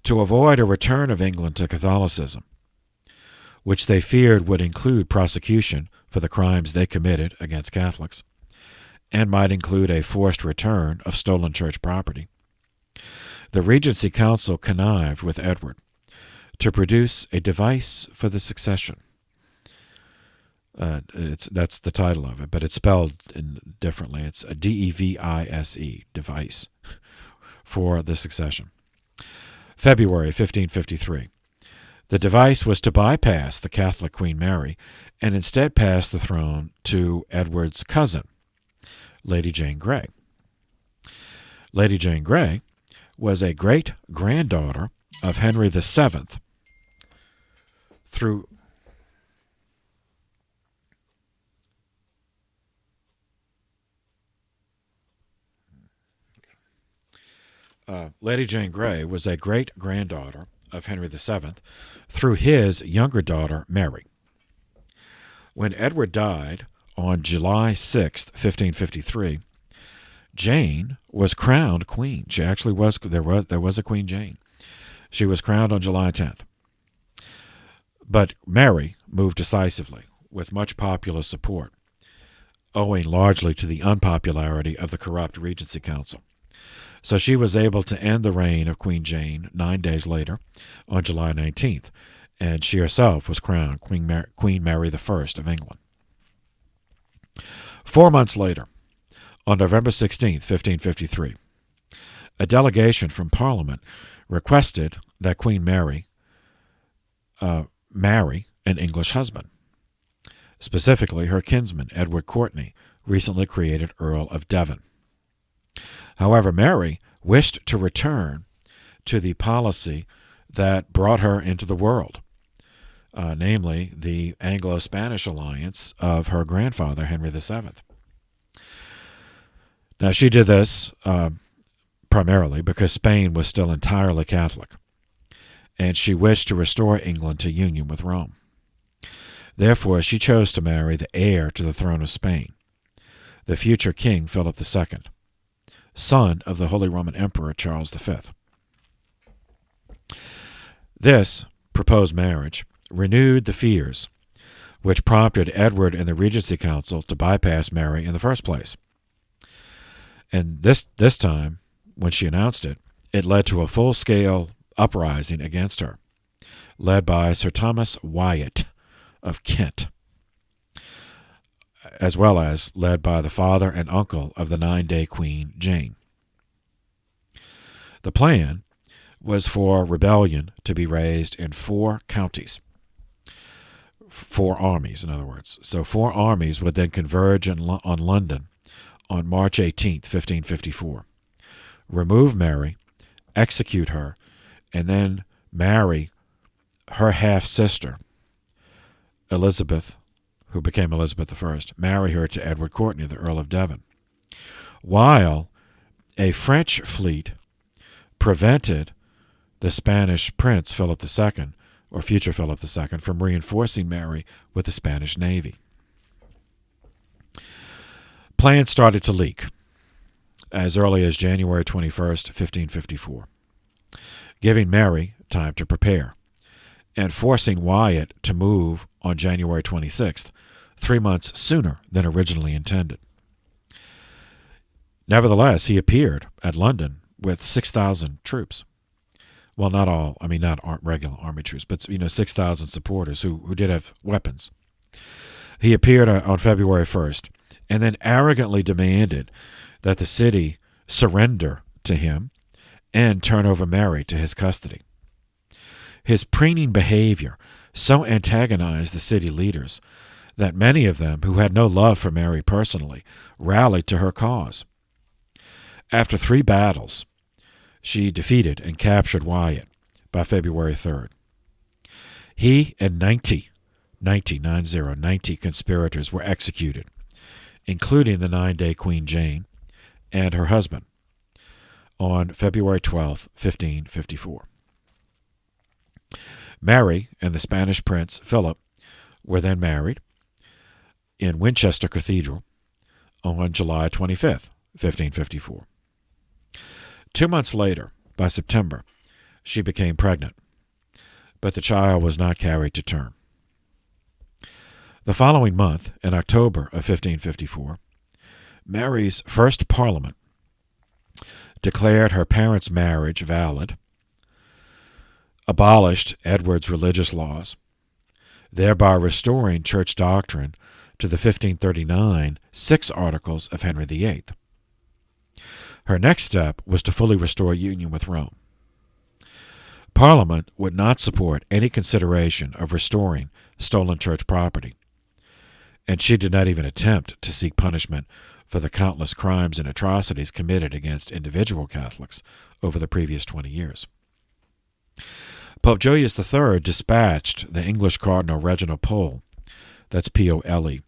To avoid a return of England to Catholicism, which they feared would include prosecution for the crimes they committed against Catholics, and might include a forced return of stolen church property, the Regency Council connived with Edward to produce a device for the succession. That's the title of it, but it's spelled differently. It's a D-E-V-I-S-E, device for the succession. February 1553. The device was to bypass the Catholic Queen Mary and instead pass the throne to Edward's cousin, Lady Jane Grey. Lady Jane Grey was a great-granddaughter of Henry VII through Lady Jane Grey was a great-granddaughter of Henry VII through his younger daughter, Mary. When Edward died on July 6, 1553, Jane was crowned queen. She actually was. There was a Queen Jane. She was crowned on July 10th. But Mary moved decisively with much popular support, owing largely to the unpopularity of the corrupt Regency Council. So she was able to end the reign of Queen Jane 9 days later, on July 19th, and she herself was crowned Queen Mary I of England. 4 months later, on November 16th, 1553, a delegation from Parliament requested that Queen Mary marry an English husband, specifically her kinsman, Edward Courtenay, recently created Earl of Devon. However, Mary wished to return to the policy that brought her into the world, namely the Anglo-Spanish alliance of her grandfather, Henry VII. Now, she did this primarily because Spain was still entirely Catholic, and she wished to restore England to union with Rome. Therefore, she chose to marry the heir to the throne of Spain, the future King Philip II, son of the Holy Roman Emperor Charles V. This proposed marriage renewed the fears which prompted Edward and the Regency Council to bypass Mary in the first place. And this time, when she announced it, it led to a full-scale uprising against her, led by Sir Thomas Wyatt of Kent, as well as led by the father and uncle of the 9-day Queen Jane. The plan was for rebellion to be raised in 4 counties, 4 armies, in other words. So 4 armies would then converge on London on March 18th, 1554, remove Mary, execute her, and then marry her half-sister, Elizabeth, who became Elizabeth I, marry her to Edward Courtenay, the Earl of Devon, while a French fleet prevented the Spanish prince, Philip II, or future Philip II, from reinforcing Mary with the Spanish Navy. Plans started to leak as early as January 21st, 1554, giving Mary time to prepare, and forcing Wyatt to move on January 26th, 3 months sooner than originally intended. Nevertheless, he appeared at London with 6,000 troops. Well, not regular army troops, but 6,000 supporters who did have weapons. He appeared on February 1st, and then arrogantly demanded that the city surrender to him and turn over Mary to his custody. His preening behavior so antagonized the city leaders that many of them, who had no love for Mary personally, rallied to her cause. After 3 battles, she defeated and captured Wyatt by February 3rd. He and 90 conspirators were executed, including the 9-day Queen Jane and her husband, on February 12, 1554. Mary and the Spanish prince Philip were then married in Winchester Cathedral on July 25, 1554. 2 months later, by September, she became pregnant, but the child was not carried to term. The following month, in October of 1554, Mary's first Parliament declared her parents' marriage valid, abolished Edward's religious laws, thereby restoring church doctrine to the 1539 6 Articles of Henry VIII. Her next step was to fully restore union with Rome. Parliament would not support any consideration of restoring stolen church property, and she did not even attempt to seek punishment for the countless crimes and atrocities committed against individual Catholics over the previous 20 years. Pope Julius III dispatched the English Cardinal Reginald Pole, that's P-O-L-E,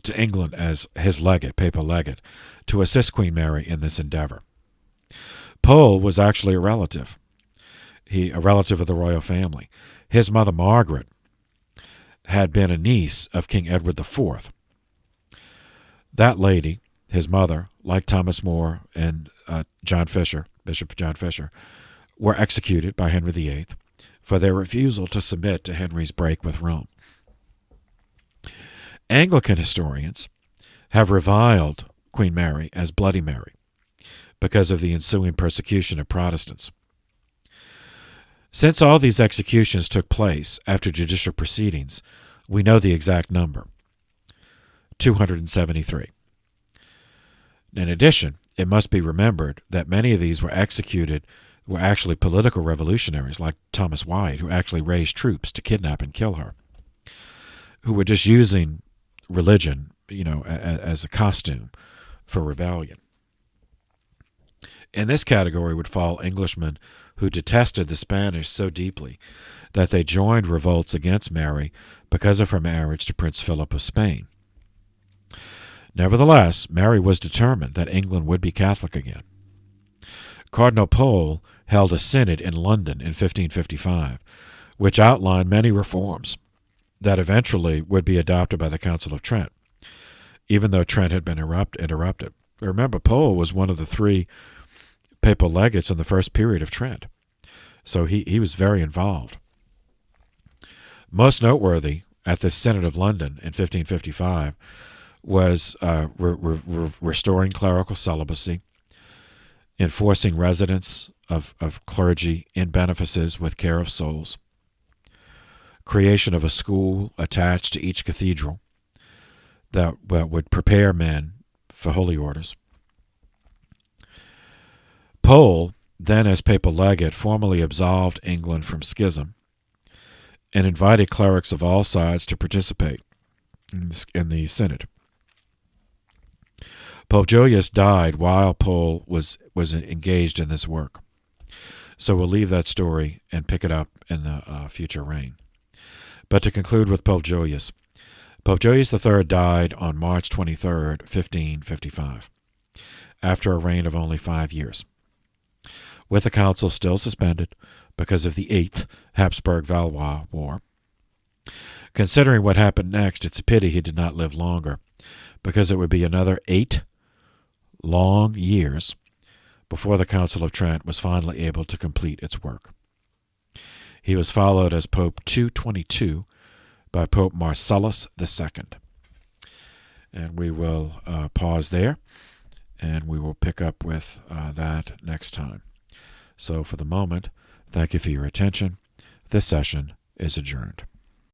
to England as his legate, papal legate, to assist Queen Mary in this endeavor. Pole was actually a relative of the royal family. His mother, Margaret, had been a niece of King Edward IV. That lady his mother, like Thomas More and John Fisher, Bishop John Fisher, were executed by Henry VIII for their refusal to submit to Henry's break with Rome. Anglican historians have reviled Queen Mary as Bloody Mary because of the ensuing persecution of Protestants. Since all these executions took place after judicial proceedings, we know the exact number, 273. In addition, it must be remembered that many of these were executed were actually political revolutionaries like Thomas Wyatt, who actually raised troops to kidnap and kill her, who were just using religion, as a costume for rebellion. In this category would fall Englishmen who detested the Spanish so deeply that they joined revolts against Mary because of her marriage to Prince Philip of Spain. Nevertheless, Mary was determined that England would be Catholic again. Cardinal Pole held a synod in London in 1555, which outlined many reforms that eventually would be adopted by the Council of Trent, even though Trent had been interrupted. Remember, Pole was one of the 3 papal legates in the first period of Trent, so he was very involved. Most noteworthy at this Synod of London in 1555 was restoring clerical celibacy, enforcing residence of clergy in benefices with care of souls, creation of a school attached to each cathedral that would prepare men for holy orders. Pole, then as papal legate, formally absolved England from schism and invited clerics of all sides to participate in the synod. Pope Julius died while Pole was engaged in this work, so we'll leave that story and pick it up in the future reign. But to conclude with Pope Julius III died on March 23, 1555, after a reign of only 5 years, with the council still suspended because of the 8th Habsburg-Valois War. Considering what happened next, it's a pity he did not live longer, because it would be another 8 long years before the Council of Trent was finally able to complete its work. He was followed as Pope 222 by Pope Marcellus II. And we will pause there, and we will pick up with that next time. So for the moment, thank you for your attention. This session is adjourned.